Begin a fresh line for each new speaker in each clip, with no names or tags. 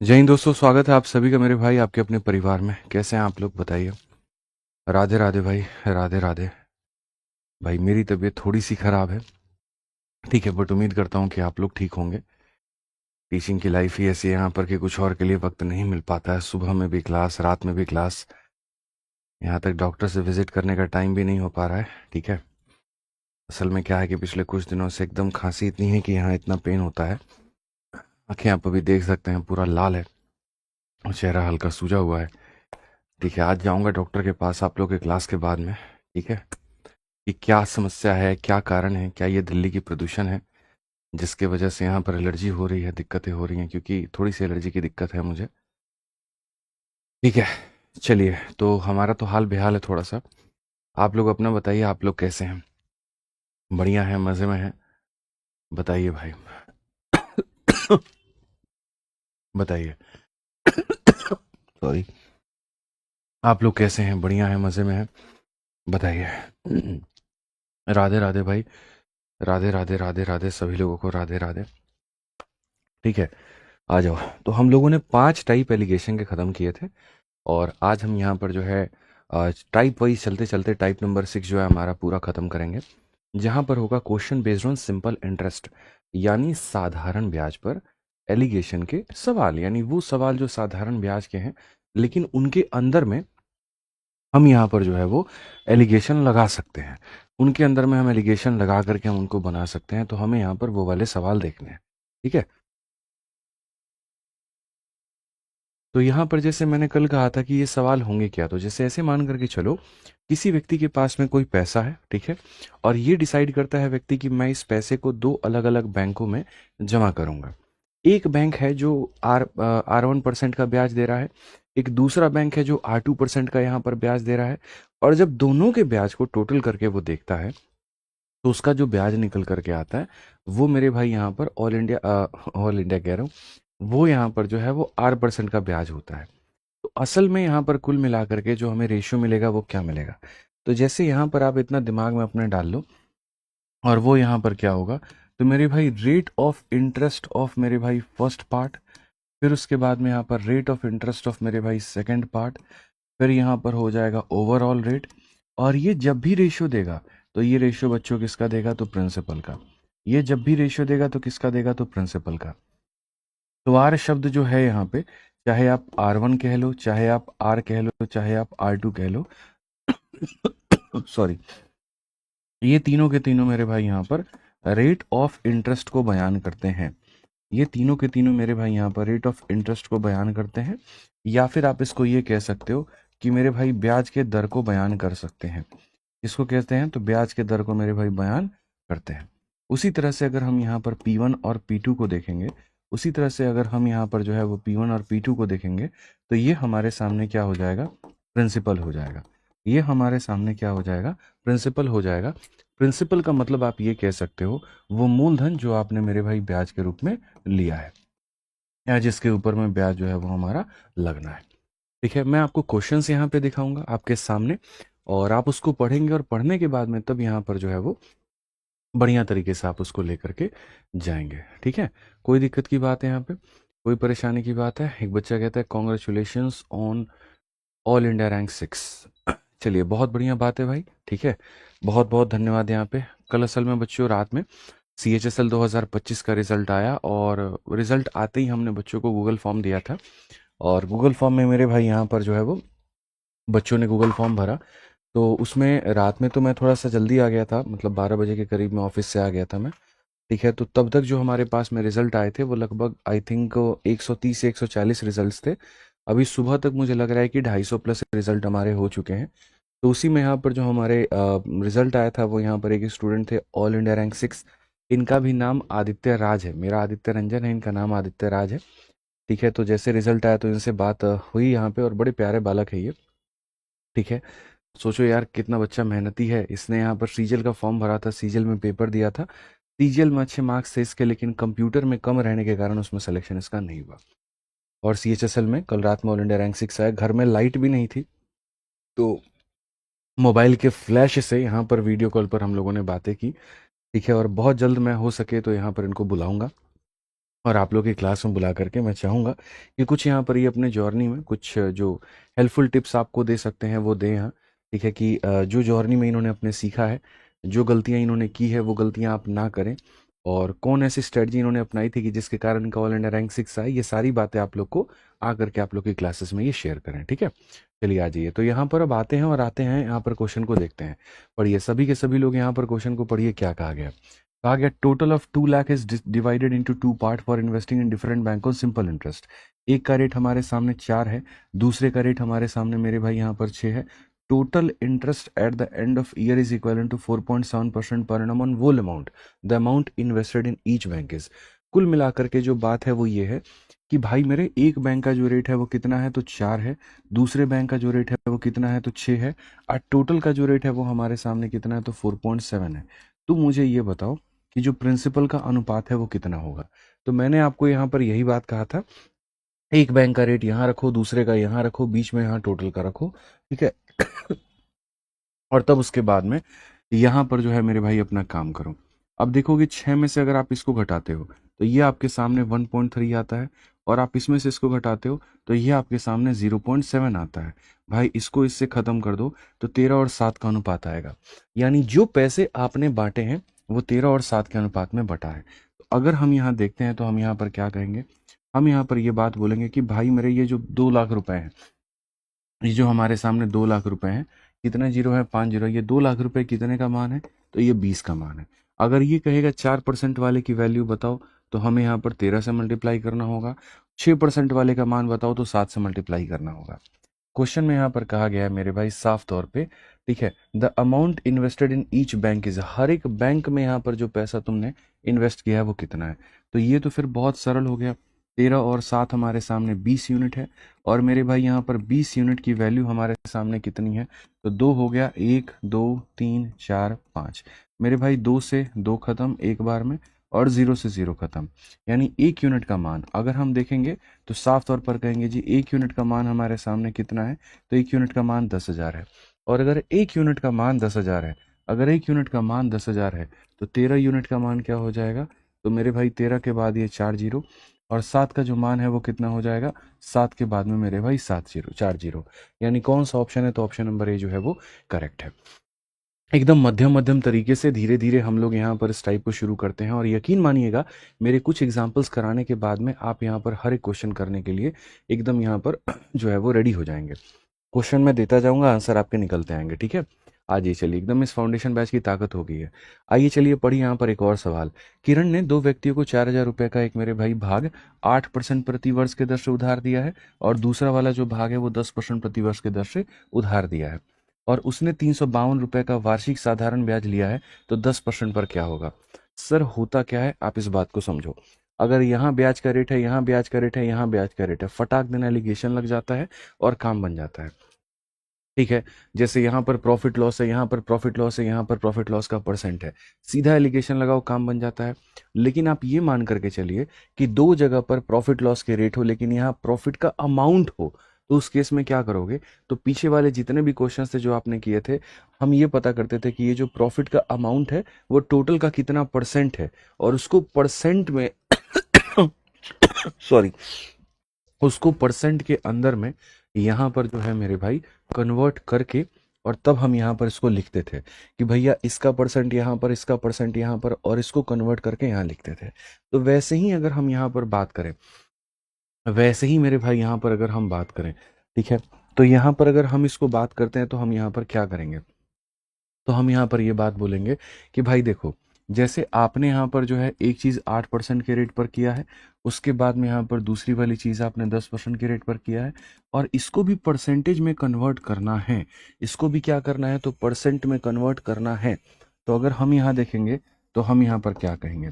जय हिंद दोस्तों, स्वागत है आप सभी का मेरे भाई आपके अपने परिवार में। कैसे हैं आप लोग बताइए। राधे राधे भाई, राधे राधे। भाई मेरी तबीयत थोड़ी सी खराब है, ठीक है, बट उम्मीद करता हूँ कि आप लोग ठीक होंगे। टीचिंग की लाइफ ही ऐसी है यहाँ पर कि कुछ और के लिए वक्त नहीं मिल पाता है। सुबह में भी क्लास, रात में भी क्लास, यहाँ तक डॉक्टर से विजिट करने का टाइम भी नहीं हो पा रहा है। ठीक है, असल में क्या है कि पिछले कुछ दिनों से एकदम खांसी इतनी है कि यहाँ इतना पेन होता है। आंखें आप अभी देख सकते हैं पूरा लाल है और चेहरा हल्का सूजा हुआ है। ठीक है, आज जाऊंगा डॉक्टर के पास आप लोग के क्लास के बाद में। ठीक है, कि क्या समस्या है, क्या कारण है, क्या ये दिल्ली की प्रदूषण है जिसके वजह से यहाँ पर एलर्जी हो रही है, दिक्कतें हो रही हैं, क्योंकि थोड़ी सी एलर्जी की दिक्कत है मुझे। ठीक है, चलिए, तो हमारा तो हाल बेहाल है थोड़ा सा। आप लोग अपना बताइए, आप लोग कैसे हैं? बढ़िया है, मज़े में हैं? बताइए भाई। बताइए। सॉरी। आप लोग कैसे हैं? बढ़िया है, मज़े में हैं? बताइए। राधे राधे भाई, राधे राधे राधे राधे, सभी लोगों को राधे राधे। ठीक है, आ जाओ। तो हम लोगों ने 5 टाइप एलिगेशन के ख़त्म किए थे और आज हम यहाँ पर जो है टाइप वाइज चलते चलते टाइप नंबर 6 जो है हमारा पूरा ख़त्म करेंगे, जहाँ पर होगा question based on simple interest, यानी साधारण ब्याज पर एलिगेशन के सवाल, यानी वो सवाल जो साधारण ब्याज के हैं लेकिन उनके अंदर में हम यहाँ पर जो है वो एलिगेशन लगा सकते हैं। उनके अंदर में हम एलिगेशन लगा करके हम उनको बना सकते हैं, तो हमें यहाँ पर वो वाले सवाल देखने हैं। ठीक है, तो यहाँ पर जैसे मैंने कल कहा था कि ये सवाल होंगे क्या, तो जैसे ऐसे मान करके चलो, किसी व्यक्ति के पास में कोई पैसा है, ठीक है, और ये डिसाइड करता है व्यक्ति कि मैं इस पैसे को 2 अलग अलग बैंकों में जमा करूंगा। एक बैंक है जो R1% का ब्याज दे रहा है, एक दूसरा बैंक है जो R2% का यहाँ पर ब्याज दे रहा है। और जब दोनों के ब्याज को टोटल करके वो देखता है, तो उसका जो ब्याज निकल करके आता है वो मेरे भाई यहाँ पर ऑल इंडिया कह रहा हूँ, वो यहाँ पर जो है वो R% का ब्याज होता है। तो असल में यहाँ पर कुल मिला करके जो हमें रेशियो मिलेगा वो क्या मिलेगा, तो जैसे यहाँ पर आप इतना दिमाग में अपने डाल लो, और वो यहाँ पर क्या होगा, तो मेरे भाई रेट ऑफ इंटरेस्ट ऑफ मेरे भाई फर्स्ट पार्ट, फिर उसके बाद में यहाँ पर रेट ऑफ इंटरेस्ट ऑफ मेरे भाई सेकंड पार्ट, फिर यहाँ पर हो जाएगा ओवरऑल रेट। और ये जब भी रेशियो देगा, तो ये रेशियो बच्चों किसका देगा, तो प्रिंसिपल का। ये जब भी रेशियो देगा तो किसका देगा, तो प्रिंसिपल का। तो आर शब्द जो है यहाँ पे, चाहे आप R1 कह लो, चाहे आप आर कह लो, चाहे आप R2 कह लो, सॉरी, ये तीनों के तीनों मेरे भाई यहाँ पर रेट ऑफ इंटरेस्ट को बयान करते हैं। ये तीनों के तीनों मेरे भाई यहाँ पर रेट ऑफ इंटरेस्ट को बयान करते हैं, या फिर आप इसको ये कह सकते हो कि मेरे भाई ब्याज के दर को बयान कर सकते हैं। इसको कहते हैं, तो ब्याज के दर को मेरे भाई बयान करते हैं। उसी तरह से अगर हम यहाँ पर P1 और P2 को देखेंगे, उसी तरह से अगर हम यहाँ पर जो है वो P1 और P2 को देखेंगे, तो ये हमारे सामने क्या हो जाएगा, प्रिंसिपल हो जाएगा। ये हमारे सामने क्या हो जाएगा, प्रिंसिपल हो जाएगा। प्रिंसिपल का मतलब आप ये कह सकते हो वो मूलधन जो आपने मेरे भाई ब्याज के रूप में लिया है, या जिसके ऊपर में ब्याज जो है वो हमारा लगना है। ठीक है, मैं आपको क्वेश्चंस यहाँ पे दिखाऊंगा आपके सामने, और आप उसको पढ़ेंगे, और पढ़ने के बाद में तब यहाँ पर जो है वो बढ़िया तरीके से आप उसको लेकर के जाएंगे। ठीक है, कोई दिक्कत की बात है यहाँ पे, कोई परेशानी की बात है? एक बच्चा कहता है congratulations on all India rank 6। चलिए, बहुत बढ़िया बात है भाई। ठीक है, बहुत बहुत धन्यवाद। यहाँ पे कल असल में बच्चों रात में CHSL 2025 का रिजल्ट आया, और रिजल्ट आते ही हमने बच्चों को गूगल फॉर्म दिया था, और गूगल फॉर्म में मेरे भाई यहाँ पर जो है वो बच्चों ने गूगल फॉर्म भरा। तो उसमें रात में तो मैं थोड़ा सा जल्दी आ गया था, मतलब 12 बजे के करीब में ऑफिस से आ गया था मैं। ठीक है, तो तब तक जो हमारे पास में रिजल्ट आए थे वो लगभग आई थिंक 130 से 140 रिजल्ट्स थे। अभी सुबह तक मुझे लग रहा है कि 250 प्लस रिजल्ट हमारे हो चुके हैं। तो उसी में यहाँ पर जो हमारे रिजल्ट आया था वो यहाँ पर एक स्टूडेंट थे ऑल इंडिया रैंक 6। इनका भी नाम आदित्य राज है, मेरा आदित्य रंजन है, इनका नाम आदित्य राज है। ठीक है, तो जैसे रिजल्ट आया तो इनसे बात हुई यहाँ पे, और बड़े प्यारे बालक है ये। ठीक है, सोचो यार कितना बच्चा मेहनती है, इसने यहाँ पर सीजल का फॉर्म भरा था, सीजल में पेपर दिया था, सीजीएल में अच्छे मार्क्स थे इसके, लेकिन कंप्यूटर में कम रहने के कारण उसमें सिलेक्शन इसका नहीं हुआ। और CHSL में कल रात में ऑल इंडिया रैंक 6 आया, घर में लाइट भी नहीं थी, तो मोबाइल के फ्लैश से यहाँ पर वीडियो कॉल पर हम लोगों ने बातें की। ठीक है, और बहुत जल्द मैं हो सके तो यहाँ पर इनको बुलाऊंगा, और आप लोग की क्लास में बुला करके मैं चाहूँगा कि कुछ यहाँ पर ये अपने जर्नी में कुछ जो हेल्पफुल टिप्स आपको दे सकते हैं वो दें यहाँ। ठीक है कि जो जर्नी में इन्होंने अपने सीखा है, जो गलतियाँ इन्होंने की है वो गलतियाँ आप ना करें, और कौन ऐसी स्ट्रेटजी इन्होंने अपनाई थी कि जिसके कारण इनका ऑल इंडिया रैंक 6 आए, ये सारी बातें आप लोग को आकर के आप लोग की क्लासेस में ये शेयर करें। ठीक है, चलिए आ जाइए। तो यहाँ पर अब आते हैं और आते हैं यहाँ पर क्वेश्चन को देखते हैं। पढ़िए सभी के सभी लोग यहाँ पर क्वेश्चन को पढ़िए, क्या कहा गया। कहा गया total of 2 lakh is divided into 2 part for investing in different bank on simple interest. एक का रेट हमारे सामने 4 है, दूसरे का रेट हमारे सामने मेरे भाई यहाँ पर 6 है। Total interest at the end of year is equal to 4.7% per annum on whole amount, the amount invested in each bank is. कुल मिलाकर के जो बात है वो ये है कि भाई मेरे एक बैंक का जो रेट है वो कितना है, तो 4 है। दूसरे बैंक का जो रेट है वो कितना है, तो 6 है। और टोटल का जो रेट है वो हमारे सामने कितना है, तो 4.7 है। तो मुझे ये बताओ कि जो प्रिंसिपल का अनुपात है वो कितना होगा। तो मैंने आपको यहाँ पर यही बात कहा था, एक बैंक का रेट यहाँ रखो, दूसरे का यहाँ रखो, बीच में यहाँ टोटल का रखो। ठीक है और तब उसके बाद में यहाँ पर जो है मेरे भाई अपना काम करो। अब देखोगे 6 में से अगर आप इसको घटाते हो तो ये आपके सामने 1.3 आता है, और आप इसमें से इसको घटाते हो तो ये आपके सामने 0.7 आता है। भाई इसको इससे खत्म कर दो तो 13 और 7 का अनुपात आएगा। यानी जो पैसे आपने बांटे हैं वो 13 और 7 के अनुपात में बटा है। तो अगर हम यहाँ देखते हैं तो हम यहाँ पर क्या कहेंगे, हम यहाँ पर ये बात बोलेंगे कि भाई मेरे ये जो 2 लाख रुपए हैं, ये जो हमारे सामने 2 लाख रुपए हैं, कितने जीरो है, 5 जीरो, ये 2 लाख रुपए कितने का मान है, तो ये 20 का मान है। अगर ये कहेगा 4% वाले की वैल्यू बताओ, तो हमें यहाँ पर 13 से मल्टीप्लाई करना होगा। 6% वाले का मान बताओ तो 7 से मल्टीप्लाई करना होगा। क्वेश्चन में यहाँ पर कहा गया है मेरे भाई साफ तौर पे, ठीक है, the amount invested in each bank is, हर एक बैंक में यहाँ पर जो पैसा तुमने इन्वेस्ट किया है वो कितना है। तो ये तो फिर बहुत सरल हो गया, 13 और 7 हमारे सामने 20 यूनिट है, और मेरे भाई यहाँ पर 20 यूनिट की वैल्यू हमारे सामने कितनी है, तो 2 हो गया, 1 2 3 4 5। मेरे भाई 2 से 2 खत्म एक बार में, और 0 से 0 खत्म। यानी 1 यूनिट का मान अगर हम देखेंगे तो साफ तौर पर कहेंगे जी 1 यूनिट का मान हमारे सामने कितना है, तो 1 यूनिट का मान 10,000 है। और अगर 1 यूनिट का मान 10,000 है, अगर 1 यूनिट का मान 10,000 है तो 13 यूनिट का मान क्या हो जाएगा, तो मेरे भाई 13 के बाद ये 4 जीरो, और 7 का जो मान है वो कितना हो जाएगा, 7 के बाद में मेरे भाई 7 जीरो, 4 जीरो। यानी कौन सा ऑप्शन है, तो ऑप्शन नंबर ए जो है वो करेक्ट है। एकदम मध्यम मध्यम तरीके से धीरे धीरे हम लोग यहाँ पर इस टाइप को शुरू करते हैं, और यकीन मानिएगा मेरे कुछ एग्जांपल्स कराने के बाद में आप यहाँ पर हर एक क्वेश्चन करने के लिए एकदम यहाँ पर जो है वो रेडी हो जाएंगे। क्वेश्चन मैं देता जाऊंगा, आंसर आपके निकलते आएंगे। ठीक है, आइए चलिए, एकदम इस फाउंडेशन बैच की ताकत हो गई है। आइए चलिए पढ़िए यहाँ पर एक और सवाल। किरण ने 2 व्यक्तियों को 4,000 रुपये का एक मेरे भाई भाग 8% प्रति वर्ष के दर से उधार दिया है, और दूसरा वाला जो भाग है वो 10% प्रति वर्ष के दर से उधार दिया है, और उसने 352 रुपये का वार्षिक साधारण ब्याज लिया है, तो 10% पर क्या होगा। सर होता क्या है, आप इस बात को समझो। अगर यहाँ ब्याज का रेट है, यहाँ ब्याज का रेट है, यहाँ ब्याज का रेट है, फटाक देना एलिगेशन लग जाता है और काम बन जाता है। ठीक है, जैसे यहाँ पर प्रॉफिट लॉस है, यहाँ पर प्रॉफिट लॉस है, यहाँ पर प्रॉफिट लॉस का परसेंट है, सीधा एलिगेशन लगाओ, काम बन जाता है। लेकिन आप ये मान करके चलिए कि दो जगह पर प्रॉफिट लॉस के रेट हो, लेकिन यहाँ प्रॉफिट का अमाउंट हो, तो उस केस में क्या करोगे। तो पीछे वाले जितने भी क्वेश्चंस थे जो आपने किए थे, हम ये पता करते थे कि ये जो प्रॉफिट का अमाउंट है वो टोटल का कितना परसेंट है, और उसको परसेंट में सॉरी, उसको परसेंट के अंदर में यहाँ पर जो है मेरे भाई कन्वर्ट करके, और तब हम यहाँ पर इसको लिखते थे कि भैया इसका परसेंट यहाँ पर, इसका परसेंट यहाँ पर, और इसको कन्वर्ट करके यहाँ लिखते थे। तो वैसे ही अगर हम यहाँ पर बात करें, वैसे ही मेरे भाई यहाँ पर अगर हम बात करें, ठीक है, तो यहाँ पर अगर हम इसको बात करते हैं तो हम यहाँ पर क्या करेंगे, तो हम यहाँ पर ये बात बोलेंगे कि भाई देखो, जैसे आपने यहाँ पर जो है एक चीज़ 8% के रेट पर किया है, उसके बाद में यहाँ पर दूसरी वाली चीज़ आपने 10% के रेट पर किया है, और इसको भी परसेंटेज में कन्वर्ट करना है, इसको भी क्या करना है, तो परसेंट में कन्वर्ट करना है। तो अगर हम यहाँ देखेंगे तो हम यहाँ पर क्या कहेंगे,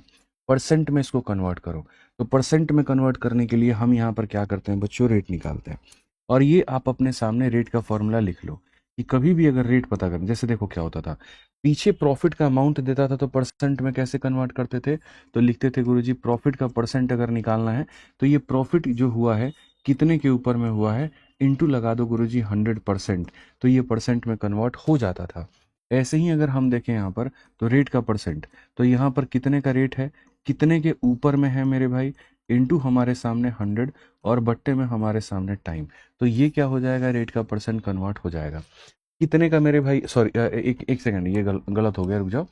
परसेंट में इसको कन्वर्ट करो। तो परसेंट में कन्वर्ट करने के लिए हम यहाँ पर क्या करते हैं बच्चों, रेट निकालते हैं। और ये आप अपने सामने रेट का फॉर्मूला लिख लो कि कभी भी अगर रेट पता करें, जैसे देखो क्या होता था, पीछे प्रॉफिट का अमाउंट देता था तो परसेंट में कैसे कन्वर्ट करते थे, तो लिखते थे गुरुजी प्रॉफिट का परसेंट अगर निकालना है तो ये प्रॉफिट जो हुआ है कितने के ऊपर में हुआ है, इनटू लगा दो गुरुजी 100%, तो ये परसेंट में कन्वर्ट हो जाता था। ऐसे ही अगर हम देखें यहाँ पर तो रेट का परसेंट, तो यहाँ पर कितने का रेट है, कितने के ऊपर में है मेरे भाई, इंटू हमारे सामने 100 और बट्टे में हमारे सामने टाइम। तो ये क्या हो जाएगा, रेट का परसेंट कन्वर्ट हो जाएगा। कितने का मेरे भाई, सॉरी एक एक सेकंड, ये गलत हो गया, रुक जाओ।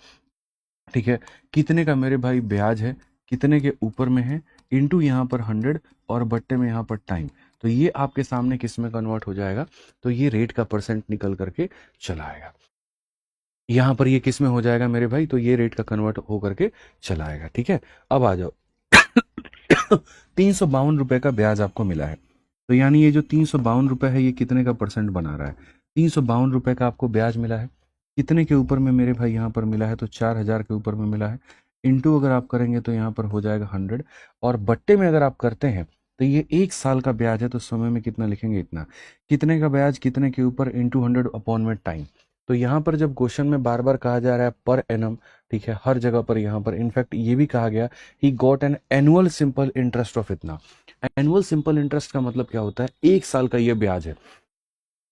ठीक है, कितने का मेरे भाई ब्याज है, कितने के ऊपर में है, इंटू यहाँ पर 100 और बट्टे में यहाँ पर टाइम। तो ये आपके सामने किस में कन्वर्ट हो जाएगा, तो ये रेट का परसेंट निकल करके चला आएगा। यहाँ पर ये किस में हो जाएगा मेरे भाई, तो ये रेट का कन्वर्ट हो करके चला आएगा। ठीक है, अब आ जाओ। 352 रुपए का ब्याज आपको मिला है, तो यानी ये जो 352 रुपए है ये कितने का परसेंट बना रहा है, 352 रुपए का आपको ब्याज मिला है। कितने के ऊपर में मेरे भाई यहाँ पर मिला है, तो 4000 के ऊपर में मिला है। इंटू अगर आप करेंगे तो यहाँ पर हो जाएगा 100, और बट्टे में अगर आप करते हैं तो ये 1 साल का ब्याज है, तो समय में कितना लिखेंगे, इतना। कितने का ब्याज, कितने के ऊपर, इंटू 100 अपॉन में टाइम। तो यहाँ पर जब क्वेश्चन में बार बार कहा जा रहा है पर एनम, ठीक है, हर जगह पर यहाँ पर इनफैक्ट ये भी कहा गया he got an annual simple interest of इतना। एनुअल सिंपल इंटरेस्ट का मतलब क्या होता है, 1 साल का ये ब्याज है।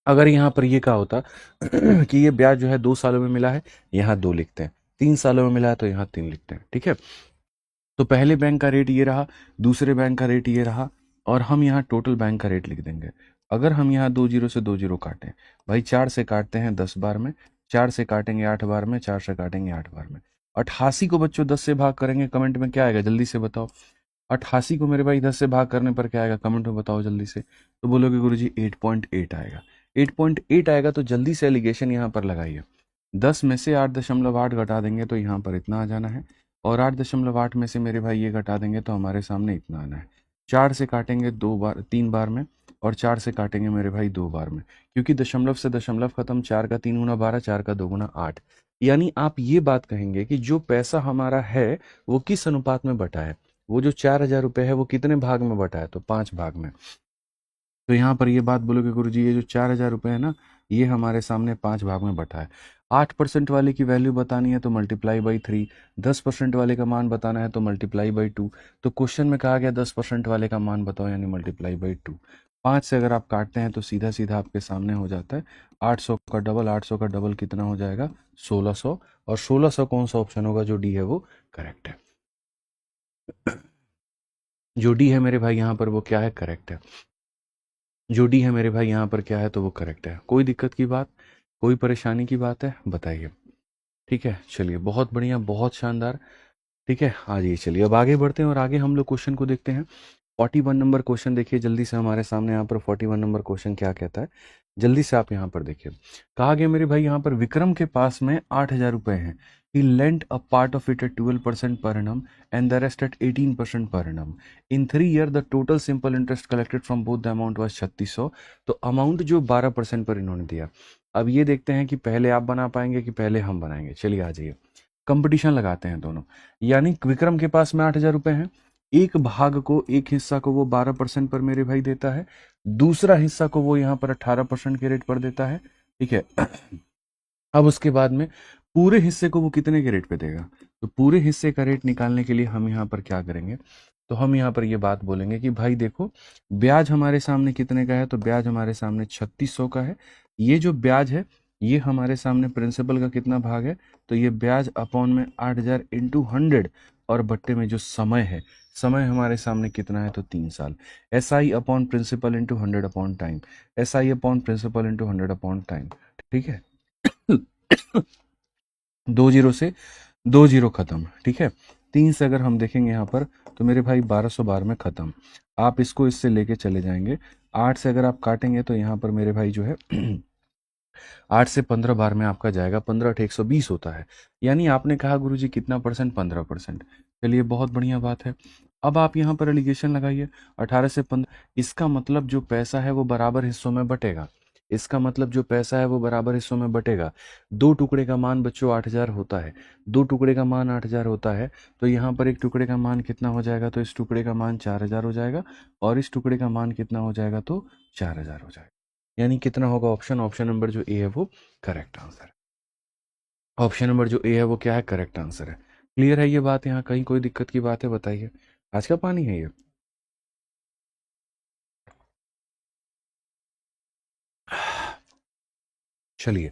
अगर यहाँ पर ये कहा होता कि ये ब्याज जो है 2 सालों में मिला है, यहाँ 2 लिखते हैं, 3 सालों में मिला है तो यहाँ 3 लिखते हैं। ठीक है, तो पहले बैंक का रेट ये रहा, दूसरे बैंक का रेट ये रहा, और हम यहाँ टोटल बैंक का रेट लिख देंगे। अगर हम यहाँ 2 जीरो से 2 जीरो काटें, भाई 4 से काटते हैं 10 बार में, 4 से काटेंगे 8 बार में, 4 से काटेंगे 8 बार में। 88 को बच्चों 10 से भाग करेंगे, कमेंट में क्या आएगा जल्दी से बताओ। 88 को मेरे भाई 10 से भाग करने पर क्या आएगा, कमेंट में बताओ जल्दी से। तो बोलोगे गुरुजी 8.8 आएगा। 8.8 आएगा तो जल्दी से एलिगेशन यहाँ पर लगाइए। 10 में से 8.8 घटा देंगे तो यहाँ पर इतना आ जाना है, और 8.8 में से मेरे भाई ये घटा देंगे तो हमारे सामने इतना आना है। 4 से काटेंगे 2 बार, 3 बार में, और 4 से काटेंगे मेरे भाई 2 बार में, क्योंकि दशमलव से दशमलव खत्म। 4 का 3 गुना 12, 4 का 2 गुना 8। यानी आप ये बात कहेंगे कि जो पैसा हमारा है वो किस अनुपात में बटा है, वो जो 4000 रुपये है वो कितने भाग में बटा है, तो 5 भाग में। तो यहाँ पर ये बात बोलोगे गुरुजी ये जो 4000 रुपये है ना, ये हमारे सामने 5 भाग में बटा है। 8% वाले की वैल्यू बतानी है तो मल्टीप्लाई बाई 3, 10% वाले का मान बताना है तो मल्टीप्लाई बाई 2। तो क्वेश्चन में कहा गया 10% वाले का मान बताओ, यानी मल्टीप्लाई बाई 2। 5 से अगर आप काटते हैं तो सीधा सीधा आपके सामने हो जाता है 800 का डबल। 800 का डबल कितना हो जाएगा, 1600। और 1600 कौन सा ऑप्शन होगा, जो डी है वो करेक्ट है। जो डी है मेरे भाई यहाँ पर वो क्या है, करेक्ट है। जो डी है मेरे भाई यहाँ पर क्या है, तो वो करेक्ट है। कोई दिक्कत की बात, कोई परेशानी की बात है, बताइए। ठीक है, चलिए बहुत बढ़िया, बहुत शानदार। ठीक है, आ जाइए, चलिए अब आगे बढ़ते हैं और आगे हम लोग क्वेश्चन को देखते हैं। 41 नंबर क्वेश्चन देखिए जल्दी से हमारे सामने। यहाँ पर 41 नंबर क्वेश्चन क्या कहता है, जल्दी से आप यहाँ पर देखिए। कहा गया मेरे भाई यहाँ पर विक्रम के पास में 8000 रुपये हैं। He lent a part of it at 12% per annum and the rest at 18% per annum। In 3 year the total simple interest collected from both the amount was 3600। तो अमाउंट जो 12% पर इन्होंने दिया। अब ये देखते हैं कि पहले आप बना पाएंगे कि पहले हम बनाएंगे। चलिए आ जाइए, कंपटीशन लगाते हैं दोनों। यानी विक्रम के पास में 8000 रुपये हैं, एक भाग को, एक हिस्सा को वो 12% पर मेरे भाई देता है, दूसरा हिस्सा को वो यहाँ पर 18% के रेट पर देता है। ठीक है, अब उसके बाद में पूरे हिस्से को वो कितने के रेट पे देगा। तो पूरे हिस्से का रेट निकालने के लिए हम यहाँ पर क्या करेंगे, तो हम यहाँ पर ये बात बोलेंगे कि भाई देखो ब्याज हमारे सामने कितने का है, तो ब्याज हमारे सामने 3600 का है। ये जो ब्याज है ये हमारे सामने प्रिंसिपल का कितना भाग है, तो ये ब्याज अपॉन में 8000 इंटू 100, और बट्टे में जो समय है, समय हमारे सामने कितना है, तो 3 साल। S I upon principal into 100 upon time, S I upon principal into 100 upon time. ठीक है, 2 जीरो से 2 जीरो खत्म। ठीक है, 3 से अगर हम देखेंगे यहाँ पर तो मेरे भाई 1200 बार में खत्म। आप इसको इससे लेके चले जाएंगे। 8 से अगर आप काटेंगे तो यहाँ पर मेरे भाई जो है 8 से 15 बार में आपका जाएगा, 15 120 होता है। यानी आपने कहा गुरुजी कितना परसेंट, 15%। चलिए बहुत बढ़िया बात है। अब आप यहाँ पर एलिगेशन लगाइए, 18 से 15, इसका मतलब जो पैसा है वो बराबर हिस्सों में बटेगा। इसका मतलब जो पैसा है वो बराबर हिस्सों में बटेगा। 2 टुकड़े का मान बच्चों 8000 होता है, 2 टुकड़े का मान 8000 होता है। तो यहाँ पर एक टुकड़े का मान कितना हो जाएगा, तो इस टुकड़े का मान 4000 हो जाएगा, और इस टुकड़े का मान कितना हो जाएगा, तो 4000 हो जाएगा। यानी कितना होगा ऑप्शन, ऑप्शन नंबर जो ए है वो करेक्ट आंसर है। ऑप्शन नंबर जो ए है वो क्या है, करेक्ट आंसर है। क्लियर है ये बात, यहाँ कहीं कोई दिक्कत की बात है, बताइए। आज का पानी है ये। चलिए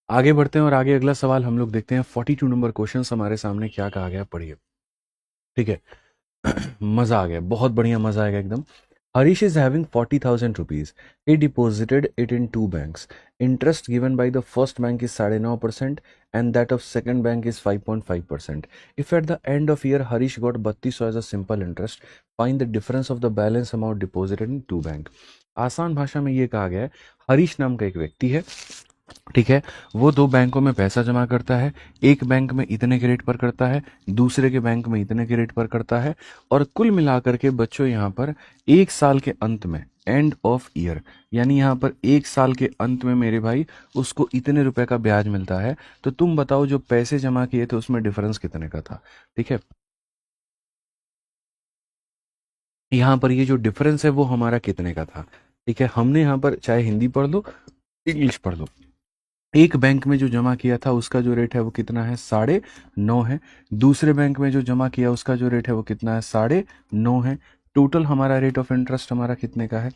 आगे बढ़ते हैं और आगे अगला सवाल हम लोग देखते हैं। 42 नंबर क्वेश्चन हमारे सामने क्या कहा गया, पढ़िए। ठीक है, मजा आ गया, बहुत बढ़िया, मजा आएगा एकदम। Harish is having 40,000 rupees. He deposited it in two banks. Interest given by the first bank is 9.5% and that of second bank is 5.5%. If at the end of year Harish got 3200 as a simple interest, find the difference of the balance amount deposited in two bank. आसान भाषा में ये कहा गया है, हरीश नाम का एक व्यक्ति है, ठीक है, वो दो बैंकों में पैसा जमा करता है। एक बैंक में इतने के रेट पर करता है, दूसरे के बैंक में इतने के रेट पर करता है, और कुल मिलाकर के बच्चों यहाँ पर एक साल के अंत में, एंड ऑफ ईयर, यानी यहाँ पर एक साल के अंत में मेरे भाई उसको इतने रुपए का ब्याज मिलता है। तो तुम बताओ जो पैसे जमा किए थे उसमें डिफरेंस कितने का था। ठीक है, यहाँ पर ये जो डिफरेंस है वो हमारा कितने का था। ठीक है, हमने यहाँ पर चाहे हिंदी पढ़ लो, इंग्लिश पढ़ लो, एक बैंक में जो जमा किया था उसका जो रेट है वो कितना है, 9.5 है। दूसरे बैंक में जो जमा किया उसका जो रेट है वो कितना है, 9.5 है। टोटल हमारा रेट ऑफ इंटरेस्ट हमारा कितने का है।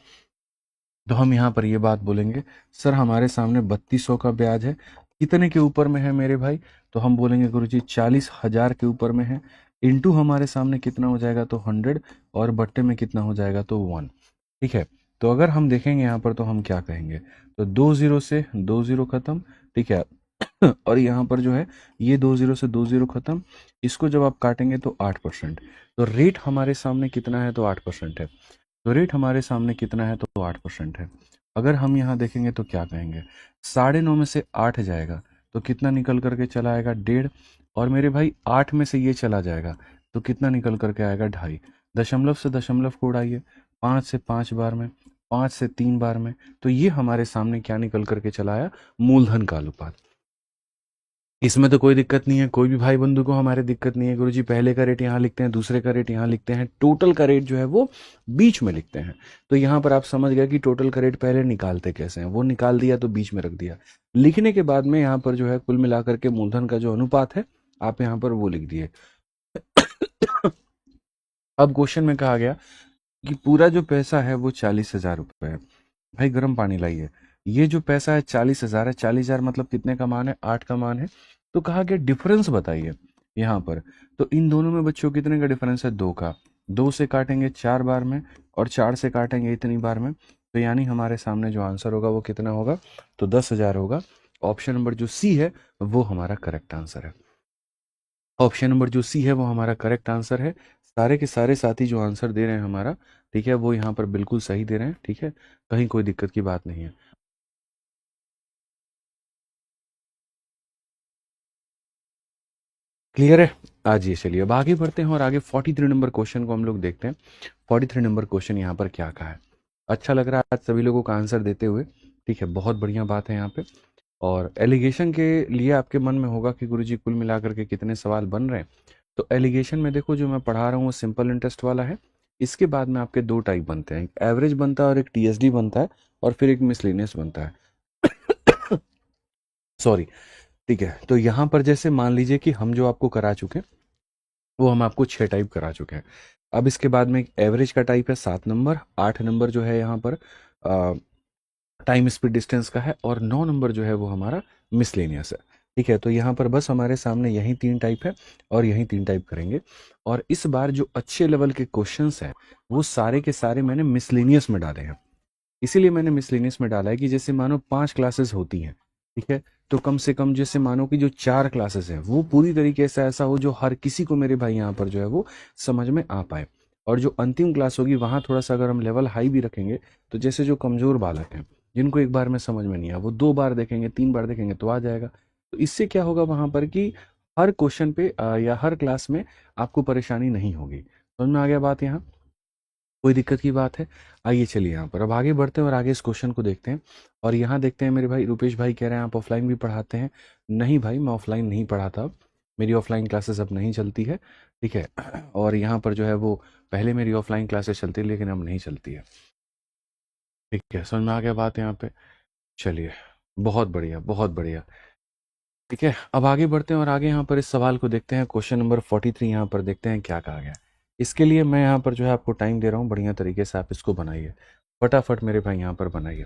तो हम यहाँ पर ये बात बोलेंगे, सर हमारे सामने 3200 का ब्याज है, कितने के ऊपर में है मेरे भाई। तो हम बोलेंगे गुरुजी 40,000 के ऊपर में है। इंटू हमारे सामने कितना हो जाएगा, तो 100, और बट्टे में कितना हो जाएगा, तो 1। ठीक है, तो अगर हम देखेंगे यहाँ पर तो हम क्या कहेंगे, तो 2 जीरो से 2 जीरो खत्म। ठीक है, और यहाँ पर जो है ये 2 जीरो से 2 जीरो खत्म, इसको जब आप काटेंगे तो 8%। तो रेट हमारे सामने कितना है, तो 8% है। तो रेट हमारे सामने कितना है, तो 8% है। अगर हम यहाँ देखेंगे तो क्या कहेंगे, 9.5 में से 8 जाएगा तो कितना निकल करके चला आएगा, 1.5। और मेरे भाई 8 में से ये चला जाएगा तो कितना निकल करके आएगा, 2.5। दशमलव से दशमलव को उड़ाइए, 5 से 5 बार में, 5 से 3 बार में, तो ये हमारे सामने क्या निकल करके चला आया, मूलधन का अनुपात। इसमें तो कोई दिक्कत नहीं है, कोई भी भाई बंधु को हमारे दिक्कत नहीं है, गुरुजी पहले का रेट यहाँ लिखते हैं, दूसरे का रेट यहाँ लिखते हैं, टोटल का रेट जो है वो बीच में लिखते हैं। तो यहाँ पर आप समझ गए कि टोटल का रेट पहले निकालते कैसे हैं, वो निकाल दिया तो बीच में रख दिया। लिखने के बाद में यहाँ पर जो है कुल मिलाकर के मूलधन का जो अनुपात है आप यहाँ पर वो लिख दिए। अब क्वेश्चन में कहा गया कि पूरा जो पैसा है वो 40,000 रुपये है। भाई गर्म पानी लाइए, ये जो पैसा है 40,000 है, 40,000 मतलब कितने का मान है, 8 का मान है। तो कहा गया डिफरेंस बताइए यहाँ पर। तो इन दोनों में बच्चों कितने का डिफरेंस है, 2 का। 2 से काटेंगे 4 बार में, और 4 से काटेंगे इतनी बार में, तो यानी हमारे सामने जो आंसर होगा वो कितना होगा, तो 10,000 होगा। ऑप्शन नंबर जो सी है वो हमारा करेक्ट आंसर है। ऑप्शन नंबर जो सी है वो हमारा करेक्ट आंसर है। सारे के सारे साथी जो आंसर दे रहे हैं हमारा, ठीक है, वो यहाँ पर बिल्कुल सही दे रहे हैं। ठीक है, कहीं कोई दिक्कत की बात नहीं है। क्लियर है। आज ये चलिए अब आगे बढ़ते हैं और आगे 43 नंबर क्वेश्चन को हम लोग देखते हैं। 43 नंबर क्वेश्चन यहाँ पर क्या कहा है। अच्छा लग रहा है आज सभी लोगों का आंसर देते हुए। ठीक है, बहुत बढ़िया बात है यहाँ पे। और एलिगेशन के लिए आपके मन में होगा कि गुरुजी कुल मिलाकर के कितने सवाल बन रहे हैं। तो एलिगेशन में देखो जो मैं पढ़ा रहा हूँ वो सिंपल इंटरेस्ट वाला है। इसके बाद में आपके दो टाइप बनते हैं, एक एवरेज बनता है और एक टीएसडी बनता है, और फिर एक मिसलेनियस बनता है। सॉरी। ठीक है, तो यहाँ पर जैसे मान लीजिए कि हम जो आपको करा चुके हैं वो हम आपको 6 टाइप करा चुके हैं। अब इसके बाद में एक एवरेज का टाइप है 7 नंबर, 8 नंबर जो है यहाँ पर टाइम स्पीड डिस्टेंस का है, और 9 नंबर जो है वो हमारा मिसलेनियस है। ठीक है, तो यहाँ पर बस हमारे सामने यही 3 टाइप है और यही 3 टाइप करेंगे। और इस बार जो अच्छे लेवल के क्वेश्चंस हैं वो सारे के सारे मैंने मिसलेनियस में डाले हैं। इसीलिए मैंने मिसलेनियस में डाला है कि जैसे मानो 5 क्लासेस होती हैं, ठीक है, तो कम से कम जैसे मानो कि जो 4 क्लासेस हैं वो पूरी तरीके से ऐसा हो जो हर किसी को मेरे भाई यहाँ पर जो है वो समझ में आ पाए। और जो अंतिम क्लास होगी वहाँ थोड़ा सा अगर हम लेवल हाई भी रखेंगे, तो जैसे जो कमजोर बालक हैं जिनको एक बार में समझ में नहीं आया, वो 2 बार देखेंगे, 3 बार देखेंगे तो आ जाएगा। तो इससे क्या होगा वहाँ पर कि हर क्वेश्चन पे या हर क्लास में आपको परेशानी नहीं होगी। समझ में आ गया बात यहाँ, कोई दिक्कत की बात है। आइए चलिए यहाँ पर अब आगे बढ़ते हैं और आगे इस क्वेश्चन को देखते हैं। और यहाँ देखते हैं मेरे भाई रुपेश भाई कह रहे हैं आप ऑफलाइन भी पढ़ाते हैं। नहीं भाई, मैं ऑफलाइन नहीं पढ़ाता अब, मेरी ऑफलाइन क्लासेस अब नहीं चलती है। ठीक है, और यहाँ पर जो है वो पहले मेरी ऑफलाइन क्लासेस चलती है लेकिन अब नहीं चलती है। ठीक है, समझ में आ गया बात यहाँ पे। चलिए, बहुत बढ़िया बहुत बढ़िया। ठीक है, अब आगे बढ़ते हैं और आगे यहाँ पर इस सवाल को देखते हैं। क्वेश्चन नंबर 43 यहाँ पर देखते हैं क्या कहा गया है। इसके लिए मैं यहाँ पर जो है आपको टाइम दे रहा हूँ, बढ़िया तरीके से आप इसको बनाइए, फटाफट मेरे भाई यहाँ पर बनाइए।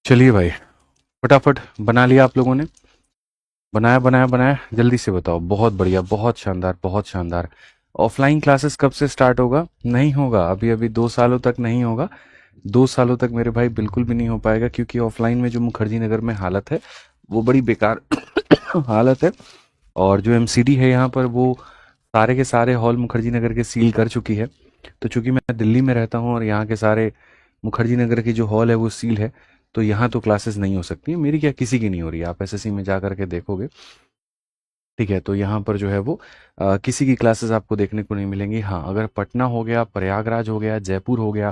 चलिए भाई, फटाफट बना लिया आप लोगों ने? बनाया बनाया बनाया, जल्दी से बताओ। बहुत बढ़िया, बहुत शानदार, बहुत शानदार। ऑफलाइन क्लासेस कब से स्टार्ट होगा? नहीं होगा, अभी अभी 2 सालों तक नहीं होगा। 2 सालों तक मेरे भाई बिल्कुल भी नहीं हो पाएगा, क्योंकि ऑफलाइन में जो मुखर्जी नगर में हालत है वो बड़ी बेकार हालत है। और जो एमसीडी है यहाँ पर, वो सारे के सारे हॉल मुखर्जी नगर के सील कर चुकी है। तो चूंकि मैं दिल्ली में रहता हूँ और यहाँ के सारे मुखर्जी नगर की जो हॉल है वो सील है, तो यहाँ तो क्लासेस नहीं हो सकती। मेरी क्या, किसी की नहीं हो रही है। आप एसएससी में जा करके देखोगे, ठीक है? तो यहाँ पर जो है वो किसी की क्लासेस आपको देखने को नहीं मिलेंगी। हाँ, अगर पटना हो गया, प्रयागराज हो गया, जयपुर हो गया,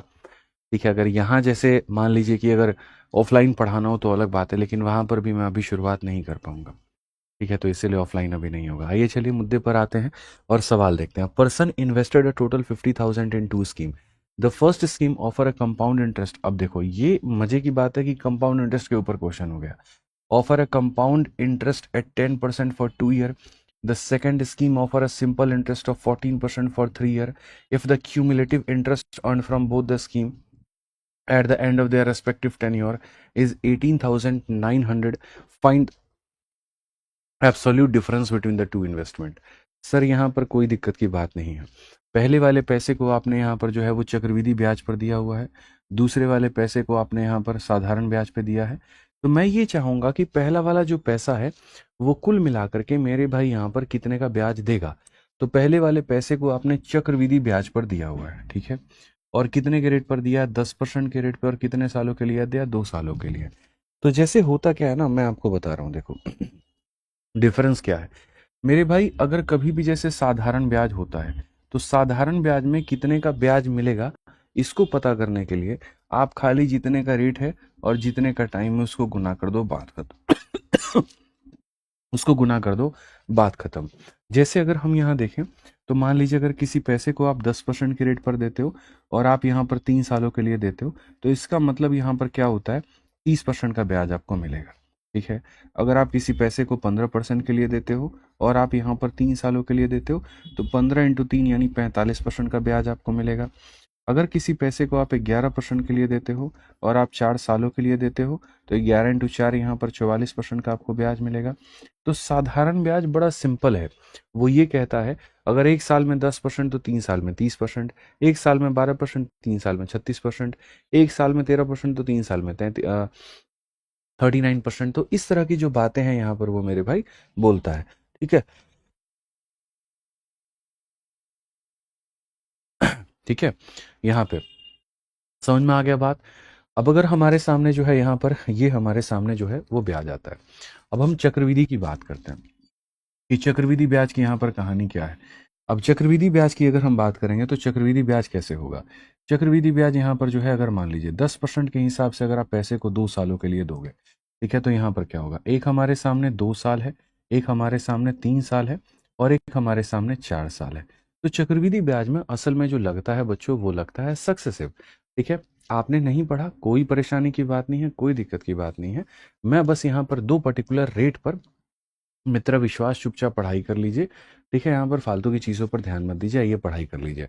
ठीक है, अगर यहाँ जैसे मान लीजिए कि अगर ऑफलाइन पढ़ाना हो तो अलग बात है, लेकिन वहाँ पर भी मैं अभी शुरुआत नहीं कर पाऊंगा। ठीक है, तो इसीलिए ऑफलाइन अभी नहीं होगा। आइए चलिए मुद्दे पर आते हैं और सवाल देखते हैं। Person invested a total 50,000 in two scheme. The first scheme offer a compound interest. अब देखो, ये मजे की बात है कि कंपाउंड इंटरेस्ट के ऊपर क्वेश्चन हो गया। Offer a compound interest eight 10% for 2 year. The second scheme offer a simple interest of 14% for 3 year. If the cumulative interest earned from both the scheme at the end of their respective tenure is 18,900, find absolute difference between the two investment. Sir यहाँ पर कोई दिक्कत की बात नहीं है। पहले वाले पैसे को आपने यहाँ पर जो है वो चक्रवृद्धि ब्याज पर दिया हुआ है, दूसरे वाले पैसे को आपने यहाँ पर साधारण ब्याज पे दिया है। तो मैं ये चाहूँगा कि पहला वाला जो पैसा है वो कुल मिलाकर के मेरे भाई यहाँ पर कितने का ब्याज देगा। तो पहले वाले पैसे को आपने चक्रवृद्धि ब्याज पर दिया हुआ है, ठीक है? और कितने के रेट पर दिया है? 10% के रेट पर। और कितने सालों के लिए दिया? 2 सालों के लिए। तो जैसे होता क्या है ना, मैं आपको बता रहा हूँ, देखो डिफरेंस क्या है मेरे भाई। अगर कभी भी जैसे साधारण ब्याज होता है, तो साधारण ब्याज में कितने का ब्याज मिलेगा, इसको पता करने के लिए आप खाली जितने का रेट है और जितने का टाइम है उसको गुना कर दो, बात खत्म। उसको गुना कर दो, बात खत्म। जैसे अगर हम यहाँ देखें, तो मान लीजिए अगर किसी पैसे को आप 10% के रेट पर देते हो और आप यहाँ पर 3 सालों के लिए देते हो, तो इसका मतलब यहाँ पर क्या होता है? 30% का ब्याज आपको मिलेगा, ठीक है? अगर आप किसी पैसे को 15% के लिए देते हो और आप यहाँ पर 3 सालों के लिए देते हो, तो 15 × 3 यानी 45% का ब्याज आपको मिलेगा। अगर किसी पैसे को आप 11% के लिए देते हो और आप 4 सालों के लिए देते हो, तो 11 × 4 यहाँ पर 44% का आपको ब्याज मिलेगा। तो साधारण ब्याज बड़ा सिंपल है। वो ये कहता है, अगर 1 साल में 10% तो 3 साल में 30%, 1 साल में 12%, 3 साल में 36%, 1 साल में 13% तो 3 साल में 39%। तो इस तरह की जो बातें हैं यहाँ पर वो मेरे भाई बोलता है, ठीक है? ठीक है, यहाँ पे समझ में आ गया बात? अब अगर हमारे सामने जो है यहाँ पर, ये हमारे सामने जो है वो ब्याज आता है। अब हम चक्रवृद्धि की बात करते हैं कि चक्रवृद्धि ब्याज की यहाँ पर कहानी क्या है। अब चक्रवृद्धि ब्याज की अगर हम बात करेंगे, तो चक्रवृद्धि ब्याज कैसे होगा? चक्रवृद्धि ब्याज यहाँ पर जो है, अगर मान लीजिए 10% के हिसाब से अगर आप पैसे को 2 सालों के लिए दोगे, ठीक है, तो यहाँ पर क्या होगा? एक हमारे सामने 2 साल है, एक हमारे सामने 3 साल है, और एक हमारे सामने 4 साल है। तो चक्रवृद्धि ब्याज में असल में जो लगता है बच्चों, वो लगता है सक्सेसिव, ठीक है? आपने नहीं पढ़ा, कोई परेशानी की बात नहीं है, कोई दिक्कत की बात नहीं है। मैं बस यहाँ पर दो पर्टिकुलर रेट पर मित्र विश्वास चुपचाप पढ़ाई कर लीजिए, ठीक है? यहाँ पर फालतू की चीज़ों पर ध्यान मत दीजिए, ये पढ़ाई कर लीजिए,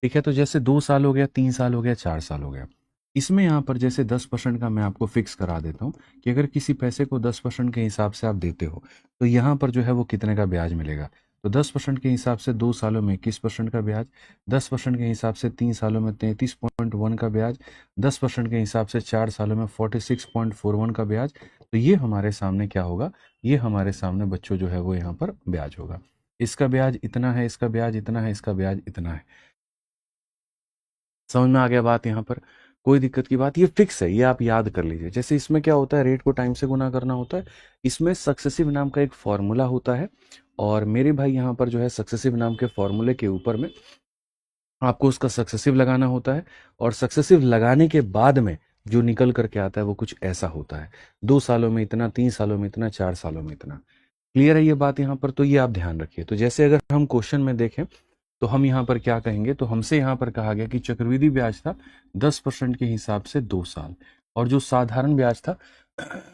ठीक है? तो जैसे 2 साल हो गया, 3 साल हो गया, 4 साल हो गया। इसमें यहाँ पर जैसे 10% का मैं आपको फिक्स करा देता हूँ कि अगर किसी पैसे को 10% के हिसाब से आप देते हो, तो यहाँ पर जो है वो कितने का ब्याज मिलेगा। तो 10% के हिसाब से 2 सालों में 21% का ब्याज, 10% के हिसाब से 3 सालों में 33.1 का ब्याज, 10% के हिसाब से 4 सालों में 46.41 का ब्याज। तो ये हमारे सामने क्या होगा? ये हमारे सामने बच्चों जो है वो यहाँ पर ब्याज होगा। इसका ब्याज इतना है, इसका ब्याज इतना है, इसका ब्याज इतना है। समझ में आ गया बात? यहाँ पर कोई दिक्कत की बात, ये फिक्स है, ये आप याद कर लीजिए। जैसे इसमें क्या होता है, रेट को टाइम से गुना करना होता है। इसमें सक्सेसिव नाम का एक फॉर्मूला होता है, और मेरे भाई यहाँ पर जो है सक्सेसिव नाम के फॉर्मूले के ऊपर में आपको उसका सक्सेसिव लगाना होता है, और सक्सेसिव लगाने के बाद में जो निकल करके आता है वो कुछ ऐसा होता है: 2 सालों में इतना, 3 सालों में इतना, 4 सालों में इतना। क्लियर है ये बात यहाँ पर? तो ये आप ध्यान रखिए। तो जैसे अगर हम क्वेश्चन में देखें, तो हम यहाँ पर क्या कहेंगे? तो हमसे यहाँ पर कहा गया कि चक्रवृद्धि ब्याज था 10% के हिसाब से 2 साल, और जो साधारण ब्याज था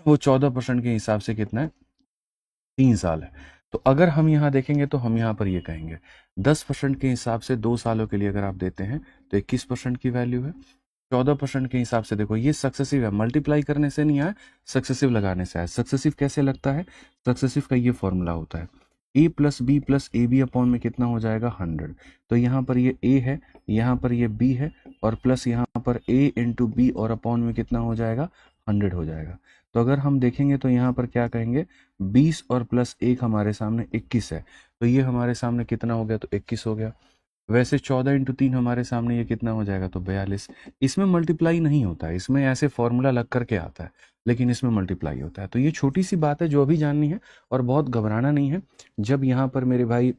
वो 14% के हिसाब से कितना है? 3 साल है। तो अगर हम यहाँ देखेंगे, तो हम यहाँ पर ये कहेंगे 10% के हिसाब से 2 सालों के लिए अगर आप देते हैं, तो 21% की वैल्यू है। 14% के हिसाब से देखो ये सक्सेसिव है, मल्टीप्लाई करने से नहीं आया, सक्सेसिव लगाने से आया। सक्सेसिव कैसे लगता है, सक्सेसिव का ये फॉर्मूला होता है a plus B plus A B upon में कितना हो जाएगा 100। तो यहाँ पर ये a है, यहाँ पर ये b है, और प्लस यहाँ पर a इंटू बी और अपॉन में कितना हो जाएगा 100 हो जाएगा। तो अगर हम देखेंगे तो यहाँ पर क्या कहेंगे 20 और प्लस 1 हमारे सामने 21 है, तो ये हमारे सामने कितना हो गया, तो 21 हो गया। वैसे 14 इंटू 3 हमारे सामने ये कितना हो जाएगा, तो 42। इसमें मल्टीप्लाई नहीं होता है, इसमें ऐसे फॉर्मूला लग करके आता है, लेकिन इसमें मल्टीप्लाई होता है। तो ये छोटी सी बात है जो अभी जाननी है, और बहुत घबराना नहीं है। जब यहाँ पर मेरे भाई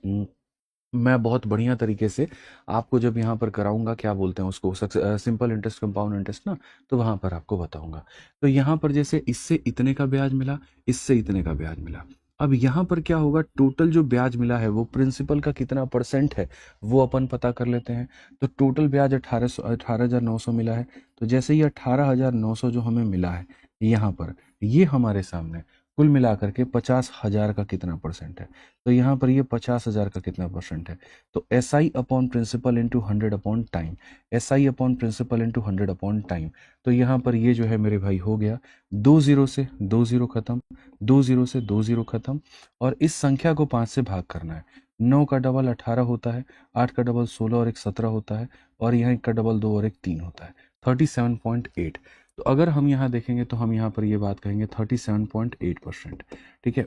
मैं बहुत बढ़िया तरीके से आपको जब यहाँ पर कराऊंगा, क्या बोलते हैं उसको, सिंपल इंटरेस्ट कंपाउंड इंटरेस्ट ना, तो वहाँ पर आपको बताऊंगा। तो यहाँ पर जैसे इससे इतने का ब्याज मिला, इससे इतने का ब्याज मिला, अब यहाँ पर क्या होगा, टोटल जो ब्याज मिला है वो प्रिंसिपल का कितना परसेंट है वो अपन पता कर लेते हैं। तो टोटल ब्याज 18,900 मिला है। तो जैसे ये 18,900 जो हमें मिला है यहाँ पर, ये हमारे सामने कुल मिलाकर के 50,000 का कितना परसेंट है। तो यहाँ पर ये 50,000 का कितना परसेंट है, तो S I upon principal into 100 upon time, S I upon principal into 100 upon time. तो यहाँ पर ये जो है मेरे भाई हो गया, 2 जीरो से 2 जीरो खत्म, 2 जीरो से 2 जीरो खत्म, और इस संख्या को 5 से भाग करना है। 9 का डबल 18 होता है, 8 का डबल 16 और एक 17 होता है, और यहाँ 1 का डबल 2 और एक 3 होता है, 37.8। तो अगर हम यहाँ देखेंगे तो हम यहाँ पर ये बात कहेंगे 37.8%। ठीक है।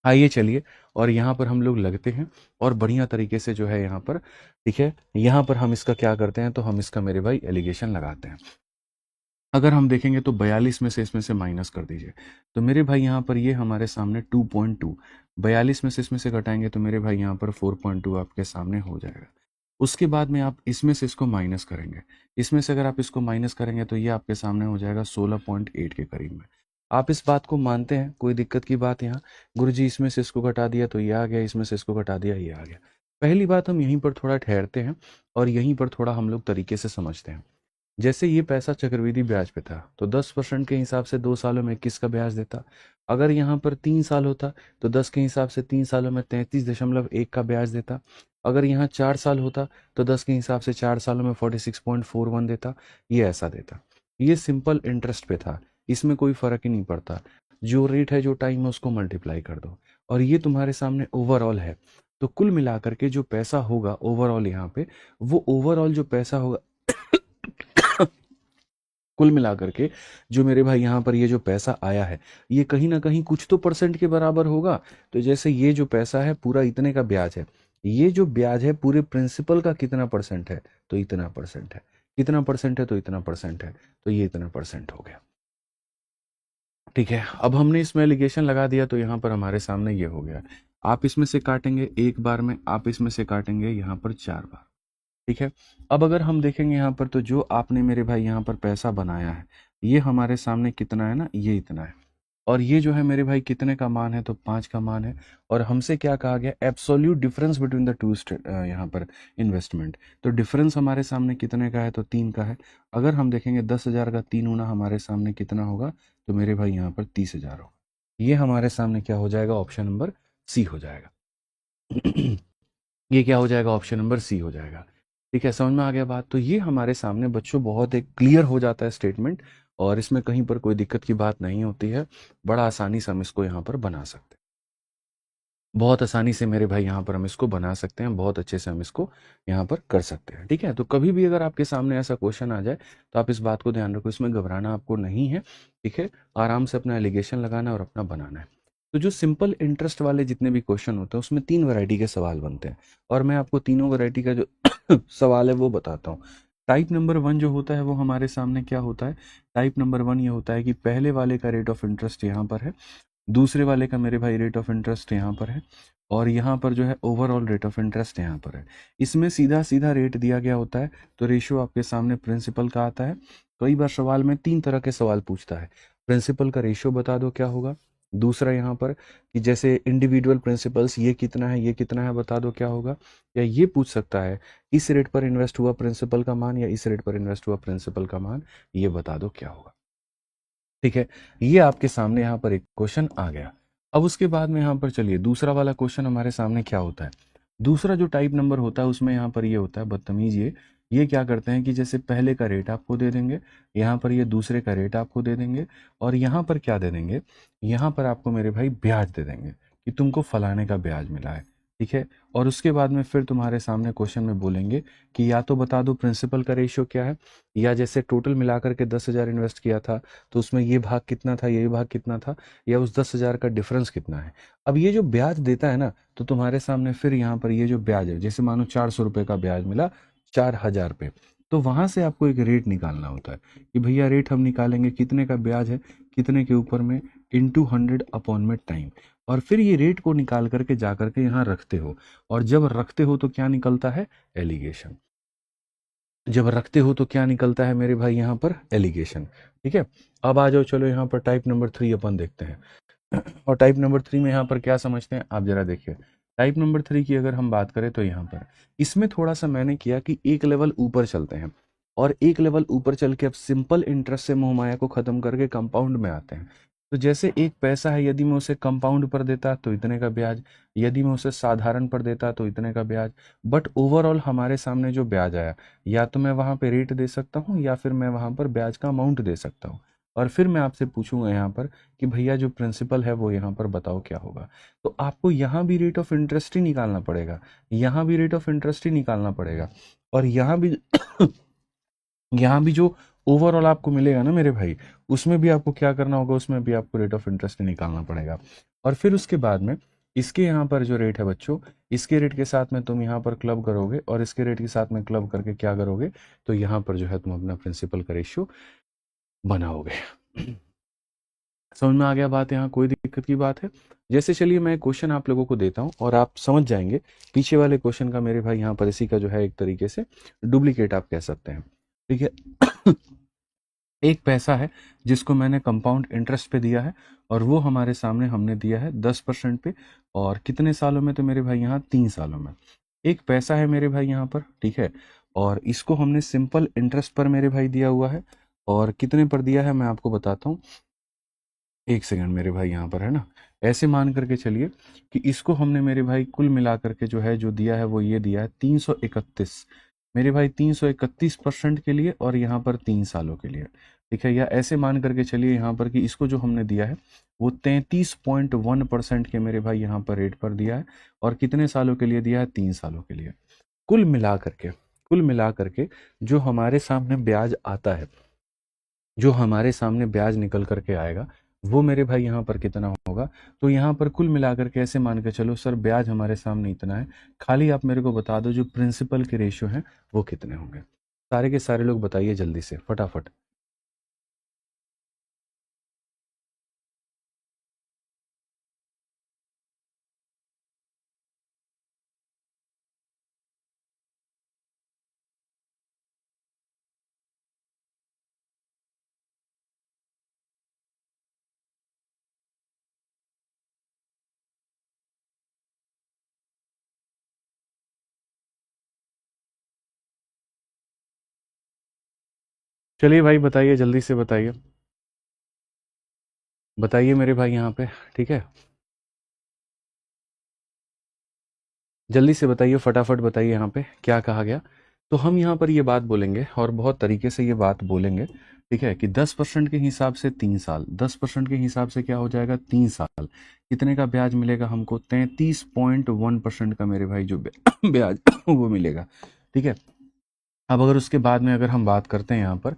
आइए चलिए, और यहाँ पर हम लोग लगते हैं और बढ़िया तरीके से जो है यहाँ पर, ठीक है, यहाँ पर हम इसका क्या करते हैं, तो हम इसका मेरे भाई एलिगेशन लगाते हैं। अगर हम देखेंगे तो 42 में से इसमें से माइनस कर दीजिए, तो मेरे भाई यहाँ पर ये हमारे सामने 2.2, 42 में से इसमें से घटाएंगे तो मेरे भाई यहाँ पर 4.2 आपके सामने हो जाएगा। उसके बाद में आप इसमें से इसको माइनस करेंगे, इसमें से अगर आप इसको माइनस करेंगे तो ये आपके सामने हो जाएगा 16.8 के करीब में। आप इस बात को मानते हैं, कोई दिक्कत की बात यहाँ, गुरुजी इसमें से इसको घटा दिया तो ये आ गया, इसमें से इसको घटा दिया ये आ गया। पहली बात हम यहीं पर थोड़ा ठहरते हैं और यहीं पर थोड़ा हम लोग तरीके से समझते हैं। जैसे ये पैसा चक्रवृद्धि ब्याज पे था, तो 10% के हिसाब से 2 सालों में 21 का ब्याज देता। अगर यहाँ पर 3 साल होता तो 10 के हिसाब से 3 सालों में 33.1 का ब्याज देता। अगर यहाँ 4 साल होता तो 10 के हिसाब से 4 सालों में 46.41 देता। ये ऐसा देता। ये सिंपल इंटरेस्ट पे था, इसमें कोई फर्क ही नहीं पड़ता, जो रेट है जो टाइम है उसको मल्टीप्लाई कर दो, और ये तुम्हारे सामने ओवरऑल है। तो कुल मिलाकर के जो पैसा होगा ओवरऑल यहाँ पे, वो ओवरऑल जो पैसा होगा कुल मिलाकर के जो मेरे भाई यहाँ पर ये जो पैसा आया है, ये कहीं ना कहीं कुछ तो परसेंट के बराबर होगा। तो जैसे ये जो पैसा है पूरा इतने का ब्याज है, ये जो ब्याज है पूरे प्रिंसिपल का कितना परसेंट है, तो इतना परसेंट है। कितना परसेंट है, तो इतना परसेंट है, तो ये इतना परसेंट हो गया। ठीक है, अब हमने इसमें एलिगेशन लगा दिया तो यहाँ पर हमारे सामने ये हो गया। आप इसमें से काटेंगे एक बार में, आप इसमें से काटेंगे यहाँ पर 4 बार। ठीक है। अब अगर हम देखेंगे यहाँ पर, तो जो आपने मेरे भाई यहाँ पर पैसा बनाया है, ये हमारे सामने कितना है ना, ये इतना है, और ये जो है मेरे भाई कितने का मान है, तो 5 का मान है। और हमसे क्या कहा गया, absolute difference between the two यहाँ पर इन्वेस्टमेंट। तो डिफरेंस हमारे सामने कितने का है, तो 3 का है। अगर हम देखेंगे 10,000 का 3 गुना हमारे सामने कितना होगा, तो मेरे भाई यहाँ पर 30,000 होगा। ये हमारे सामने क्या हो जाएगा, ऑप्शन नंबर सी हो जाएगा। ये क्या हो जाएगा, ऑप्शन नंबर सी हो जाएगा। ठीक है, समझ में आ गया बात। तो ये हमारे सामने बच्चों बहुत एक क्लियर हो जाता है स्टेटमेंट, और इसमें कहीं पर कोई दिक्कत की बात नहीं होती है। बड़ा आसानी से हम इसको यहाँ पर बना सकते हैं, बहुत आसानी से मेरे भाई यहाँ पर हम इसको बना सकते हैं, बहुत अच्छे से हम इसको यहाँ पर कर सकते हैं। ठीक है, तो कभी भी अगर आपके सामने ऐसा क्वेश्चन आ जाए तो आप इस बात को ध्यान रखो, इसमें घबराना आपको नहीं है। ठीक है, आराम से अपना एलिगेशन लगाना है और अपना बनाना है। तो जो सिंपल इंटरेस्ट वाले जितने भी क्वेश्चन होते हैं उसमें 3 वैरायटी के सवाल बनते हैं, और मैं आपको तीनों वैरायटी का जो सवाल है वो बताता हूँ। टाइप नंबर 1 जो होता है वो हमारे सामने क्या होता है, टाइप नंबर 1 ये होता है कि पहले वाले का रेट ऑफ इंटरेस्ट यहाँ पर है, दूसरे वाले का मेरे भाई रेट ऑफ इंटरेस्ट यहाँ पर है, और यहाँ पर जो है ओवरऑल रेट ऑफ इंटरेस्ट यहाँ पर है। इसमें सीधा सीधा रेट दिया गया होता है, तो रेशियो आपके सामने प्रिंसिपल का आता है। कई बार सवाल में 3 तरह के सवाल पूछता है, प्रिंसिपल का रेशियो बता दो क्या होगा, दूसरा यहाँ पर कि जैसे इंडिविजुअल प्रिंसिपल्स ये कितना है ये कितना है बता दो क्या होगा, या ये पूछ सकता है इस रेट पर इन्वेस्ट हुआ प्रिंसिपल का मान या इस रेट पर इन्वेस्ट हुआ प्रिंसिपल का मान, ये बता दो क्या होगा। ठीक है, ये आपके सामने यहाँ पर एक क्वेश्चन आ गया। अब उसके बाद में यहाँ पर चलिए दूसरा वाला क्वेश्चन हमारे सामने क्या होता है। दूसरा जो टाइप नंबर होता है उसमें यहाँ पर ये होता है बदतमीज ये ये क्या करते हैं कि जैसे पहले का रेट आपको दे देंगे, यहाँ पर ये दूसरे का रेट आपको दे देंगे, और यहाँ पर क्या दे देंगे, यहाँ पर आपको मेरे भाई ब्याज दे देंगे कि तुमको फलाने का ब्याज मिला है, ठीक है। और उसके बाद में फिर तुम्हारे सामने क्वेश्चन में बोलेंगे कि या तो बता दो प्रिंसिपल का रेशियो क्या है, या जैसे टोटल मिलाकर के 10,000 इन्वेस्ट किया था तो उसमें ये भाग कितना था, ये भाग कितना था, या उस 10,000 का डिफरेंस कितना है। अब ये जो ब्याज देता है ना, तो तुम्हारे सामने फिर यहाँ पर ये जो ब्याज है, जैसे मानो 400 रुपये का ब्याज मिला 4,000 पे, तो वहां से आपको एक रेट निकालना होता है कि भैया रेट हम निकालेंगे कितने का ब्याज है, कितने के ऊपर में, इंटू 100 अपॉन में टाइम, और फिर ये रेट को निकाल करके जा करके यहाँ रखते हो, और जब रखते हो तो क्या निकलता है, एलिगेशन। जब रखते हो तो क्या निकलता है मेरे भाई यहाँ पर, एलिगेशन, ठीक है। अब आ जाओ, चलो यहाँ पर टाइप नंबर 3 अपन देखते हैं। और टाइप नंबर 3 में यहाँ पर क्या समझते हैं आप जरा देखिए। टाइप नंबर 3 की अगर हम बात करें तो यहाँ पर इसमें थोड़ा सा मैंने किया कि एक लेवल ऊपर चलते हैं, और एक लेवल ऊपर चल के अब सिंपल इंटरेस्ट से मोहमाया को खत्म करके कंपाउंड में आते हैं। तो जैसे एक पैसा है, यदि मैं उसे कंपाउंड पर देता तो इतने का ब्याज, यदि मैं उसे साधारण पर देता तो इतने का ब्याज, बट ओवरऑल हमारे सामने जो ब्याज आया, या तो मैं वहां पे रेट दे सकता हूँ या फिर मैं वहां पर ब्याज का अमाउंट दे सकता हूँ। और फिर मैं आपसे पूछूंगा यहाँ पर कि भैया जो प्रिंसिपल है वो यहाँ पर बताओ क्या होगा। तो आपको यहाँ भी रेट ऑफ इंटरेस्ट ही निकालना पड़ेगा, यहाँ भी रेट ऑफ इंटरेस्ट ही निकालना पड़ेगा, और यहाँ भी यहाँ भी जो ओवरऑल आपको मिलेगा ना मेरे भाई, उसमें भी आपको क्या करना होगा, उसमें भी आपको रेट ऑफ इंटरेस्ट निकालना पड़ेगा। और फिर उसके बाद में इसके यहाँ पर जो रेट है बच्चों, इसके रेट के साथ में तुम यहाँ पर क्लब करोगे, और इसके रेट के साथ में क्लब करके क्या करोगे, तो यहाँ पर जो है तुम अपना प्रिंसिपल का रेशियो बनाओगे। समझ में आ गया बात, यहाँ कोई दिक्कत की बात है। जैसे चलिए मैं क्वेश्चन आप लोगों को देता हूँ और आप समझ जाएंगे पीछे वाले क्वेश्चन का मेरे भाई, यहाँ पर इसी का जो है एक तरीके से डुप्लीकेट आप कह सकते हैं, ठीक है। एक पैसा है जिसको मैंने कंपाउंड इंटरेस्ट पे दिया है, और वो हमारे सामने हमने दिया है 10% पे, और कितने सालों में, तो मेरे भाई यहाँ 3 सालों में। एक पैसा है मेरे भाई यहाँ पर, ठीक है, और इसको हमने सिंपल इंटरेस्ट पर मेरे भाई दिया हुआ है, और कितने पर दिया है मैं आपको बताता हूँ, एक सेकंड मेरे भाई यहाँ पर है ना। ऐसे मान करके चलिए कि इसको हमने मेरे भाई कुल मिला करके जो है जो दिया है वो ये दिया है 331 मेरे भाई, 331% के लिए, और यहाँ पर 3 सालों के लिए, ठीक है। या ऐसे मान करके चलिए यहाँ पर कि इसको जो हमने दिया है वो 33.1% के मेरे भाई यहाँ पर रेट पर दिया है, और कितने सालों के लिए दिया है, 3 सालों के लिए। कुल मिला करके जो हमारे सामने ब्याज आता है, जो हमारे सामने ब्याज निकल करके आएगा, वो मेरे भाई यहाँ पर कितना होगा। तो यहाँ पर कुल मिलाकर के ऐसे मान के चलो सर ब्याज हमारे सामने इतना है, खाली आप मेरे को बता दो जो प्रिंसिपल के रेशियो हैं वो कितने होंगे। सारे के सारे लोग बताइए जल्दी से फटाफट। चलिए भाई बताइए, जल्दी से बताइए, बताइए मेरे भाई यहाँ पे, ठीक है, जल्दी से बताइए, फटाफट बताइए यहाँ पे क्या कहा गया। तो हम यहाँ पर ये बात बोलेंगे और बहुत तरीके से ये बात बोलेंगे, ठीक है, कि 10% के हिसाब से 3 साल, 10% के हिसाब से क्या हो जाएगा, 3 साल, कितने का ब्याज मिलेगा हमको, 33.1% का मेरे भाई जो ब्याज वो मिलेगा, ठीक है। अब अगर उसके बाद में अगर हम बात करते हैं यहाँ पर,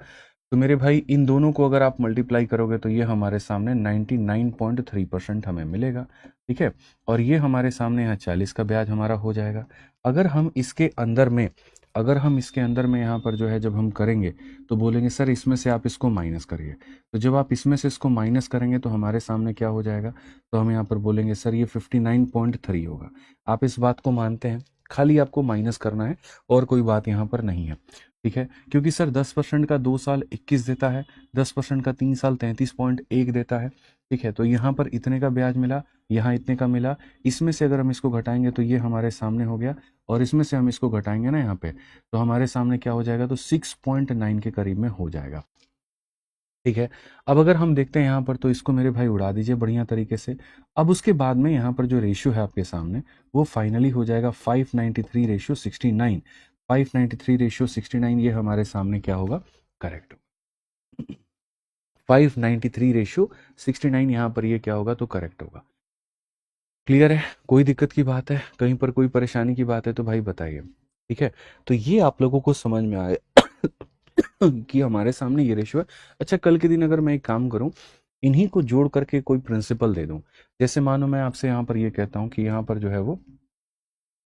तो मेरे भाई इन दोनों को अगर आप मल्टीप्लाई करोगे तो ये हमारे सामने 99.3% हमें मिलेगा, ठीक है। और ये हमारे सामने यहाँ 40 का ब्याज हमारा हो जाएगा। अगर हम इसके अंदर में, अगर हम इसके अंदर में यहाँ पर जो है जब हम करेंगे तो बोलेंगे सर इसमें से आप इसको माइनस करिए, तो जब आप इसमें से इसको माइनस करेंगे तो हमारे सामने क्या हो जाएगा, तो हम यहाँ पर बोलेंगे सर ये 59.3 होगा। आप इस बात को मानते हैं, खाली आपको माइनस करना है और कोई बात यहाँ पर नहीं है, ठीक है। क्योंकि सर 10% का 2 साल 21 देता है, 10% का 3 साल 33.1 देता है, ठीक है। तो यहाँ पर इतने का ब्याज मिला, यहाँ इतने का मिला, इसमें से अगर हम इसको घटाएंगे तो ये हमारे सामने हो गया, और इसमें से हम इसको घटाएंगे ना यहाँ पे, तो हमारे सामने क्या हो जाएगा, तो 6.9 के करीब में हो जाएगा, ठीक है। अब अगर हम देखते हैं यहाँ पर, तो इसको मेरे भाई उड़ा दीजिए बढ़िया तरीके से। अब उसके बाद में यहाँ पर जो रेशियो है आपके सामने वो फाइनली हो जाएगा 593 रेशियो 69, 593/69 ये हमारे सामने क्या होगा, करेक्ट होगा। 593/69 यहाँ पर ये क्या होगा, तो करेक्ट होगा। क्लियर है? कोई दिक्कत की बात है, कहीं पर कोई परेशानी की बात है तो भाई बताइए। ठीक है, तो ये आप लोगों को समझ में आए कि हमारे सामने ये रेशियो है। अच्छा, कल के दिन अगर मैं एक काम करूं, इन्हीं को जोड़ करके कोई प्रिंसिपल दे दूं, जैसे मानो मैं आपसे यहाँ पर ये कहता हूँ कि यहाँ पर जो है वो,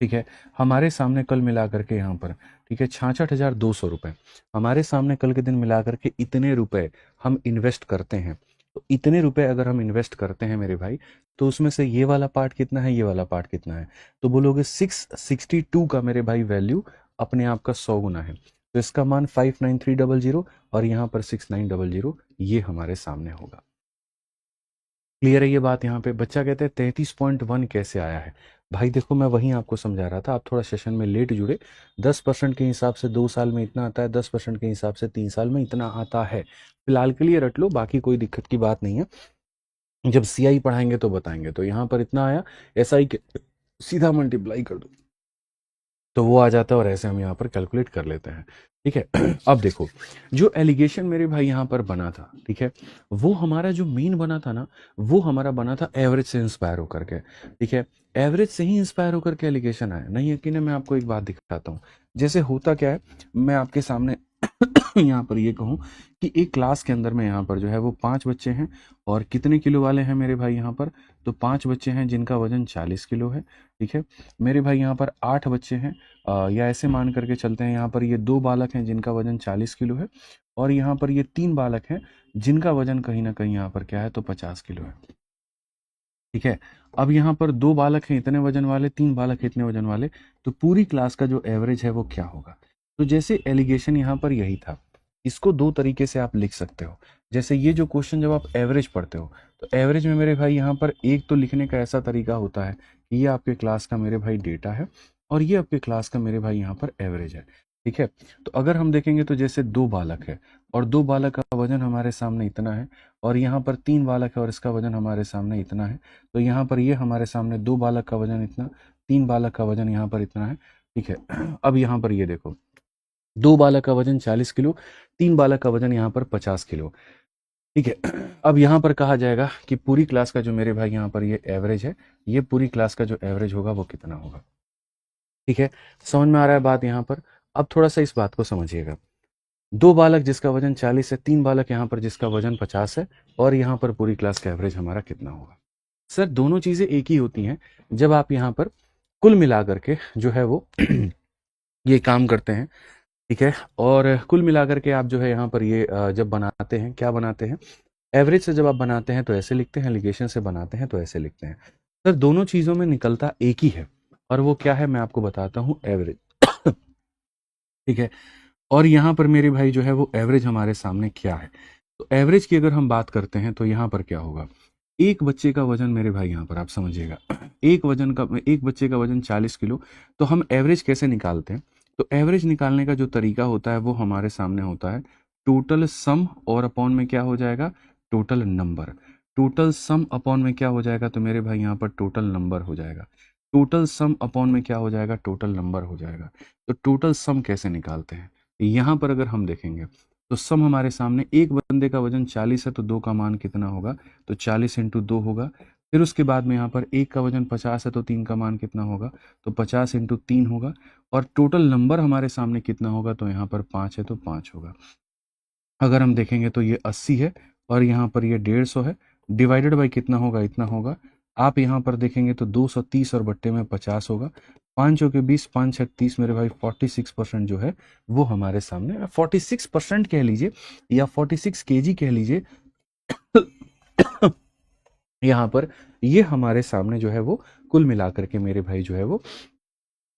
ठीक है, हमारे सामने कल मिला करके यहाँ पर, ठीक है, 66,200 रुपये हमारे सामने कल के दिन मिला करके इतने रुपए हम इन्वेस्ट करते हैं। तो इतने रुपए अगर हम इन्वेस्ट करते हैं मेरे भाई, तो उसमें से ये वाला पार्ट कितना है, ये वाला पार्ट कितना है, तो बोलोगे 662 का मेरे भाई वैल्यू अपने आप का 100 गुना है। तो इसका मान 59300 और यहाँ पर 6900 ये हमारे सामने होगा। क्लियर है ये बात? यहाँ पे बच्चा कहते हैं 33.1 कैसे आया है। भाई देखो, मैं वहीं आपको समझा रहा था, आप थोड़ा सेशन में लेट जुड़े। 10% के हिसाब से 2 साल में इतना आता है, 10% के हिसाब से 3 साल में इतना आता है। फिलहाल के लिए रट लो, बाकी कोई दिक्कत की बात नहीं है, जब सीआई पढ़ाएंगे तो बताएंगे। तो यहाँ पर इतना आया, एसआई के सीधा मल्टीप्लाई कर दो तो वो आ जाता है, और ऐसे हम यहाँ पर कैलकुलेट कर लेते हैं। ठीक है अब देखो, जो एलिगेशन मेरे भाई यहाँ पर बना था, ठीक है, वो हमारा जो मेन बना था ना, वो हमारा बना था एवरेज से इंस्पायर होकर के। ठीक है, एवरेज से ही इंस्पायर होकर के एलिगेशन आया। नहीं यकीन है, मैं आपको एक बात दिखाता हूँ। जैसे होता क्या है, मैं आपके सामने यहाँ पर ये कहूँ कि एक क्लास के अंदर में यहाँ पर जो है वो 5 बच्चे हैं, और कितने किलो वाले हैं मेरे भाई यहाँ पर, तो 5 बच्चे हैं जिनका वजन 40 किलो है। ठीक है, मेरे भाई यहाँ पर 8 बच्चे हैं, या ऐसे मान करके चलते हैं, यहाँ पर ये 2 बालक हैं जिनका वजन 40 किलो है, और यहाँ पर ये 3 बालक हैं जिनका वजन कहीं ना कहीं यहाँ पर क्या है, तो 50 किलो है। ठीक है, अब यहाँ पर 2 बालक हैं इतने वजन वाले, 3 बालक हैं इतने वजन वाले, तो पूरी क्लास का जो एवरेज है वो क्या होगा। तो जैसे एलिगेशन यहाँ पर यही था, इसको 2 तरीके से आप लिख सकते हो। जैसे ये जो क्वेश्चन जब आप एवरेज पढ़ते हो, तो एवरेज में मेरे भाई यहाँ पर एक तो लिखने का ऐसा तरीका होता है कि ये आपके क्लास का मेरे भाई डेटा है, और ये आपके क्लास का मेरे भाई यहाँ पर एवरेज है। ठीक है, तो अगर हम देखेंगे तो जैसे 2 बालक है, और 2 बालक का वजन हमारे सामने इतना है, और यहाँ पर 3 बालक है और इसका वजन हमारे सामने इतना है, तो यहाँ पर ये हमारे सामने 2 बालक का वजन इतना, 3 बालक का वजन यहाँ पर इतना है। ठीक है, अब यहाँ पर ये देखो, 2 बालक का वजन 40 किलो, 3 बालक का वजन यहाँ पर 50 किलो। ठीक है, अब यहाँ पर कहा जाएगा कि पूरी क्लास का जो मेरे भाई यहाँ पर ये एवरेज है, ये पूरी क्लास का जो एवरेज होगा वो कितना होगा। ठीक है, समझ में आ रहा है बात यहाँ पर? अब थोड़ा सा इस बात को समझिएगा। 2 बालक जिसका वजन 40 है, 3 बालक यहाँ पर जिसका वजन 50 है, और यहाँ पर पूरी क्लास का एवरेज हमारा कितना होगा। सर दोनों चीजें एक ही होती हैं जब आप यहाँ पर कुल मिला करके जो है वो ये काम करते हैं। ठीक है, और कुल मिलाकर के आप जो है यहाँ पर ये जब बनाते हैं, क्या बनाते हैं, एवरेज से जब आप बनाते हैं तो ऐसे लिखते हैं, एलिगेशन से बनाते हैं तो ऐसे लिखते हैं। सर दोनों चीज़ों में निकलता एक ही है, और वो क्या है मैं आपको बताता हूँ, एवरेज। ठीक है, और यहाँ पर मेरे भाई जो है वो एवरेज हमारे सामने क्या है, तो एवरेज की अगर हम बात करते हैं तो यहाँ पर क्या होगा, एक बच्चे का वजन मेरे भाई यहाँ पर आप समझिएगा, एक बच्चे का वजन 40 किलो। तो हम एवरेज कैसे निकालते हैं, तो एवरेज निकालने का जो तरीका होता है वो हमारे सामने होता है टोटल सम, और अपॉन में क्या हो जाएगा, total number. Total sum upon में क्या हो जाएगा, तो मेरे भाई यहाँ पर टोटल नंबर हो जाएगा। टोटल सम अपॉन में क्या हो जाएगा, टोटल नंबर हो जाएगा। तो टोटल सम कैसे निकालते हैं, यहाँ पर अगर हम देखेंगे तो सम हमारे सामने, एक बंदे का वजन 40 है तो 2 का मान कितना होगा, तो 40 इंटू 2 होगा। फिर उसके बाद में यहाँ पर एक का वजन 50 है तो 3 का मान कितना होगा, तो 50 इंटू 3 होगा। और टोटल नंबर हमारे सामने कितना होगा, तो यहाँ पर 5 है तो 5 होगा। अगर हम देखेंगे तो ये 80 है, और यहाँ पर ये 150 है, डिवाइडेड बाई कितना होगा, इतना होगा। आप यहाँ पर देखेंगे तो 230 और बट्टे में 50 होगा। 5 के 20, 5 30 मेरे भाई 46% जो है वो हमारे सामने, 46% कह लीजिए या 46 केजी कह लीजिए। यहाँ पर ये हमारे सामने जो है वो कुल मिलाकर के मेरे भाई जो है वो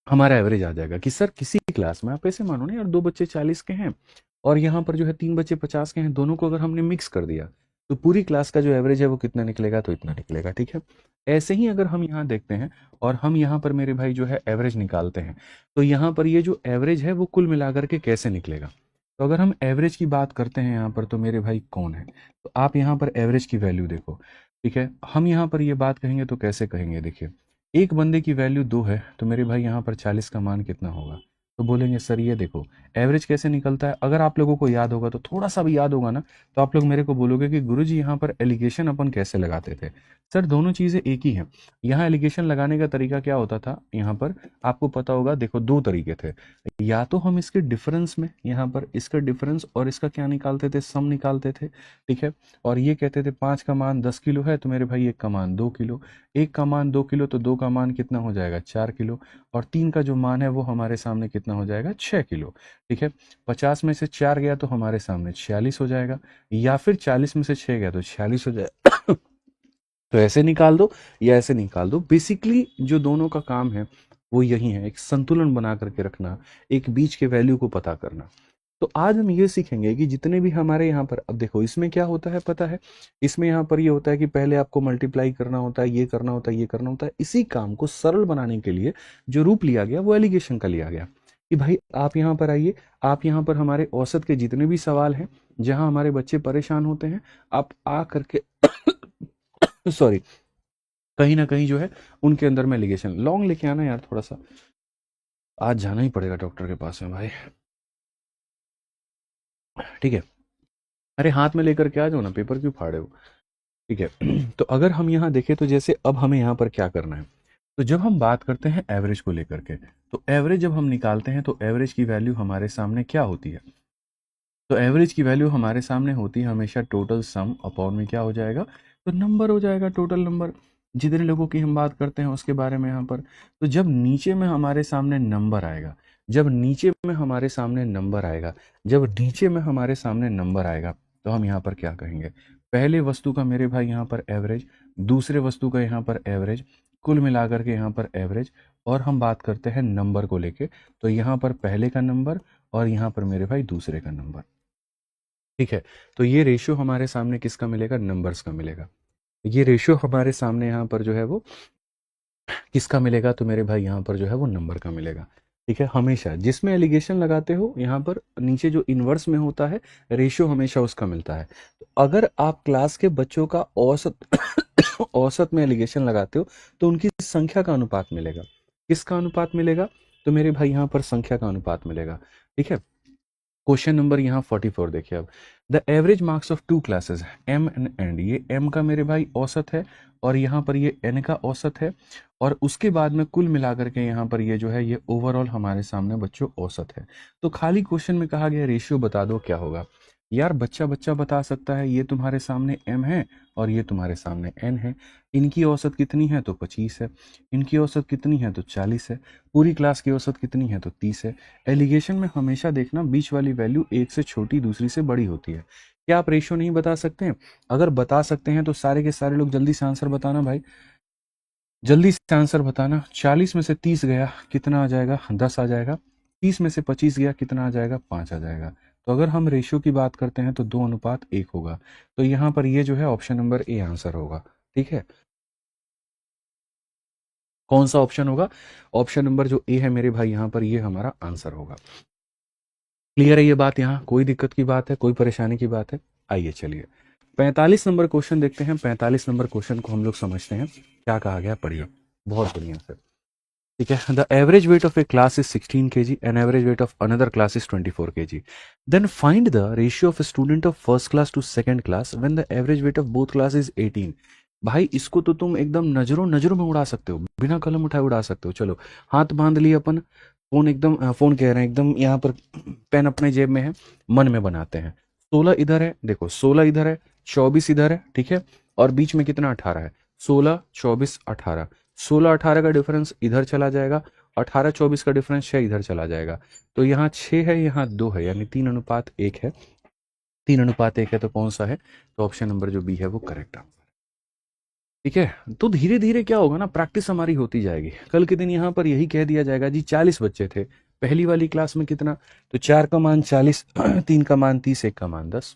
हमारा एवरेज आ जाएगा। कि सर किसी क्लास में आप ऐसे मानो ना यार, 2 बच्चे 40 के हैं और यहाँ पर जो है 3 बच्चे 50 के हैं, दोनों को अगर हमने मिक्स कर दिया तो पूरी क्लास का जो एवरेज है वो कितना निकलेगा, तो इतना निकलेगा। ठीक है, ऐसे ही अगर हम यहाँ देखते हैं और हम यहाँ पर मेरे भाई जो है एवरेज निकालते हैं, तो यहाँ पर ये जो एवरेज है वो कुल मिलाकर के कैसे निकलेगा। तो अगर हम एवरेज की बात करते हैं यहाँ पर, तो मेरे भाई कौन है, तो आप यहाँ पर एवरेज की वैल्यू देखो। ठीक है, हम यहाँ पर ये बात कहेंगे तो कैसे कहेंगे, देखिए एक बंदे की वैल्यू 2 है तो मेरे भाई यहाँ पर 40 का मान कितना होगा, तो बोलेंगे सर ये देखो एवरेज कैसे निकलता है। अगर आप लोगों को याद होगा तो थोड़ा सा भी याद होगा ना, तो आप लोग मेरे को बोलोगे कि गुरुजी यहाँ पर एलिगेशन अपन कैसे लगाते थे। सर दोनों चीज़ें एक ही हैं। यहाँ एलिगेशन लगाने का तरीका क्या होता था, यहाँ पर आपको पता होगा, देखो दो तरीके थे। या तो हम इसके डिफरेंस में यहाँ पर इसका डिफरेंस और इसका क्या निकालते थे, सम निकालते थे, ठीक है। और ये कहते थे 5 का मान 10 किलो है तो मेरे भाई 1 का मान 2 किलो, 1 का मान 2 किलो तो 2 का मान कितना हो जाएगा 4 किलो, और 3 का जो मान है वो हमारे सामने कितना हो जाएगा 6 किलो, ठीक है। 50 में से 4 गया तो हमारे सामने 46 हो जाएगा, या फिर 40 में से 6 गया तो 46 हो जाएगा। तो ऐसे निकाल दो या ऐसे निकाल दो, बेसिकली जो दोनों का काम है वो यही है, एक संतुलन बना करके रखना, एक बीच के वैल्यू को पता करना। तो आज हम ये सीखेंगे कि जितने भी हमारे यहाँ पर, अब देखो इसमें क्या होता है पता है, इसमें यहाँ पर ये होता है कि पहले आपको मल्टीप्लाई करना होता है, ये करना होता है, ये करना होता है। इसी काम को सरल बनाने के लिए जो रूप लिया गया वो एलिगेशन का लिया गया कि भाई आप यहाँ पर आइए, आप यहाँ पर हमारे औसत के जितने भी सवाल हैं जहाँ हमारे बच्चे परेशान होते हैं, आप आ करके सॉरी, कहीं ना कहीं जो है उनके अंदर में एलिगेशन लॉन्ग लेके आना यार, थोड़ा सा आज जाना ही पड़ेगा डॉक्टर के पास में भाई, ठीक है। अरे हाथ में लेकर के आ जाओ ना, पेपर क्यों फाड़े हो, ठीक है। तो अगर हम यहाँ देखें तो जैसे अब हमें यहाँ पर क्या करना है, तो जब हम बात करते हैं एवरेज को लेकर के, तो एवरेज जब हम निकालते हैं तो एवरेज की वैल्यू हमारे सामने क्या होती है, तो एवरेज की वैल्यू हमारे सामने होती है हमेशा टोटल सम अपॉन में क्या हो जाएगा, तो नंबर हो जाएगा, टोटल नंबर। जितने लोगों की हम बात करते हैं उसके बारे में यहाँ पर, तो जब नीचे में हमारे सामने नंबर आएगा, जब नीचे में हमारे सामने नंबर आएगा, जब नीचे में हमारे सामने नंबर आएगा, तो हम यहाँ पर क्या कहेंगे, पहले वस्तु का मेरे भाई यहाँ पर एवरेज, दूसरे वस्तु का यहाँ पर एवरेज, कुल मिलाकर के यहाँ पर एवरेज, और हम बात करते हैं नंबर को लेके, तो यहाँ पर पहले का नंबर और यहाँ पर मेरे भाई दूसरे का नंबर, ठीक है। तो ये रेशियो हमारे सामने किसका मिलेगा, नंबर्स का मिलेगा। ये रेशियो हमारे सामने यहाँ पर जो है वो किसका मिलेगा, तो मेरे भाई यहाँ पर जो है वो नंबर का मिलेगा, ठीक है। हमेशा जिसमें एलिगेशन लगाते हो यहाँ पर नीचे जो इनवर्स में होता है रेशियो हमेशा उसका मिलता है। तो अगर आप क्लास के बच्चों का औसत औसत में एलिगेशन लगाते हो तो उनकी संख्या का अनुपात मिलेगा। किसका अनुपात मिलेगा, तो मेरे भाई यहाँ पर संख्या का अनुपात मिलेगा, ठीक है। क्वेश्चन नंबर यहाँ 44 देखिए अब, the average marks of two classes M and and, ये एम का मेरे भाई औसत है और यहाँ पर ये एन का औसत है, और उसके बाद में कुल मिलाकर के यहाँ पर ये जो है ये ओवरऑल हमारे सामने बच्चों औसत है। तो खाली क्वेश्चन में कहा गया रेशियो बता दो क्या होगा। यार बच्चा बच्चा बता सकता है, ये तुम्हारे सामने एम है और ये तुम्हारे सामने एन है, इनकी औसत कितनी है तो 25 है, इनकी औसत कितनी है तो 40 है, पूरी क्लास की औसत कितनी है तो 30 है। एलिगेशन में हमेशा देखना बीच वाली वैल्यू एक से छोटी दूसरी से बड़ी होती है। क्या आप रेशियो नहीं बता सकते हैं? अगर बता सकते हैं तो सारे के सारे लोग जल्दी से आंसर बताना भाई, जल्दी से आंसर बताना। 40 में से 30 गया कितना आ जाएगा, 10 आ जाएगा। 30 में से 25 गया कितना आ जाएगा, 5 आ जाएगा। तो अगर हम रेशियो की बात करते हैं तो 2:1 होगा। तो यहाँ पर ये जो है ऑप्शन नंबर ए आंसर होगा, ठीक है। कौन सा ऑप्शन होगा, ऑप्शन नंबर जो ए है मेरे भाई यहाँ पर ये हमारा आंसर होगा। क्लियर है ये बात, यहाँ कोई दिक्कत की बात है, कोई परेशानी की बात है? आइए चलिए 45 नंबर क्वेश्चन देखते हैं। 45 नंबर क्वेश्चन को हम लोग समझते हैं क्या कहा गया, पढ़िए बहुत बढ़िया से, ठीक है। The average weight of A class is 16 kg and average weight of another class is 24 kg, then find the ratio of student of first class to second class when the average weight of both class is 18। भाई इसको तो तुम एकदम नजरों नजरों में उड़ा सकते हो, बिना कलम उठाए उड़ा सकते हो। चलो हाथ बांध लिए अपन, फोन एकदम फोन कह रहे हैं एकदम यहाँ पर, पेन अपने जेब में है, मन में बनाते हैं। 16 इधर है, देखो 16 इधर है, 24 इधर है, ठीक है, और बीच में कितना 18 है, 16 24 18, 16 18 का डिफरेंस इधर चला जाएगा, 18 24 का डिफरेंस 6 इधर चला जाएगा। तो यहाँ 6 है, यहाँ 2 है, यानी 3:1 है। 3:1 है तो कौन सा है, तो ऑप्शन नंबर जो बी है वो करेक्ट आंसर, ठीक है। तो धीरे धीरे क्या होगा ना, प्रैक्टिस हमारी होती जाएगी। कल के दिन यहाँ पर यही कह दिया जाएगा जी 40 बच्चे थे पहली वाली क्लास में, कितना, तो 4 का मान 40, 3 का मान 30, 1 का मान 10।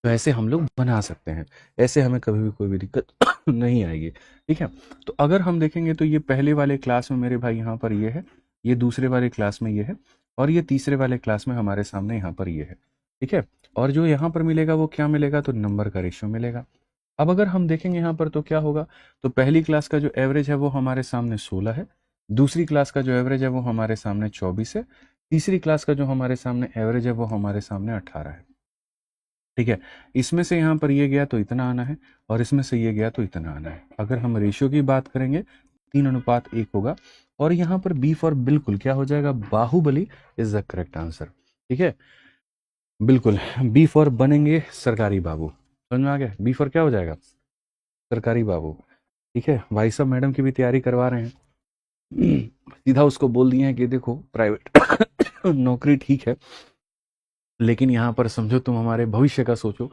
तो ऐसे हम लोग बना सकते हैं, ऐसे हमें कभी भी कोई भी दिक्कत नहीं आएगी, ठीक है। तो अगर हम देखेंगे तो ये पहले वाले क्लास में मेरे भाई यहाँ पर ये है, ये दूसरे वाले क्लास में ये है, और ये तीसरे वाले क्लास में हमारे सामने यहाँ पर ये है, ठीक है। और जो यहाँ पर मिलेगा वो क्या मिलेगा, तो नंबर का रेशियो मिलेगा। अब अगर हम देखेंगे यहाँ पर तो क्या होगा, तो पहली क्लास का जो एवरेज है वो हमारे सामने 16 है, दूसरी क्लास का जो एवरेज है वो हमारे सामने 24 है, तीसरी क्लास का जो हमारे सामने एवरेज है वो हमारे सामने 18 है। ठीक है, इसमें से यहाँ पर ये गया तो इतना आना है और इसमें से ये गया तो इतना आना है। अगर हम रेशियो की बात करेंगे 3:1 होगा और यहाँ पर बी फॉर बिल्कुल क्या हो जाएगा, Baahubali is the correct answer. ठीक है, बिल्कुल बी फॉर बनेंगे सरकारी बाबू। समझ में आ गया, बी फॉर क्या हो जाएगा, सरकारी बाबू। ठीक है, भाई साहब मैडम की भी तैयारी करवा रहे हैं, सीधा उसको बोल दिए हैं कि देखो प्राइवेट नौकरी ठीक है लेकिन यहाँ पर समझो तुम हमारे भविष्य का सोचो।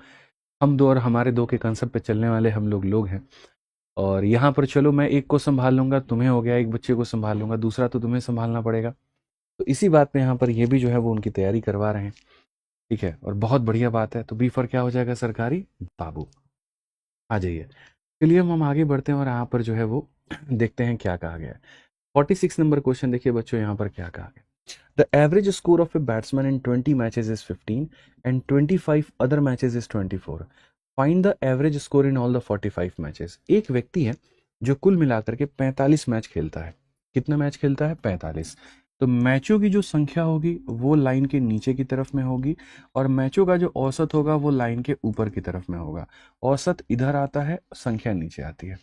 हम दो और हमारे दो के कंसेप्ट पे चलने वाले हम लोग हैं और यहाँ पर चलो मैं एक को संभाल लूंगा, तुम्हें हो गया, एक बच्चे को संभाल लूंगा, दूसरा तो तुम्हें संभालना पड़ेगा। तो इसी बात पे यहाँ पर ये भी जो है वो उनकी तैयारी करवा रहे हैं। ठीक है, और बहुत बढ़िया बात है। तो बी फॉर क्या हो जाएगा, सरकारी बाबू। आ जाइए, चलिए हम आगे बढ़ते हैं और यहाँ पर जो है वो देखते हैं क्या कहा गया है। 46 नंबर क्वेश्चन देखिए बच्चों, यहाँ पर क्या कहा गया। The average score of a batsman in 20 matches is 15 and 25 other matches is 24. Find the average score in all the 45 matches. एक व्यक्ति है जो कुल मिलाकर के 45 मैच खेलता है। कितना मैच खेलता है, 45। तो मैचों की जो संख्या होगी वो लाइन के नीचे की तरफ में होगी और मैचों का जो औसत होगा वो लाइन के ऊपर की तरफ में होगा। औसत इधर आता है, संख्या नीचे आती है।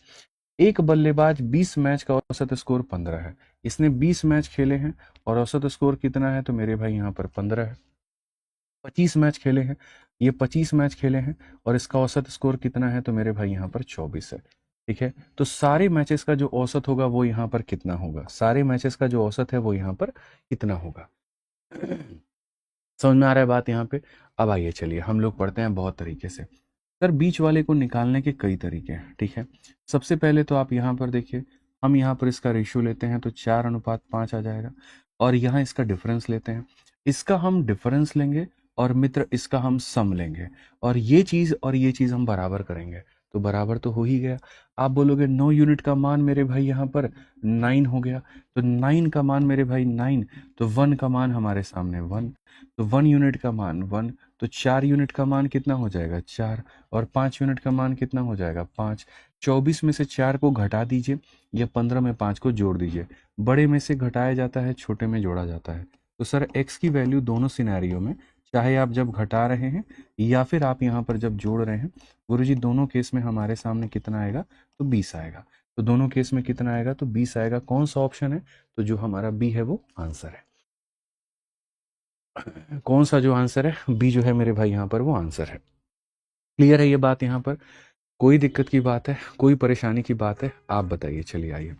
एक बल्लेबाज 20 मैच का औसत स्कोर 15 है। इसने 20 मैच खेले हैं और औसत स्कोर कितना है, तो मेरे भाई यहाँ पर 15 है। 25 मैच खेले हैं, ये 25 मैच खेले हैं और इसका औसत स्कोर कितना है, तो मेरे भाई यहाँ पर 24 है। ठीक है, तो सारे मैचेस का जो औसत होगा वो यहाँ पर कितना होगा, सारे मैचेस का जो औसत है वो यहाँ पर कितना होगा। समझ में आ रहा है बात यहाँ पे। अब आइए चलिए हम लोग पढ़ते हैं बहुत तरीके से। सर बीच वाले को निकालने के कई तरीके हैं। ठीक है, सबसे पहले तो आप यहाँ पर देखिए, हम यहाँ पर इसका रेशियो लेते हैं तो 4:5 आ जाएगा और यहाँ इसका डिफरेंस लेते हैं, इसका हम डिफरेंस लेंगे और मित्र इसका हम सम लेंगे और ये चीज़ हम बराबर करेंगे तो बराबर तो हो ही गया। आप बोलोगे 9 यूनिट का मान मेरे भाई यहाँ पर 9 हो गया, तो 9 का मान मेरे भाई 9, तो 1 का मान हमारे सामने 1, तो 1 यूनिट का मान 1, तो 4 यूनिट का मान कितना हो जाएगा 4 और 5 यूनिट का मान कितना हो जाएगा 5। 24 में से 4 को घटा दीजिए या 15 में 5 को जोड़ दीजिए। बड़े में से घटाया जाता है, छोटे में जोड़ा जाता है। तो सर x की वैल्यू दोनों सिनेरियो में, चाहे आप जब घटा रहे हैं या फिर आप यहाँ पर जब जोड़ रहे हैं, गुरुजी दोनों केस में हमारे सामने कितना आएगा, तो 20 आएगा। तो दोनों केस में कितना आएगा, तो 20 आएगा। कौन सा ऑप्शन है, तो जो हमारा बी है वो आंसर है। कौन सा जो आंसर है, बी जो है मेरे भाई यहाँ पर वो आंसर है। क्लियर है ये बात, यहाँ पर कोई दिक्कत की बात है, कोई परेशानी की बात है, आप बताइए। चलिए आइए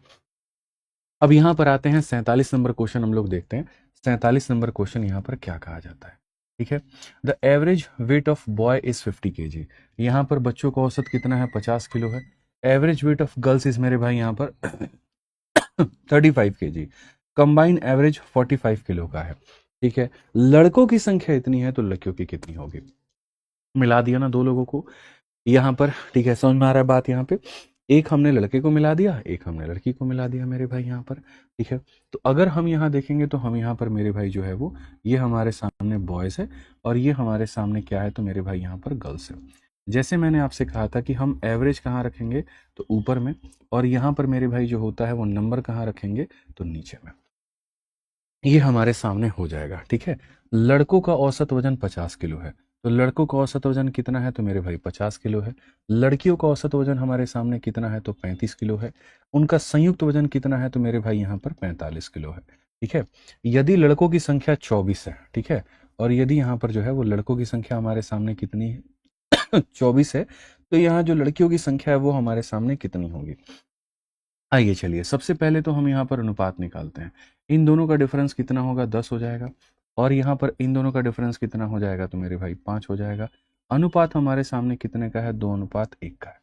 अब यहाँ पर आते हैं 47 नंबर क्वेश्चन हम लोग देखते हैं। 47 नंबर क्वेश्चन यहाँ पर क्या कहा जाता है। ठीक है, the average weight of boy is 50 kg। यहाँ पर बच्चों का औसत कितना है, 50 किलो है। Average weight of girls is मेरे भाई यहाँ पर 35 kg। कंबाइन एवरेज 45 किलो का है। ठीक है, लड़कों की संख्या इतनी है तो लड़कियों की कितनी होगी। मिला दिया ना दो लोगों को यहाँ पर। ठीक है, समझ में आ रहा है बात यहाँ पे। एक हमने लड़के को मिला दिया, एक हमने लड़की को मिला दिया मेरे भाई यहाँ पर। ठीक है, तो अगर हम यहाँ देखेंगे तो हम यहाँ पर मेरे भाई जो है वो, ये हमारे सामने बॉयज है और ये हमारे सामने क्या है, तो मेरे भाई यहाँ पर गर्ल्स है। जैसे मैंने आपसे कहा था कि हम एवरेज कहाँ रखेंगे, तो ऊपर में, और यहाँ पर मेरे भाई जो होता है वो नंबर कहाँ रखेंगे, तो नीचे में। ये हमारे सामने हो जाएगा। ठीक है, लड़कों का औसत वजन 50 किलो है, तो लड़कों का औसत वजन कितना है, तो मेरे भाई 50 किलो है। लड़कियों का औसत वजन हमारे सामने कितना है, तो 35 किलो है। उनका संयुक्त वजन कितना है, तो मेरे भाई यहाँ पर 45 किलो है। ठीक है, यदि लड़कों की संख्या 24 है, ठीक है, और यदि यहाँ पर जो है वो लड़कों की संख्या हमारे सामने कितनी है 24 है, तो यहाँ जो लड़कियों की संख्या है वो हमारे सामने कितनी होगी। आइए चलिए, सबसे पहले तो हम यहाँ पर अनुपात निकालते हैं। इन दोनों का डिफरेंस कितना होगा, 10 हो जाएगा, और यहाँ पर इन दोनों का डिफरेंस कितना हो जाएगा, तो मेरे भाई 5 हो जाएगा। अनुपात हमारे सामने कितने का है, 2:1 का है।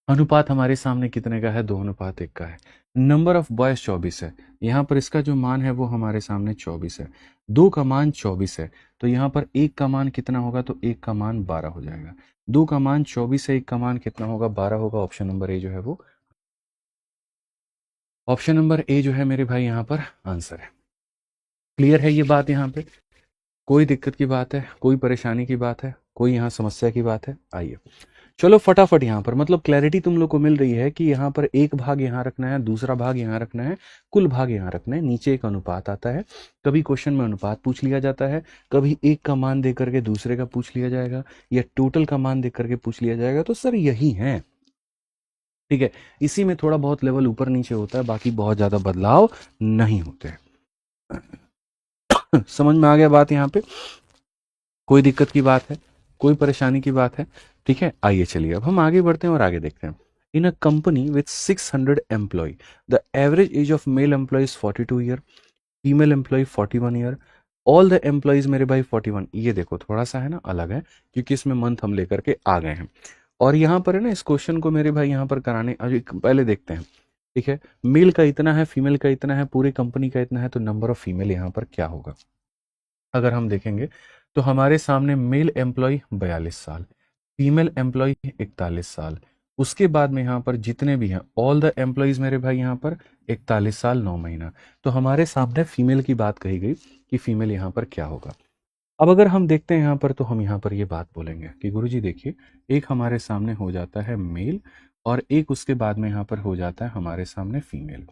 अनुपात हमारे सामने कितने का है, 2:1 का है। नंबर ऑफ बॉयज 24 है, यहाँ पर इसका जो मान है वो हमारे सामने 24 है। 2 का मान 24 है, तो यहाँ पर 1 का मान कितना होगा, तो 1 का मान 12 हो जाएगा। 2 का मान 24 है, 1 का मान कितना होगा, 12 होगा। ऑप्शन नंबर ए जो है वो, ऑप्शन नंबर ए जो है मेरे भाई यहाँ पर आंसर है। क्लियर है ये बात यहाँ पे, कोई दिक्कत की बात है, कोई परेशानी की बात है, कोई यहाँ समस्या की बात है। आइए चलो फटाफट यहाँ पर, मतलब क्लैरिटी तुम लोग को मिल रही है कि यहाँ पर एक भाग यहाँ रखना है, दूसरा भाग यहाँ रखना है, कुल भाग यहाँ रखना है, नीचे एक अनुपात आता है। कभी क्वेश्चन में अनुपात पूछ लिया जाता है, कभी एक का मान दे करके दूसरे का पूछ लिया जाएगा, या टोटल का मान दे करके पूछ लिया जाएगा। तो सर यही है, ठीक है। इसी में थोड़ा बहुत लेवल ऊपर नीचे होता है, बाकी बहुत ज्यादा बदलाव नहीं होते हैं। समझ में आ गया बात यहाँ पे? कोई दिक्कत की बात है, कोई परेशानी की बात है? ठीक है, आइए चलिए अब हम आगे बढ़ते हैं और आगे देखते हैं। In a company with 600 employee, the average age of male employee is 42 year, female employee 41 year, all the employees मेरे भाई 41। ये देखो थोड़ा सा है ना अलग है, क्योंकि इसमें मंथ हम लेकर के आ गए हैं। और यहाँ पर है ना, इस क्वेश्चन को मेरे भाई यहाँ पर कराने पहले देखते हैं, ठीक है। मेल का इतना है, फीमेल का इतना है, पूरी कंपनी का इतना है, तो नंबर ऑफ फीमेल यहाँ पर क्या होगा? अगर हम देखेंगे तो हमारे सामने मेल एम्प्लॉय 42 साल, फीमेल एम्प्लॉय 41 साल, उसके बाद में यहाँ पर जितने भी हैं ऑल द एम्प्लॉयज मेरे भाई यहाँ पर 41 साल 9 महीना। तो हमारे सामने फीमेल की बात कही गई कि फीमेल यहाँ पर क्या होगा। अब अगर हम देखते हैं यहाँ पर, तो हम यहाँ पर ये बात बोलेंगे कि गुरुजी देखिए, एक हमारे सामने हो जाता है मेल और एक उसके बाद में यहाँ पर हो जाता है हमारे सामने फीमेल,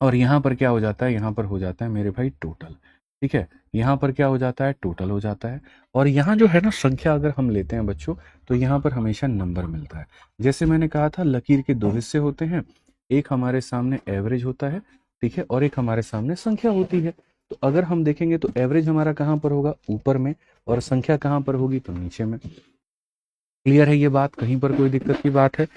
और यहाँ पर क्या हो जाता है, यहाँ पर हो जाता है मेरे भाई टोटल, ठीक है। यहाँ पर क्या हो जाता है, टोटल हो जाता है। और यहाँ जो है ना संख्या अगर हम लेते हैं बच्चों, तो यहाँ पर हमेशा नंबर मिलता है। जैसे मैंने कहा था लकीर के दो हिस्से होते हैं, एक हमारे सामने एवरेज होता है, ठीक है, और एक हमारे सामने संख्या होती है। तो अगर हम देखेंगे तो एवरेज हमारा कहाँ पर होगा, ऊपर में, और संख्या कहाँ पर होगी, तो नीचे में। क्लियर है ये बात? कहीं पर कोई दिक्कत की बात है?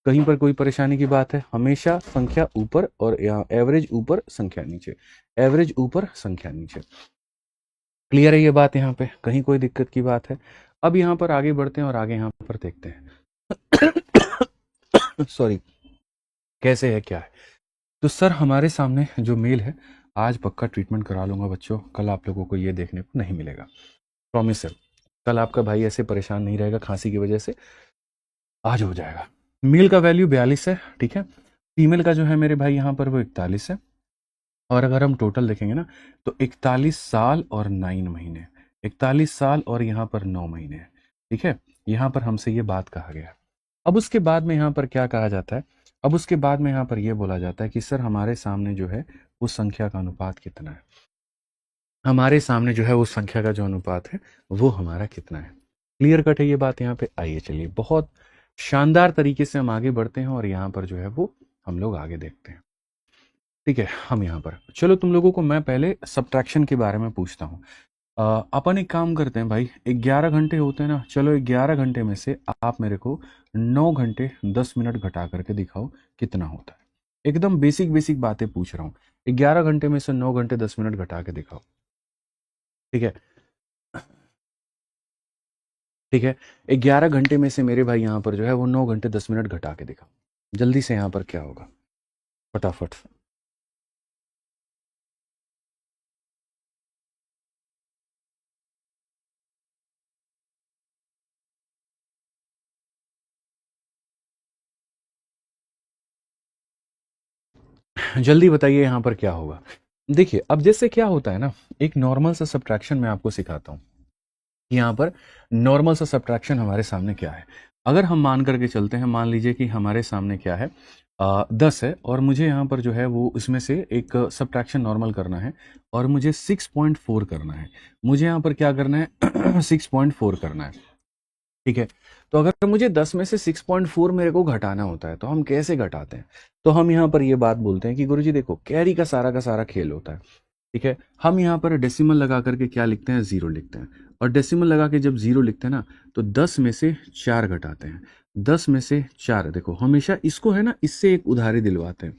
कहीं पर कोई परेशानी की बात है? हमेशा संख्या ऊपर और यहाँ एवरेज ऊपर संख्या नीचे, एवरेज ऊपर संख्या नीचे। क्लियर है ये बात? यहाँ पे कहीं कोई दिक्कत की बात है? अब यहाँ पर आगे बढ़ते हैं और आगे यहाँ पर देखते हैं सॉरी, कैसे है क्या है। तो सर हमारे सामने जो मेल है, आज पक्का ट्रीटमेंट करा लूंगा बच्चों, कल आप लोगों को ये देखने को नहीं मिलेगा, प्रॉमिस सर। कल आपका भाई ऐसे परेशान नहीं रहेगा खांसी की वजह से, आज हो जाएगा। मेल का वैल्यू 42 है, ठीक है। फीमेल का जो है मेरे भाई यहाँ पर वो 41 है। और अगर हम टोटल देखेंगे ना, तो 41 साल और 9 महीने, 41 साल और यहाँ पर 9 महीने, ठीक है। यहाँ पर हमसे ये बात कहा गया। अब उसके बाद में यहाँ पर क्या कहा जाता है, अब उसके बाद में यहाँ पर ये बोला जाता है कि सर हमारे सामने जो है वो संख्या का अनुपात कितना है, हमारे सामने जो है वो संख्या का जो अनुपात है वो हमारा कितना है। क्लियर कट है ये बात यहाँ पे? आइए चलिए बहुत शानदार तरीके से हम आगे बढ़ते हैं और यहाँ पर जो है वो हम लोग आगे देखते हैं, ठीक है। हम यहाँ पर चलो तुम लोगों को मैं पहले सब्ट्रैक्शन के बारे में पूछता हूँ। अपन एक काम करते हैं भाई, 11 घंटे होते हैं ना, चलो 11 घंटे में से आप मेरे को 9 घंटे 10 मिनट घटा करके दिखाओ कितना होता है। एकदम बेसिक बेसिक बातें पूछ रहा हूँ, 11 घंटे में से 9 घंटे 10 मिनट घटा के दिखाओ, ठीक है। ठीक है, 11 घंटे में से मेरे भाई यहाँ पर जो है वो 9 घंटे 10 मिनट घटा के दिखाओ, जल्दी से यहाँ पर क्या होगा, फटाफट। जल्दी बताइए यहाँ पर क्या होगा। देखिए अब जैसे क्या होता है ना, एक नॉर्मल सा सब्ट्रैक्शन मैं आपको सिखाता हूँ। यहाँ पर नॉर्मल सा सब्ट्रैक्शन हमारे सामने क्या है, अगर हम मान करके चलते हैं, मान लीजिए कि हमारे सामने क्या है, 10 है, और मुझे यहाँ पर जो है वो इसमें से एक सब्ट्रैक्शन नॉर्मल करना है, और मुझे 6.4 करना है। मुझे यहाँ पर क्या करना है 6.4 करना है, ठीक है। तो अगर मुझे 10 में से 6.4 मेरे को घटाना होता है, तो हम कैसे घटाते हैं? तो हम यहाँ पर ये बात बोलते हैं कि गुरुजी देखो कैरी का सारा खेल होता है, ठीक है। हम यहाँ पर डेसिमल लगा करके क्या लिखते हैं, 0 लिखते हैं, और डेसिमल लगा के जब 0 लिखते हैं ना, तो 10 में से 4 घटाते हैं, 10 में से 4, देखो हमेशा इसको है ना इससे एक उधारी दिलवाते हैं।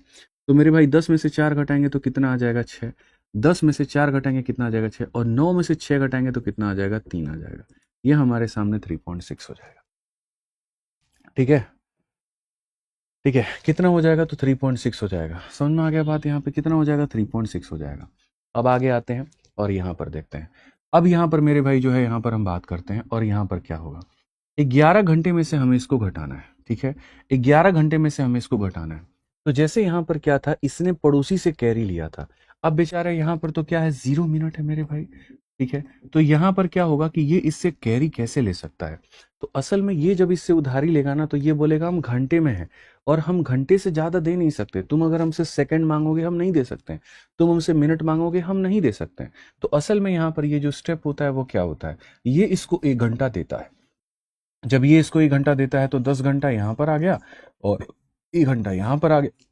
तो मेरे भाई 10 में से 4 घटाएंगे तो कितना आ जाएगा, 6। 10 में से 4 घटाएंगे कितना आ जाएगा, 6, और 9 में से 6 घटाएंगे तो कितना आ जाएगा, 3 आ जाएगा। ये हमारे सामने 3.6 हो जाएगा, ठीक है। ठीक है, कितना हो जाएगा, तो 3.6 हो जाएगा। समझ में आ गया बात? यहाँ पे कितना हो जाएगा, 3.6 हो जाएगा। अब आगे आते हैं और यहाँ पर देखते हैं। अब यहाँ पर मेरे भाई जो है यहाँ पर हम बात करते हैं, और यहाँ पर क्या होगा, 11 घंटे में से हमें इसको घटाना है, ठीक है। 11 घंटे में से हमें इसको घटाना है। तो जैसे यहाँ पर क्या था, इसने पड़ोसी से कैरी लिया था, अब बेचारा यहाँ पर तो क्या है, 0 मिनट है मेरे भाई, ठीक है। तो यहाँ पर क्या होगा कि ये इससे कैरी कैसे ले सकता है, तो असल में ये जब इससे उधारी लेगा ना तो ये बोलेगा हम घंटे में हैं और हम घंटे से ज़्यादा दे नहीं सकते, तुम अगर हमसे सेकंड मांगोगे हम नहीं दे सकते हैं, तुम हमसे मिनट मांगोगे हम नहीं दे सकते हैं। तो असल में यहाँ पर ये जो स्टेप होता है वो क्या होता है, ये इसको 1 घंटा देता है। जब ये इसको 1 घंटा देता है तो 10 घंटा यहाँ पर आ गया और 1 घंटा यहाँ पर आ गया,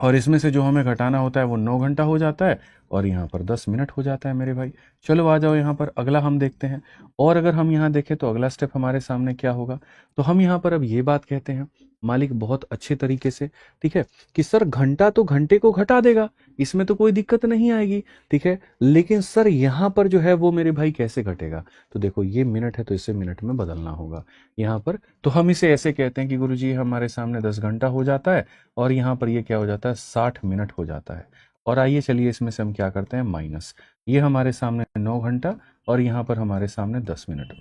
और इसमें से जो हमें घटाना होता है वो 9 घंटा हो जाता है और यहाँ पर 10 मिनट हो जाता है मेरे भाई। चलो आ जाओ यहाँ पर अगला हम देखते हैं। और अगर हम यहाँ देखें तो अगला स्टेप हमारे सामने क्या होगा, तो हम यहाँ पर अब ये बात कहते हैं मालिक बहुत अच्छे तरीके से, ठीक है, कि सर घंटा तो घंटे को घटा देगा, इसमें तो कोई दिक्कत नहीं आएगी, ठीक है, लेकिन सर यहाँ पर जो है वो मेरे भाई कैसे घटेगा, तो देखो ये मिनट है तो इसे मिनट में बदलना होगा यहाँ पर। तो हम इसे ऐसे कहते हैं कि गुरुजी हमारे सामने 10 घंटा हो जाता है और यहाँ पर ये क्या हो जाता है 60 मिनट हो जाता है। और आइए चलिए इसमें से हम क्या करते हैं माइनस, ये हमारे सामने 9 घंटा और यहाँ पर हमारे सामने 10 मिनट,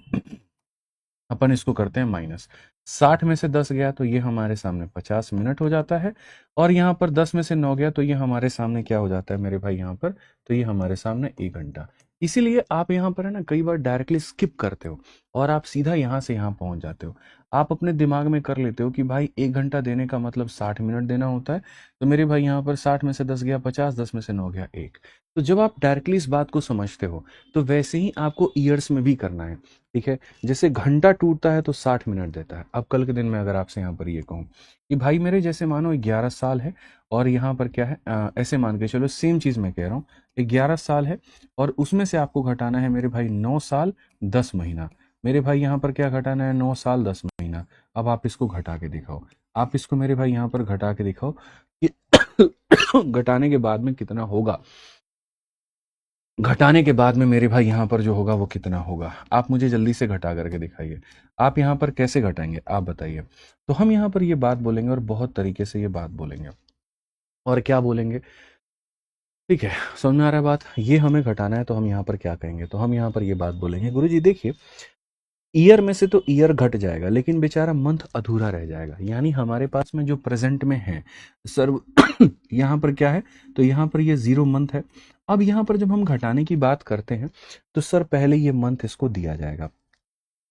अपन इसको करते हैं माइनस। 60 में से 10 गया तो ये हमारे सामने 50 मिनट हो जाता है और यहाँ पर 10 में से 9 गया तो ये हमारे सामने क्या हो जाता है मेरे भाई यहाँ पर, तो ये हमारे सामने 1 घंटा। इसीलिए आप यहाँ पर है ना कई बार डायरेक्टली स्किप करते हो और आप सीधा यहाँ से यहाँ पहुंच जाते हो। आप अपने दिमाग में कर लेते हो कि भाई 1 घंटा देने का मतलब 60 मिनट देना होता है, तो मेरे भाई यहाँ पर 60 में से 10 गया 50, 10 में से 9 गया 1। तो जब आप डायरेक्टली इस बात को समझते हो तो वैसे ही आपको ईयर्स में भी करना है, ठीक है। जैसे घंटा टूटता है तो 60 मिनट देता है। अब कल के दिन में अगर आपसे यहाँ पर ये कहूँ कि भाई मेरे जैसे मानो 11 साल है और यहाँ पर क्या है ऐसे मान के चलो सेम चीज़ मैं कह रहा हूँ, 11 साल है और उसमें से आपको घटाना है मेरे भाई 9 साल 10 महीना। मेरे भाई यहाँ पर क्या घटाना है 9 साल 10 महीना। अब आप इसको घटा के दिखाओ, आप इसको मेरे भाई यहाँ पर घटा के दिखाओ कि घटाने के बाद में कितना होगा, घटाने के बाद में मेरे भाई यहाँ पर जो होगा वो कितना होगा। आप मुझे जल्दी से घटा करके दिखाइए, आप यहाँ पर कैसे घटाएंगे आप बताइए। तो हम यहाँ पर ये बात बोलेंगे और बहुत तरीके से ये बात बोलेंगे, और क्या बोलेंगे, ठीक है, समझ में आ रहा है बात। ये हमें घटाना है तो हम यहाँ पर क्या कहेंगे, तो हम यहाँ पर ये बात बोलेंगे गुरुजी देखिए ईयर में से तो ईयर घट जाएगा लेकिन बेचारा मंथ अधूरा रह जाएगा, यानी हमारे पास में जो प्रेजेंट में है सर यहाँ पर क्या है, तो यहाँ पर ये 0 मंथ है। अब यहाँ पर जब हम घटाने की बात करते हैं तो सर पहले ये मंथ इसको दिया जाएगा,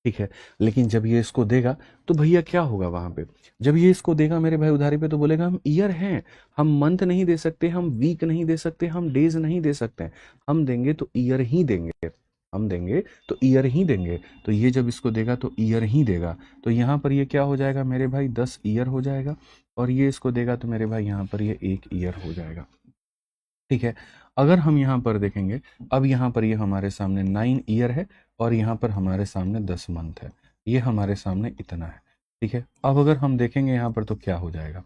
ठीक है, लेकिन जब ये इसको देगा तो भैया क्या होगा वहां पे, जब ये इसको देगा मेरे भाई उधारी पे तो बोलेगा हम ईयर हैं, हम मंथ नहीं दे सकते, हम वीक नहीं दे सकते, हम डेज नहीं दे सकते, हम देंगे तो ईयर ही देंगे, हम देंगे तो ईयर ही देंगे। तो ये जब इसको देगा तो ईयर ही देगा, तो यहाँ पर ये क्या हो जाएगा मेरे भाई 10 ईयर हो जाएगा और ये इसको देगा तो मेरे भाई यहाँ पर ये 1 ईयर हो जाएगा, ठीक है। अगर हम यहाँ पर देखेंगे अब यहाँ पर ये हमारे सामने 9 ईयर है और यहाँ पर हमारे सामने 10 मंथ है, ये हमारे सामने इतना है, ठीक है। अब अगर हम देखेंगे यहाँ पर तो क्या हो जाएगा,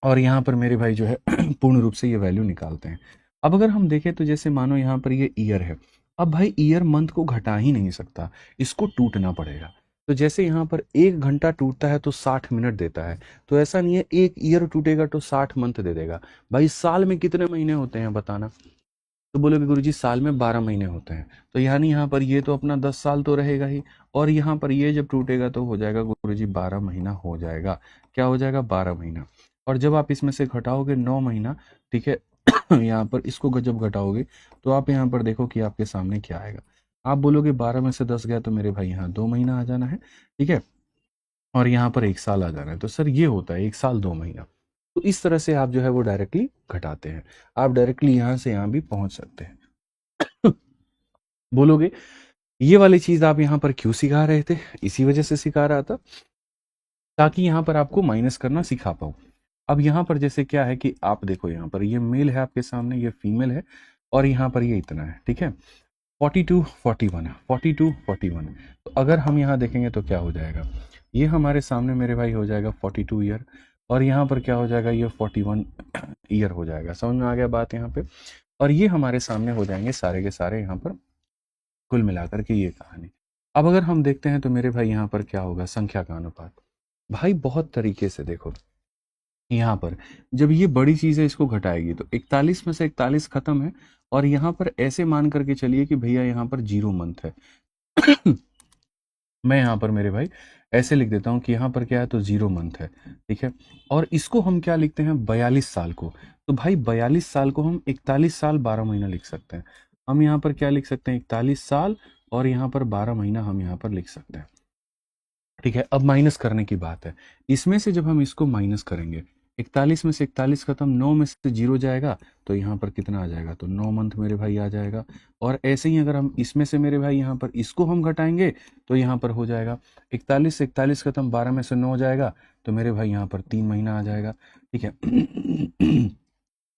और यहाँ पर मेरे भाई जो है पूर्ण रूप से ये वैल्यू निकालते हैं। अब अगर हम देखें तो जैसे मानो यहाँ पर ये ईयर है, अब भाई ईयर मंथ को घटा ही नहीं सकता, इसको टूटना पड़ेगा। तो जैसे यहाँ पर 1 घंटा टूटता है तो 60 मिनट देता है, तो ऐसा नहीं है 1 ईयर टूटेगा तो 60 मंथ दे देगा। भाई साल में कितने महीने होते हैं बताना, तो बोलोगे गुरुजी साल में 12 महीने होते हैं, तो यानी यहाँ पर ये तो अपना 10 साल तो रहेगा ही, और यहाँ पर ये जब टूटेगा तो हो जाएगा गुरुजी 12 महीना हो जाएगा। क्या हो जाएगा 12 महीना। और जब आप इसमें से घटाओगे 9 महीना, ठीक है यहाँ पर इसको जब घटाओगे तो आप यहाँ पर देखो कि आपके सामने क्या आएगा। आप बोलोगे 12 में से 10 गया तो मेरे भाई यहाँ 2 महीना आ जाना है, ठीक है, और यहाँ पर 1 साल आ जाना है। तो सर ये होता है 1 साल 2 महीना। तो इस तरह से आप जो है वो डायरेक्टली घटाते हैं, आप डायरेक्टली यहाँ से यहाँ भी पहुंच सकते हैं। बोलोगे ये वाली चीज आप यहाँ पर क्यों सिखा रहे थे, इसी वजह से सिखा रहा था ताकि यहाँ पर आपको माइनस करना सिखा पाऊँ। अब यहाँ पर जैसे क्या है कि आप देखो यहाँ पर ये मेल है आपके सामने, ये फीमेल है और यहाँ पर ये इतना है, ठीक है, 42 41 है, 42 41। तो अगर हम यहाँ देखेंगे तो क्या हो जाएगा, ये हमारे सामने मेरे भाई हो जाएगा 42 ईयर और यहाँ पर क्या हो जाएगा ये 41 ईयर हो जाएगा। समझ में आ गया बात यहाँ पे। और ये हमारे सामने हो जाएंगे सारे के सारे यहाँ पर कुल मिलाकर के ये कहानी। अब अगर हम देखते हैं तो मेरे भाई यहाँ पर क्या होगा संख्या का अनुपात। भाई बहुत तरीके से देखो यहाँ पर जब ये बड़ी चीज है इसको घटाएगी तो 41 में से 41 खत्म है और यहाँ पर ऐसे मान करके चलिए कि भैया यहाँ पर 0 मंथ है। मैं यहाँ पर मेरे भाई ऐसे लिख देता हूँ कि यहाँ पर क्या है तो 0 मंथ है, ठीक है, और इसको हम क्या लिखते हैं 42 साल को। तो भाई 42 साल को हम 41 साल 12 महीना लिख सकते हैं। हम यहाँ पर क्या लिख सकते हैं, 41 साल, और यहाँ पर 12 महीना हम यहाँ पर लिख सकते हैं। ठीक है, अब माइनस करने की बात है। इसमें से जब हम इसको माइनस करेंगे, 41 में से 41 खत्म, 9 में से 0 जाएगा, तो यहाँ पर कितना आ जाएगा, तो 9 मंथ मेरे भाई आ जाएगा। और ऐसे ही अगर हम इसमें से मेरे भाई यहाँ पर इसको हम घटाएंगे, तो यहाँ पर हो जाएगा 41 से 41 खत्म, 12 में से 9 जाएगा, तो मेरे भाई यहाँ पर 3 महीना आ जाएगा। ठीक है।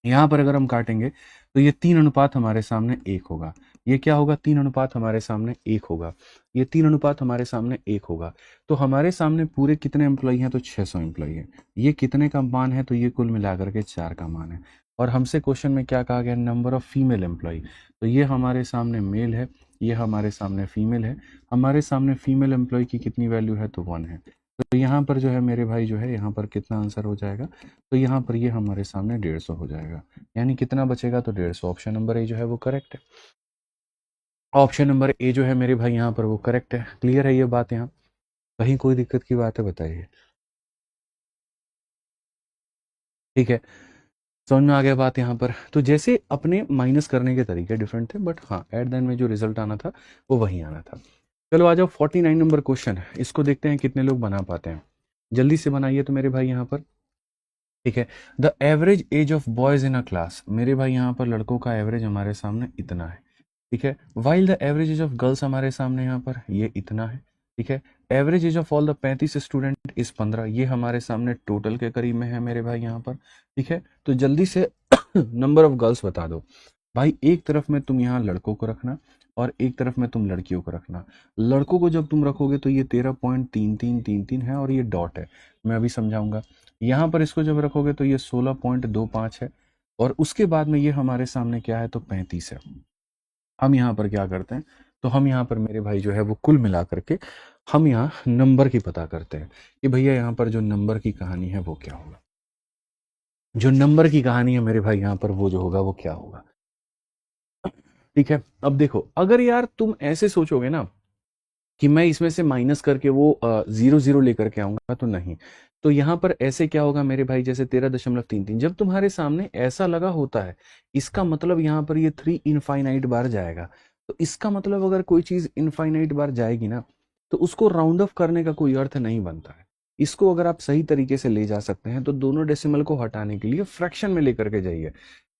यहाँ पर अगर हम काटेंगे तो ये 3 अनुपात हमारे सामने 1 होगा। ये क्या होगा, 3 अनुपात हमारे सामने 1 होगा। ये 3 अनुपात हमारे सामने 1 होगा। तो हमारे सामने पूरे कितने एम्प्लॉई हैं, तो 600 एम्प्लॉई है। ये कितने का मान है, तो ये कुल मिलाकर के 4 का मान है। और हमसे क्वेश्चन में क्या कहा गया, नंबर ऑफ फीमेल एम्प्लॉई। तो ये हमारे सामने मेल है, ये हमारे सामने फीमेल है। हमारे सामने फीमेल एम्प्लॉय की कितनी वैल्यू है, तो 1 है। तो यहाँ पर जो है मेरे भाई जो है, यहाँ पर कितना आंसर हो जाएगा, तो यहाँ पर ये हमारे सामने 150 हो जाएगा। यानी कितना बचेगा, तो 150। ऑप्शन नंबर ए जो है वो करेक्ट है। ऑप्शन नंबर ए जो है मेरे भाई यहाँ पर वो करेक्ट है। क्लियर है ये बात, यहाँ कहीं कोई दिक्कत की बात है, बताइए। ठीक है, समझ में आ गया बात यहाँ पर। तो जैसे अपने माइनस करने के तरीके डिफरेंट थे, बट हाँ एट द एंड में जो रिजल्ट आना था वो वही आना था। चलो आ जाओ, 49 नंबर क्वेश्चन है, इसको देखते हैं कितने लोग बना पाते हैं। जल्दी से बनाइए तो मेरे भाई यहाँ पर। ठीक है, the average age of boys in a class, मेरे भाई यहाँ पर लड़कों का एवरेज हमारे सामने इतना है। ठीक है, while the average age of girls हमारे सामने यहाँ पर ये इतना है। ठीक है, average age of all the 35 student इस 15, ये हमारे सामने टोटल के करीब में है मेरे भाई यहाँ पर। ठीक है, तो जल्दी से नंबर ऑफ गर्ल्स बता दो भाई। एक तरफ में तुम यहाँ लड़कों को रखना और एक तरफ में तुम लड़कियों को रखना। लड़कों को जब तुम रखोगे तो ये 13.3333 है और ये डॉट है, मैं अभी समझाऊंगा। यहाँ पर इसको जब रखोगे तो ये 16.25 है, और उसके बाद में ये हमारे सामने क्या है, तो 35 है। हम यहाँ पर क्या करते हैं, तो हम यहाँ पर मेरे भाई जो है वो कुल मिला करके हम यहाँ नंबर की पता करते हैं कि भैया यहाँ पर जो नंबर की कहानी है वो क्या होगा। जो नंबर की कहानी है मेरे भाई यहाँ पर वो जो होगा वो क्या होगा। ठीक है, अब देखो, अगर यार तुम ऐसे सोचोगे ना कि मैं इसमें से माइनस करके वो 0 0 लेकर के आऊंगा, तो नहीं। तो यहाँ पर ऐसे क्या होगा मेरे भाई, जैसे 13.33 जब तुम्हारे सामने ऐसा लगा होता है, इसका मतलब यहाँ पर ये 3 इनफाइनाइट बार जाएगा। तो इसका मतलब अगर कोई चीज इनफाइनाइट बार जाएगी ना, तो उसको राउंड ऑफ करने का कोई अर्थ नहीं बनता है। इसको अगर आप सही तरीके से ले जा सकते हैं, तो दोनों डेसिमल को हटाने के लिए फ्रैक्शन में लेकर के जाइए।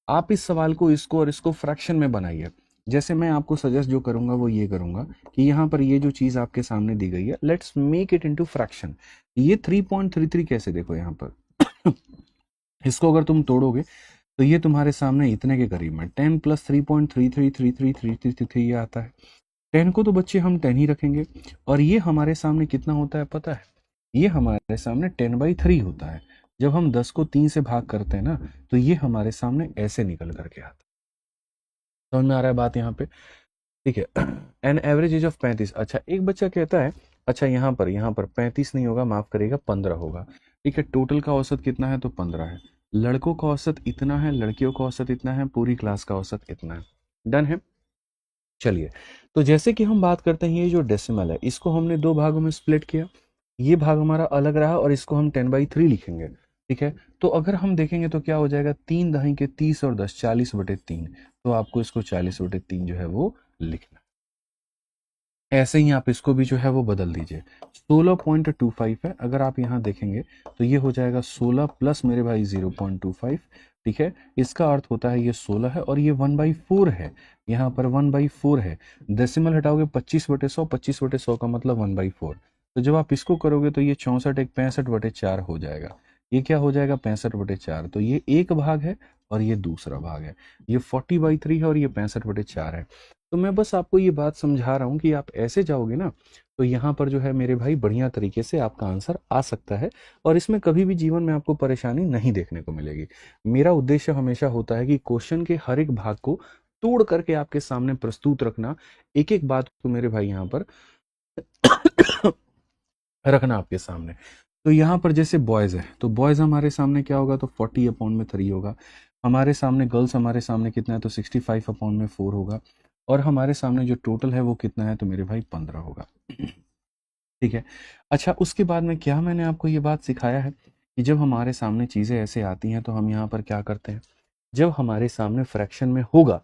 आप इस सवाल को, इसको और इसको फ्रैक्शन में बनाइए। जैसे मैं आपको सजेस्ट जो करूंगा वो ये करूंगा कि यहाँ पर ये जो चीज आपके सामने दी गई है, let's make it into fraction. ये 3.33 कैसे, देखो यहाँ पर इसको अगर तुम तोड़ोगे तो ये तुम्हारे सामने इतने के करीब में 10 प्लस 3.333333 ये आता है। 10 को तो बच्चे हम 10 ही रखेंगे, और ये हमारे सामने कितना होता है पता है, ये हमारे सामने 10/3 होता है। जब हम 10 को 3 से भाग करते हैं ना, तो ये हमारे सामने ऐसे निकल करके आता है। समझ में आ रहा है बात यहाँ पे। ठीक है, एन एवरेज एज ऑफ 35। अच्छा, एक बच्चा कहता है, अच्छा यहाँ पर 35 नहीं होगा, माफ करिएगा 15 होगा। ठीक है, टोटल का औसत कितना है, तो 15 है। लड़कों का औसत इतना है, लड़कियों का औसत इतना है, पूरी क्लास का औसत इतना है। डन है। चलिए, तो जैसे कि हम बात करते हैं, ये जो डेसिमल है इसको हमने दो भागों में स्प्लिट किया। ये भाग हमारा अलग रहा और इसको हम 10/3 लिखेंगे। ठीक है, तो अगर हम देखेंगे तो क्या हो जाएगा, 3 दही के 30 और 10, 40/3। तो आपको इसको 40/3 जो है वो लिखना। ऐसे ही आप इसको भी जो है वो बदल दीजिए। 16.25 है, अगर आप यहाँ देखेंगे तो ये हो जाएगा 16 प्लस मेरे भाई 0.25। ठीक है, इसका अर्थ होता है ये 16 है और ये 1/4 है। यहाँ पर 1/4 है। डेसिमल हटाओगे 25/100, 25/100 का मतलब 1/4। तो जब आप इसको करोगे तो ये 64 एक 65/4 हो जाएगा। ये क्या हो जाएगा, 65/4। तो ये एक भाग है और ये दूसरा भाग है। ये 40/3 है और ये 65/4 है। तो मैं बस आपको ये बात समझा रहा हूँ कि आप ऐसे जाओगे ना, तो यहाँ पर जो है मेरे भाई बढ़िया तरीके से आपका आंसर आ सकता है, और इसमें कभी भी जीवन में आपको परेशानी नहीं देखने को मिलेगी। मेरा उद्देश्य हमेशा होता है कि क्वेश्चन के हर एक भाग को तोड़ करके आपके सामने प्रस्तुत रखना, एक एक बात को मेरे भाई यहाँ पर रखना आपके सामने। तो यहाँ पर जैसे बॉयज है, तो बॉयज हमारे सामने क्या होगा, तो 40/3 होगा। हमारे सामने गर्ल्स हमारे सामने कितना है, तो 65/4 होगा। और हमारे सामने जो टोटल है वो कितना है, तो मेरे भाई 15 होगा। ठीक है, अच्छा उसके बाद में क्या मैंने आपको ये बात सिखाया है कि जब हमारे सामने चीज़ें ऐसे आती हैं तो हम यहाँ पर क्या करते हैं, जब हमारे सामने फ्रैक्शन में होगा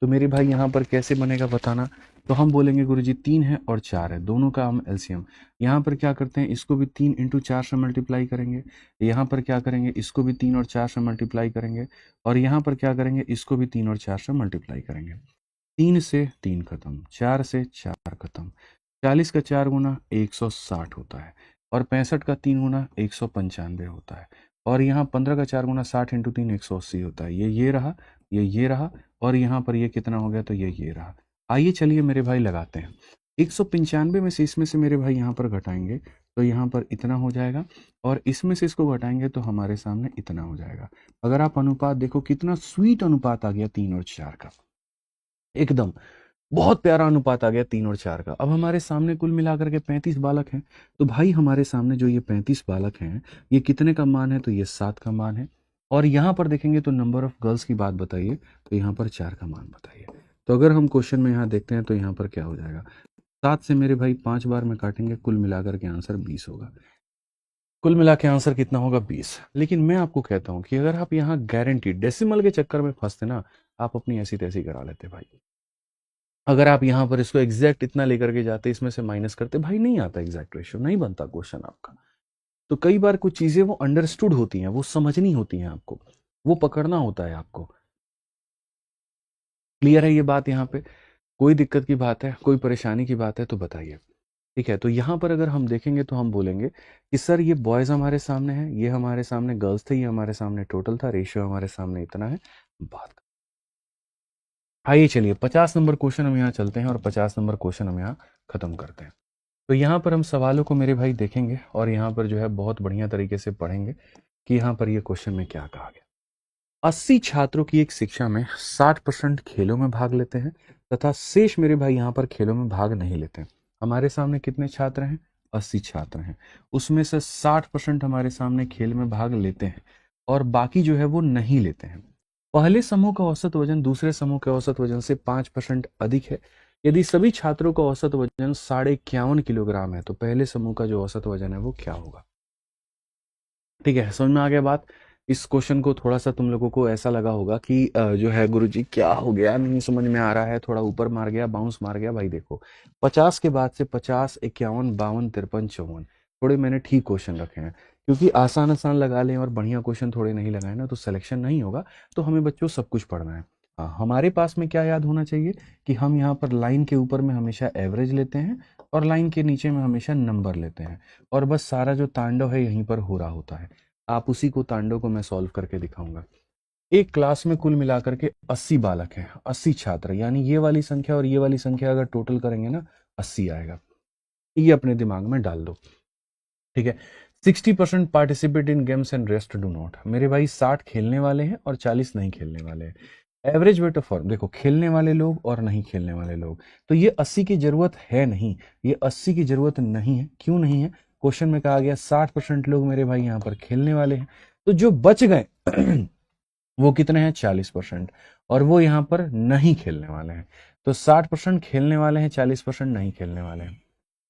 तो मेरे भाई यहाँ पर कैसे बनेगा बताना। तो हम बोलेंगे गुरुजी 3 है और 4 है, दोनों का हम एलसीएम। यहाँ पर क्या करते हैं, इसको भी 3 इंटू 4 से मल्टीप्लाई करेंगे। यहाँ पर क्या करेंगे, इसको भी 3 और 4 से मल्टीप्लाई करेंगे। और यहाँ पर क्या करेंगे, इसको भी 3 और 4 से मल्टीप्लाई करेंगे। 3 से 3 खत्म, 4 से 4 खत्म। 40 का 4 गुना 160 होता है, और 65 का 3 गुना 195 होता है। और यहाँ 15 का 4 गुना 60 इंटू 3 180 होता है। ये रहा, ये रहा, और यहाँ पर ये कितना हो गया, तो ये रहा। आइए चलिए मेरे भाई लगाते हैं। 195 में से इसमें से मेरे भाई यहाँ पर घटाएंगे तो यहाँ पर इतना हो जाएगा, और इसमें से इसको घटाएंगे तो हमारे सामने इतना हो जाएगा। अगर आप अनुपात देखो कितना स्वीट अनुपात आ गया 3 और 4 का, एकदम बहुत प्यारा अनुपात आ गया 3 और 4 का। अब हमारे सामने कुल मिलाकर के 35 बालक हैं। तो भाई हमारे सामने जो ये 35 बालक हैं, ये कितने का मान है, तो ये 7 का मान है। और यहाँ पर देखेंगे तो नंबर ऑफ गर्ल्स की बात बताइए, तो यहाँ पर 4 का मान बताइए। तो अगर हम क्वेश्चन में यहाँ देखते हैं तो यहाँ पर क्या हो जाएगा, 7 से मेरे भाई 5 बार में काटेंगे, कुल मिलाकर के आंसर 20 होगा। कुल मिला के आंसर कितना होगा, 20। लेकिन मैं आपको कहता हूं कि अगर आप यहाँ गारंटी डेसिमल के चक्कर में फंसते ना, आप अपनी ऐसी तैसी करा लेते भाई। अगर आप यहाँ पर इसको एग्जैक्ट इतना लेकर के जाते, इसमें से माइनस करते, भाई नहीं आता एग्जैक्ट रेशियो, नहीं बनता क्वेश्चन आपका। तो कई बार कुछ चीजें वो अंडरस्टूड होती हैं, वो समझनी होती हैं आपको, वो पकड़ना होता है आपको। क्लियर है ये बात? यहाँ पे कोई दिक्कत की बात है, कोई परेशानी की बात है तो बताइए। ठीक है, तो यहाँ पर अगर हम देखेंगे तो हम बोलेंगे कि सर ये बॉयज हमारे सामने है, ये हमारे सामने गर्ल्स थे, ये हमारे सामने टोटल था, रेशियो हमारे सामने इतना है। बात आइए चलिए 50 नंबर क्वेश्चन हम यहाँ चलते हैं, और 50 नंबर क्वेश्चन हम यहाँ खत्म करते हैं। तो यहाँ पर हम सवालों को मेरे भाई देखेंगे, और यहाँ पर जो है बहुत बढ़िया तरीके से पढ़ेंगे कि यहाँ पर ये क्वेश्चन में क्या कहा गया। 80 छात्रों की एक शिक्षा में 60% खेलों में भाग लेते हैं, तथा शेष मेरे भाई यहाँ पर खेलों में भाग नहीं लेते हैं। हमारे सामने कितने छात्र हैं, 80 छात्र हैं, उसमें से 60% हमारे सामने खेल में भाग लेते हैं, और बाकी जो है वो नहीं लेते हैं। पहले समूह का औसत वजन दूसरे समूह के औसत वजन से 5% अधिक है। यदि सभी छात्रों का औसत वजन 51.5 किलोग्राम है, तो पहले समूह का जो औसत वजन है वो क्या होगा। ठीक है, समझ में आ गया बात। इस क्वेश्चन को थोड़ा सा तुम लोगों को ऐसा लगा होगा कि जो है गुरुजी क्या हो गया, नहीं समझ में आ रहा है, थोड़ा ऊपर मार गया, बाउंस मार गया। भाई देखो 50 के बाद से 50, 51, 52, 53, 54 थोड़े मैंने ठीक क्वेश्चन रखे हैं, क्योंकि आसान आसान लगा लें और बढ़िया क्वेश्चन थोड़े नहीं लगाए ना तो सिलेक्शन नहीं होगा। तो हमें बच्चों सब कुछ पढ़ना है। हाँ, हमारे पास में क्या याद होना चाहिए कि हम यहाँ पर लाइन के ऊपर में हमेशा एवरेज लेते हैं, और लाइन के नीचे में हमेशा नंबर लेते हैं, और बस सारा जो तांडव है यहीं पर हो रहा होता है। आप उसी को तांडव को मैं सॉल्व करके दिखाऊंगा। एक क्लास में कुल मिलाकर के 80 बालक हैं, 80 छात्र, यानी ये वाली संख्या और ये वाली संख्या अगर टोटल करेंगे ना 80 आएगा। ये अपने दिमाग में डाल दो। ठीक है, 60% participate in games and rest do not. मेरे भाई 60 खेलने वाले हैं और 40 नहीं खेलने वाले हैं। एवरेज वेट ऑफ फॉर्म देखो, खेलने वाले लोग और नहीं खेलने वाले लोग, तो ये 80 की जरूरत है नहीं, ये 80 की जरूरत नहीं है। क्यों नहीं है, क्वेश्चन में कहा गया 60% लोग मेरे भाई यहाँ पर खेलने वाले हैं, तो जो बच गए वो कितने हैं, 40%, और वो यहाँ पर नहीं खेलने वाले हैं। तो 60% खेलने वाले हैं, 40% नहीं खेलने वाले हैं।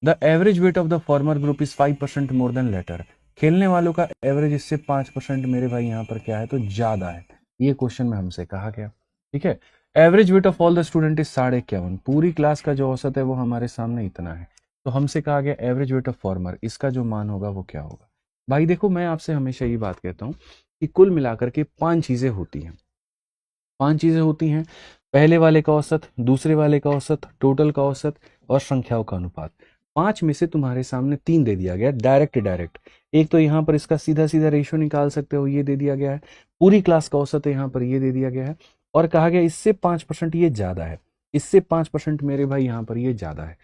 The average weight of the former group is 5% more than latter. खेलने वालों का एवरेज इससे 5% मेरे भाई यहाँ पर क्या है, तो ज्यादा है। ये क्वेश्चन में हमसे कहा गया। ठीक है, average weight of all the student is 51.5। पूरी क्लास का जो औसत है वो हमारे सामने इतना है। तो हमसे कहा गया एवरेज वेट ऑफ फॉर्मर, इसका जो मान होगा वो क्या होगा। भाई देखो, मैं आपसे हमेशा ये बात कहता हूँ कि कुल मिलाकर के 5 चीजें होती हैं। 5 चीजें होती हैं, पहले वाले का औसत, दूसरे वाले का औसत, टोटल का औसत, और संख्याओं का अनुपात। 5 में से तुम्हारे सामने 3 दे दिया गया डायरेक्ट। एक तो यहाँ पर इसका सीधा सीधा रेशियो निकाल सकते हो, ये दे दिया गया है। पूरी क्लास का औसत है यहाँ पर, ये दे दिया गया है। और कहा गया इससे 5% ये ज्यादा है, इससे 5% मेरे भाई यहाँ पर ये ज्यादा है,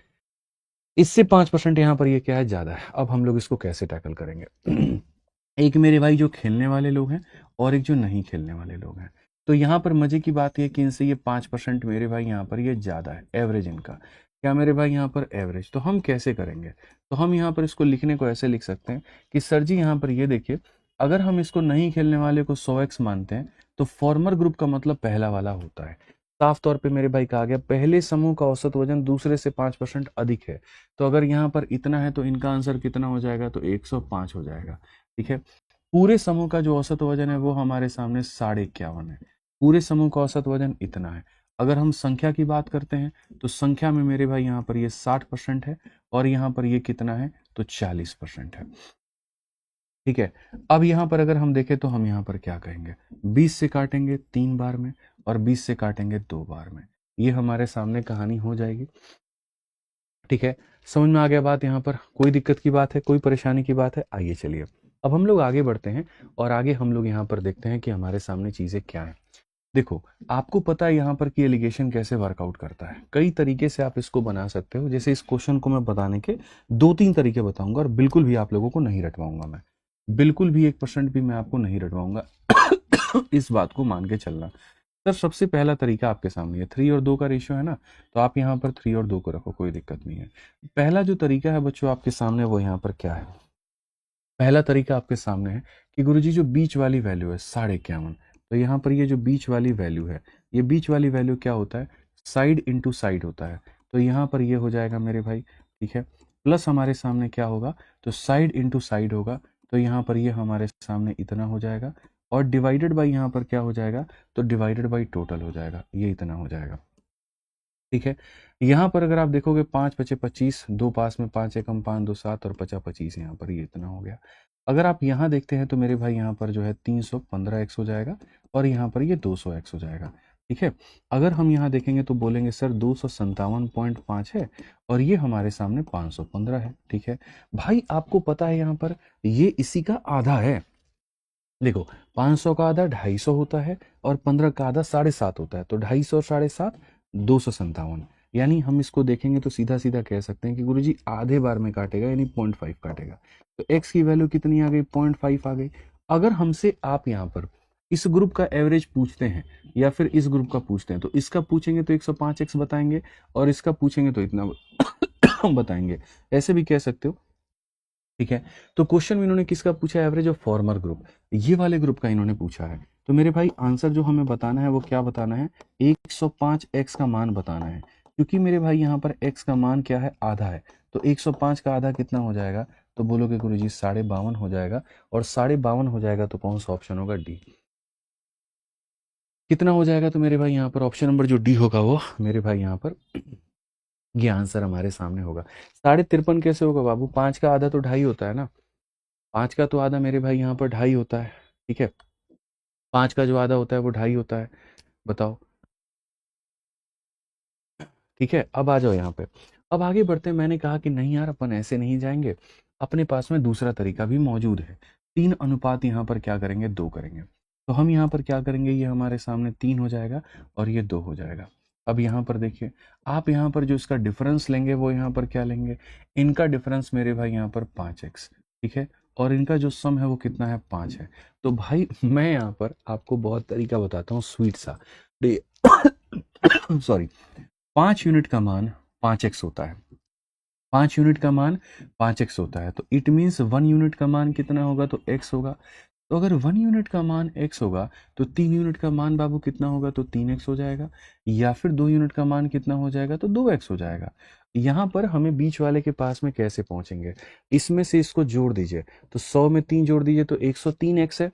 इससे 5% यहाँ पर ये क्या है, ज्यादा है। अब हम लोग इसको कैसे टैकल करेंगे। एक मेरे भाई जो खेलने वाले लोग हैं, और एक जो नहीं खेलने वाले लोग हैं। तो यहाँ पर मजे की बात यह कि इनसे ये 5% मेरे भाई यहाँ पर ये ज्यादा है, एवरेज इनका क्या मेरे भाई यहाँ पर एवरेज। तो हम कैसे करेंगे, तो हम यहाँ पर इसको लिखने को ऐसे लिख सकते हैं कि सर जी यहाँ पर ये देखिए, अगर हम इसको नहीं खेलने वाले को 100x मानते हैं, तो फॉर्मर ग्रुप का मतलब पहला वाला होता है। साफ तौर पे मेरे भाई कहा गया पहले समूह का औसत वजन दूसरे से 5% अधिक है। तो अगर यहाँ पर इतना है तो इनका आंसर कितना हो जाएगा, तो 105 हो जाएगा। ठीक है, पूरे समूह का जो औसत वजन है वो हमारे सामने 51.5 है। पूरे समूह का औसत वजन इतना है। अगर हम संख्या की बात करते हैं तो संख्या में मेरे भाई यहाँ पर ये 60% है और यहाँ पर ये कितना है तो 40% है। ठीक है, अब यहाँ पर अगर हम देखें तो हम यहाँ पर क्या कहेंगे, 20 से काटेंगे 3 बार में और 20 से काटेंगे 2 बार में, ये हमारे सामने कहानी हो जाएगी। ठीक है, समझ में आ गया बात? यहाँ पर कोई दिक्कत की बात है, कोई परेशानी की बात है? आइए चलिए अब हम लोग आगे बढ़ते हैं और आगे हम लोग यहाँ पर देखते हैं कि हमारे सामने चीजें क्या है। देखो, आपको पता है यहाँ पर कि एलिगेशन कैसे वर्कआउट करता है, कई तरीके से आप इसको बना सकते हो। जैसे इस क्वेश्चन को मैं बताने के 2-3 तरीके बताऊंगा और बिल्कुल भी आप लोगों को नहीं रटवाऊंगा, मैं बिल्कुल भी 1% भी मैं आपको नहीं रटवाऊंगा इस बात को मान के चलना। सर सबसे पहला तरीका आपके सामने है, 3 और 2 का रेशियो है ना, तो आप यहाँ पर 3 और 2 को रखो, कोई दिक्कत नहीं है। पहला जो तरीका है बच्चों आपके सामने वो यहाँ पर क्या है, पहला तरीका आपके सामने है कि गुरुजी जो बीच वाली वैल्यू है 51.5, तो यहाँ पर ये जो बीच वाली वैल्यू है, ये बीच वाली वैल्यू क्या होता है, साइड इंटू साइड होता है, तो यहाँ पर ये हो जाएगा मेरे भाई। ठीक है, प्लस हमारे सामने क्या होगा, तो साइड इंटू साइड होगा, तो यहाँ पर ये हमारे सामने इतना हो जाएगा और डिवाइडेड बाई यहाँ पर क्या हो जाएगा, तो डिवाइडेड बाई टोटल हो जाएगा, ये इतना हो जाएगा। ठीक है, यहाँ पर अगर आप देखोगे 5 बचे 25, 2 पास में 5 एकम 5 2 7 और 50 25, यहाँ पर ये इतना हो गया। अगर आप यहाँ देखते हैं तो मेरे भाई यहाँ पर जो है 315x हो जाएगा और यहाँ पर ये 200x हो जाएगा। ठीक है, अगर हम यहाँ देखेंगे तो बोलेंगे सर 257.5 है और ये हमारे सामने 515 है। ठीक है भाई, आपको पता है यहाँ पर ये इसी का आधा है। देखो 500 का आधा 250 होता है और 15 का आधा 7.5 होता है, तो 250 और 7.5 257, यानी हम इसको देखेंगे तो सीधा सीधा कह सकते हैं कि गुरुजी आधे बार में काटेगा यानी 0.5 काटेगा, तो x की वैल्यू कितनी आ गई, 0.5 आ गई। अगर हमसे आप यहाँ पर इस ग्रुप का एवरेज पूछते हैं या फिर इस ग्रुप का पूछते हैं, तो इसका पूछेंगे तो 105x बताएंगे और इसका पूछेंगे तो इतना बताएंगे, ऐसे भी कह सकते हो। ठीक है, तो क्वेश्चन में इन्होंने किसका पूछा है, एवरेज ऑफ फॉर्मर ग्रुप, ये वाले ग्रुप का इन्होंने पूछा है। तो मेरे भाई आंसर जो हमें बताना है वो क्या बताना है, 105x का मान बताना है, क्योंकि मेरे भाई यहाँ पर x का मान क्या है, आधा है, तो 105 का आधा कितना हो जाएगा, तो बोलोगे गुरुजी 52.5 हो जाएगा, और 52.5 हो जाएगा तो कौन सा ऑप्शन होगा, डी। कितना हो जाएगा, तो मेरे भाई यहाँ पर ऑप्शन नंबर जो डी होगा वो मेरे भाई यहाँ पर ये आंसर हमारे सामने होगा। 53.5 कैसे होगा बाबू, 5 का आधा तो 2.5 होता है ना, 5 का तो आधा मेरे भाई यहाँ पर 2.5 होता है। ठीक है, 5 का जो आधा होता है वो 2.5 होता है, बताओ। ठीक है, अब आ जाओ यहाँ पे, अब आगे बढ़ते हैं। मैंने कहा कि नहीं यार अपन ऐसे नहीं जाएंगे, अपने पास में दूसरा तरीका भी मौजूद है। 3 अनुपात यहाँ पर क्या करेंगे, 2 करेंगे, तो हम यहाँ पर क्या करेंगे, ये हमारे सामने 3 हो जाएगा और ये 2 हो जाएगा। अब यहाँ पर देखिए, आप यहाँ पर जो इसका डिफरेंस लेंगे वो यहाँ पर क्या लेंगे, इनका डिफरेंस मेरे भाई यहाँ पर 5x। ठीक है, और इनका जो सम है वो कितना है, 5 है। तो भाई मैं यहाँ पर आपको बहुत तरीका बताता हूँ स्वीट सा, सॉरी, 5 यूनिट का मान 5x होता है, 5 यूनिट का मान 5x होता है, तो इट मीन्स 1 यूनिट का मान कितना होगा, तो x होगा। तो अगर 1 यूनिट का मान x होगा तो 3 यूनिट का मान बाबू कितना होगा, तो 3x हो जाएगा, या फिर 2 यूनिट का मान कितना हो जाएगा, तो 2x हो जाएगा। यहाँ पर हमें बीच वाले के पास में कैसे पहुंचेंगे, इसमें से इसको जोड़ दीजिए, तो 100 में 3 जोड़ दीजिए तो 103x है,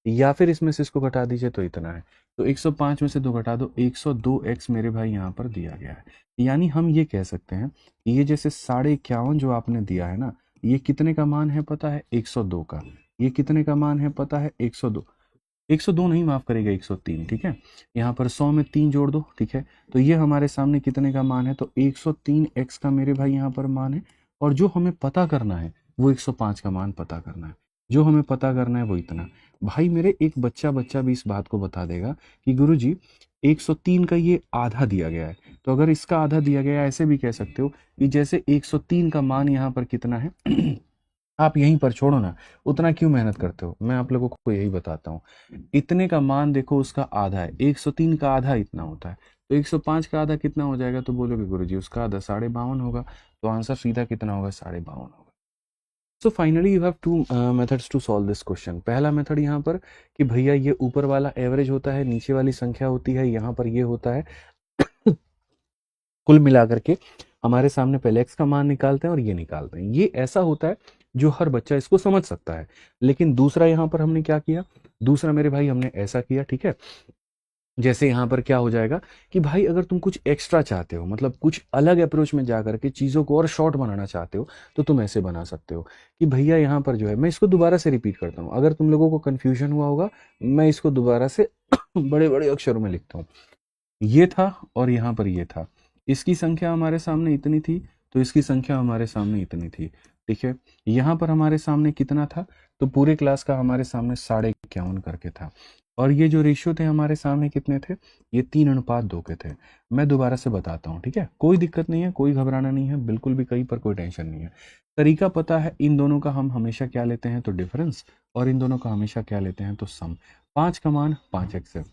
या फिर इसमें से इसको घटा दीजिए तो इतना है, तो 105 में से 2 घटा दो, 102x मेरे भाई यहाँ पर दिया गया है। यानी हम ये कह सकते हैं, ये जैसे 51.5 जो आपने दिया है ना, ये कितने का मान है पता है, 102 का, ये कितने का मान है पता है, 102, 102 नहीं माफ करेगा 103। ठीक है, यहाँ पर 100 में 3 जोड़ दो। ठीक है, तो ये हमारे सामने कितने का मान है, तो 103x का मेरे भाई यहाँ पर मान है, और जो हमें पता करना है वो 105 का मान पता करना है, जो हमें पता करना है वो इतना। भाई मेरे एक बच्चा भी इस बात को बता देगा कि गुरुजी 103 का ये आधा दिया गया है, तो अगर इसका आधा दिया गया है, ऐसे भी कह सकते हो कि जैसे 103 का मान यहाँ पर कितना है आप यहीं पर छोड़ो ना, उतना क्यों मेहनत करते हो, मैं आप लोगों को यही बताता हूँ। इतने का मान देखो उसका आधा है, 103 का आधा इतना होता है, तो 105 का आधा कितना हो जाएगा, तो बोलोगे गुरुजी उसका आधा 52.5 होगा, तो आंसर सीधा कितना होगा, 52.5 होगा। So finally you have two methods to solve this question. पहला मेथड यहाँ पर कि भैया ये ऊपर वाला एवरेज होता है, नीचे वाली संख्या होती है, यहाँ पर ये होता है कुल मिलाकर के हमारे सामने पहले x का मान निकालते हैं और ये निकालते हैं, ये ऐसा होता है जो हर बच्चा इसको समझ सकता है। लेकिन दूसरा यहाँ पर हमने क्या किया, दूसरा मेरे भाई हमने ऐसा किया। ठीक है, जैसे यहाँ पर क्या हो जाएगा कि भाई अगर तुम कुछ एक्स्ट्रा चाहते हो, मतलब कुछ अलग अप्रोच में जा करके चीज़ों को और शॉर्ट बनाना चाहते हो, तो तुम ऐसे बना सकते हो कि भैया यहाँ पर जो है, मैं इसको दोबारा से रिपीट करता हूँ, अगर तुम लोगों को कन्फ्यूजन हुआ होगा, मैं इसको दोबारा से बड़े बड़े अक्षरों में लिखता हूँ। ये था और यहाँ पर ये था, इसकी संख्या हमारे सामने इतनी थी, तो इसकी संख्या हमारे सामने इतनी थी। ठीक है, यहाँ पर हमारे सामने कितना था, तो पूरे क्लास का हमारे सामने 51.5 करके था। और ये जो रेशियो थे हमारे सामने कितने थे, ये 3:2 के थे। मैं दोबारा से बताता हूँ, ठीक है, कोई दिक्कत नहीं है, कोई घबराना नहीं है, बिल्कुल भी कहीं पर कोई टेंशन नहीं है। तरीका पता है, इन दोनों का हम हमेशा क्या लेते हैं, तो डिफरेंस, और इन दोनों का हमेशा क्या लेते हैं, तो सम। 5 का मान 5x है,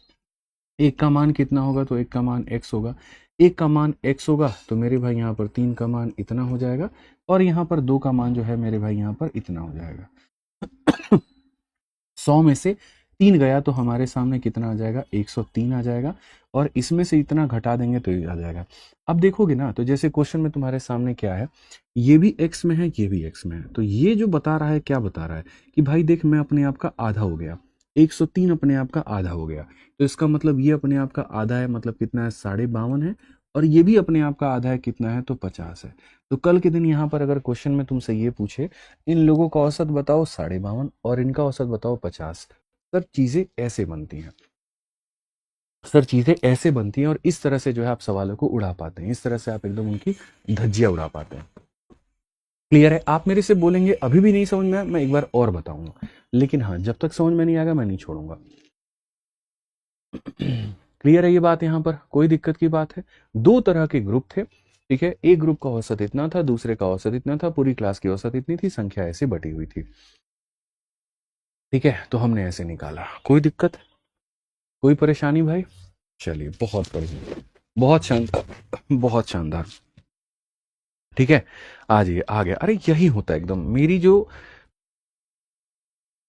एक का मान कितना होगा, तो एक का मान x होगा, एक का मान x होगा, तो मेरे भाई यहाँ पर 3 का मान इतना हो जाएगा, और यहाँ पर 2 का मान जो है मेरे भाई यहाँ पर इतना हो जाएगा। 100 में से 3 गया तो हमारे सामने कितना आ जाएगा, 103 आ जाएगा, और इसमें से इतना घटा देंगे तो ये आ जाएगा। अब देखोगे ना, तो जैसे क्वेश्चन में तुम्हारे सामने क्या है, ये भी x में है, ये भी x में है, तो ये जो बता रहा है, क्या बता रहा है कि भाई देख, मैं अपने आप का आधा हो गया, 103 अपने आप का आधा हो गया, तो इसका मतलब ये अपने आप का आधा है, मतलब कितना है, 52.5 है, और ये भी अपने आप का आधा है, कितना है, तो 50 है। तो कल के दिन यहाँ पर अगर क्वेश्चन में तुमसे ये पूछे, इन लोगों का औसत बताओ 52.5 और इनका औसत बताओ 50, सर चीजें ऐसे बनती हैं, सर चीजें ऐसे बनती हैं, और इस तरह से जो है आप सवालों को उड़ा पाते हैं, इस तरह से आप एकदम उनकी धज्जियां उड़ा पाते हैं। क्लियर है? आप मेरे से बोलेंगे अभी भी नहीं समझ में आया, मैं एक बार और बताऊंगा, लेकिन हाँ, जब तक समझ में नहीं आएगा मैं नहीं छोड़ूंगा। क्लियर है ये बात? यहाँ पर कोई दिक्कत की बात है? दो तरह के ग्रुप थे, ठीक है, एक ग्रुप का औसत इतना था, दूसरे का औसत इतना था, पूरी क्लास की औसत इतनी थी, संख्या ऐसे बटी हुई थी। ठीक है, तो हमने ऐसे निकाला, कोई दिक्कत, कोई परेशानी भाई? चलिए, बहुत बढ़िया, बहुत शानदार, बहुत शानदार। ठीक है, आ जाइए, आ गया। अरे यही होता है एकदम, मेरी जो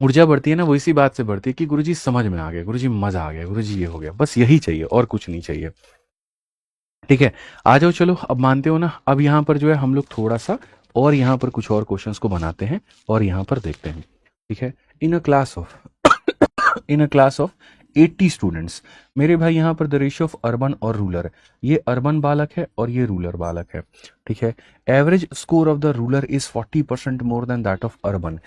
ऊर्जा बढ़ती है ना, वो इसी बात से बढ़ती है कि गुरुजी समझ में आ गया, गुरुजी मजा आ गया, गुरुजी ये हो गया, बस यही चाहिए और कुछ नहीं चाहिए। ठीक है, आ जाओ, चलो, अब मानते हो ना, अब यहाँ पर जो है हम लोग थोड़ा सा और यहाँ पर कुछ और क्वेश्चंस को बनाते हैं और यहाँ पर देखते हैं। ठीक है, in a class of in a class of 80 students, मेरे भाई यहाँ पर द रेशियो ऑफ अर्बन और रूरल, ये अर्बन बालक है और ये रूरल बालक है। ठीक है, average score of the rural is 40% more than that of urban.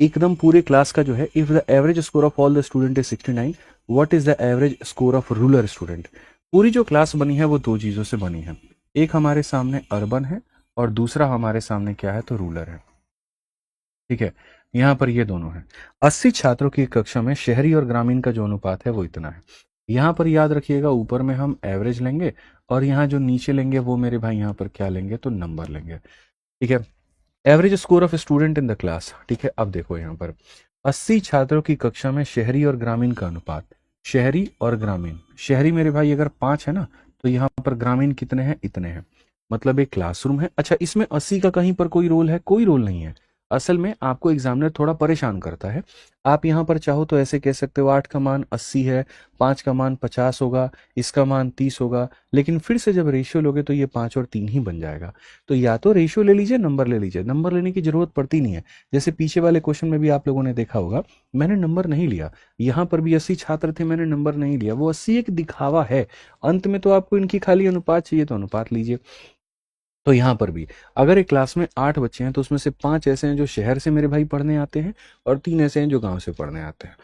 एकदम पूरे क्लास का जो है, if the average score of all the student is 69, what is the average score of rural student. पूरी जो क्लास बनी है वो दो चीजों से बनी है, एक हमारे सामने अर्बन है और दूसरा हमारे सामने क्या है, तो रूरल है। ठीक है, यहाँ पर ये दोनों है। 80 छात्रों की कक्षा में शहरी और ग्रामीण का जो अनुपात है वो इतना है। यहाँ पर याद रखिएगा, ऊपर में हम एवरेज लेंगे और यहाँ जो नीचे लेंगे वो मेरे भाई यहाँ पर क्या लेंगे, तो नंबर लेंगे। ठीक है, average score of student in the class. ठीक है, अब देखो यहाँ पर 80 छात्रों की कक्षा में शहरी और ग्रामीण का अनुपात, शहरी और ग्रामीण, शहरी मेरे भाई अगर 5 है ना, तो यहाँ पर ग्रामीण कितने हैं, इतने हैं, मतलब एक क्लासरूम है। अच्छा, इसमें 80 का कहीं पर कोई रोल है? कोई रोल नहीं है। असल में आपको एग्जामिनर थोड़ा परेशान करता है। आप यहाँ पर चाहो तो ऐसे कह सकते हो, 8 का मान 80 है, 5 का मान 50 होगा, इसका मान 30 होगा, लेकिन फिर से जब रेशियो लोगे तो ये 5 और 3 ही बन जाएगा। तो या तो रेशियो ले लीजिए, नंबर ले लीजिए, नंबर लेने की जरूरत पड़ती नहीं है। जैसे पीछे वाले क्वेश्चन में भी आप लोगों ने देखा होगा, मैंने नंबर नहीं लिया, यहाँ पर भी 80 छात्र थे, मैंने नंबर नहीं लिया, वो 80 एक दिखावा है। अंत में तो आपको इनकी खाली अनुपात चाहिए तो अनुपात लीजिए। तो यहाँ पर भी अगर एक क्लास में 8 बच्चे हैं तो उसमें से 5 ऐसे हैं जो शहर से मेरे भाई पढ़ने आते हैं और 3 ऐसे हैं जो गांव से पढ़ने आते हैं।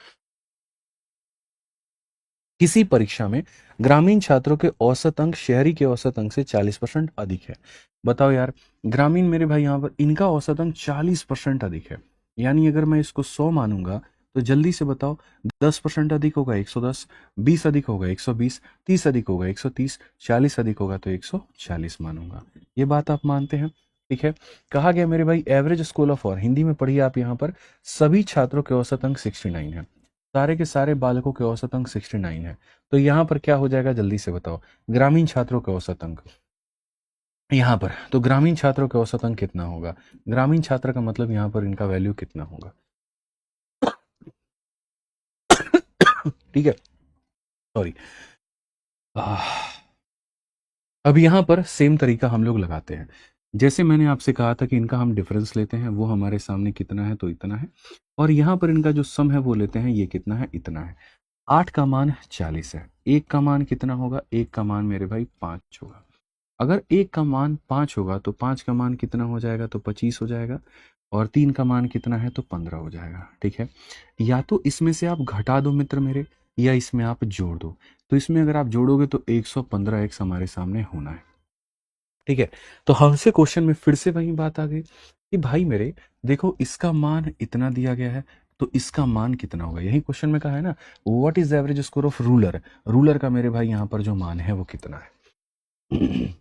किसी परीक्षा में ग्रामीण छात्रों के औसत अंक शहरी के औसत अंक से 40% अधिक है। बताओ यार, ग्रामीण मेरे भाई यहाँ पर इनका औसत अंक 40% अधिक है, यानी अगर मैं इसको 100 मानूंगा तो जल्दी से बताओ, 10% अधिक होगा 110, 20 अधिक होगा 120, 30 अधिक होगा 130, 40 अधिक होगा तो 140 मानूंगा। ये बात आप मानते हैं? ठीक है, कहा गया मेरे भाई एवरेज स्कोर ऑफ, और हिंदी में पढ़िए आप यहाँ पर, सभी छात्रों के औसत अंक 69 है, सारे के सारे बालकों के औसत अंक 69 है। तो यहाँ पर क्या हो जाएगा, जल्दी से बताओ, ग्रामीण छात्रों के औसत अंक यहाँ पर, तो ग्रामीण छात्रों के औसत अंक कितना होगा, ग्रामीण छात्र का मतलब यहाँ पर इनका वैल्यू कितना होगा। ठीक है, सॉरी। अब यहाँ पर सेम तरीका हम लोग लगाते हैं, जैसे मैंने आपसे कहा था कि इनका हम डिफरेंस लेते हैं, वो हमारे सामने कितना है, तो इतना है, और यहाँ पर इनका जो सम है वो लेते हैं, ये कितना है, इतना है। 8 का मान 40 है, 1 का मान कितना होगा, 1 का मान मेरे भाई 5 होगा। अगर 1 का मान 5 होगा तो 5 का मान कितना हो जाएगा, तो 25 हो जाएगा, और 3 का मान कितना है, तो 15 हो जाएगा। ठीक है, या तो इसमें से आप घटा दो मित्र मेरे, या इसमें आप जोड़ दो। तो इसमें अगर आप जोड़ोगे तो 115 एक्स हमारे सामने होना है। ठीक है, तो हमसे क्वेश्चन में फिर से वही बात आ गई कि भाई मेरे देखो इसका मान इतना दिया गया है, तो इसका मान कितना होगा। यही क्वेश्चन में कहा है ना, what is the average score of ruler, ruler का मेरे भाई यहाँ पर जो मान है वो कितना है।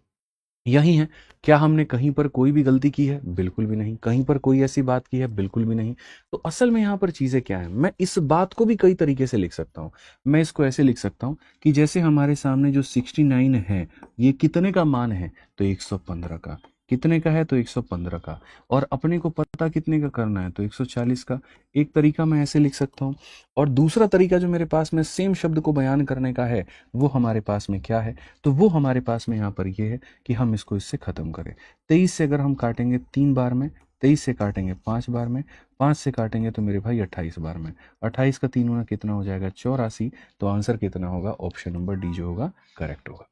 यही है। क्या हमने कहीं पर कोई भी गलती की है, बिल्कुल भी नहीं। कहीं पर कोई ऐसी बात की है, बिल्कुल भी नहीं। तो असल में यहाँ पर चीजें क्या है, मैं इस बात को भी कई तरीके से लिख सकता हूँ। मैं इसको ऐसे लिख सकता हूँ कि जैसे हमारे सामने जो 69 है, ये कितने का मान है, तो 115 का। कितने का है, तो 115 का। और अपने को पता कितने का करना है, तो 140 का। एक तरीका मैं ऐसे लिख सकता हूँ, और दूसरा तरीका जो मेरे पास में सेम शब्द को बयान करने का है, वो हमारे पास में क्या है, तो वो हमारे पास में यहाँ पर ये है कि हम इसको इससे खत्म करें। 23 से अगर हम काटेंगे 3 बार में, 23 से काटेंगे 5 बार में, 5 से काटेंगे तो मेरे भाई 28 बार में, 28 का 3 गुना कितना हो जाएगा, 84। तो आंसर कितना होगा, ऑप्शन नंबर डी जो होगा करेक्ट होगा।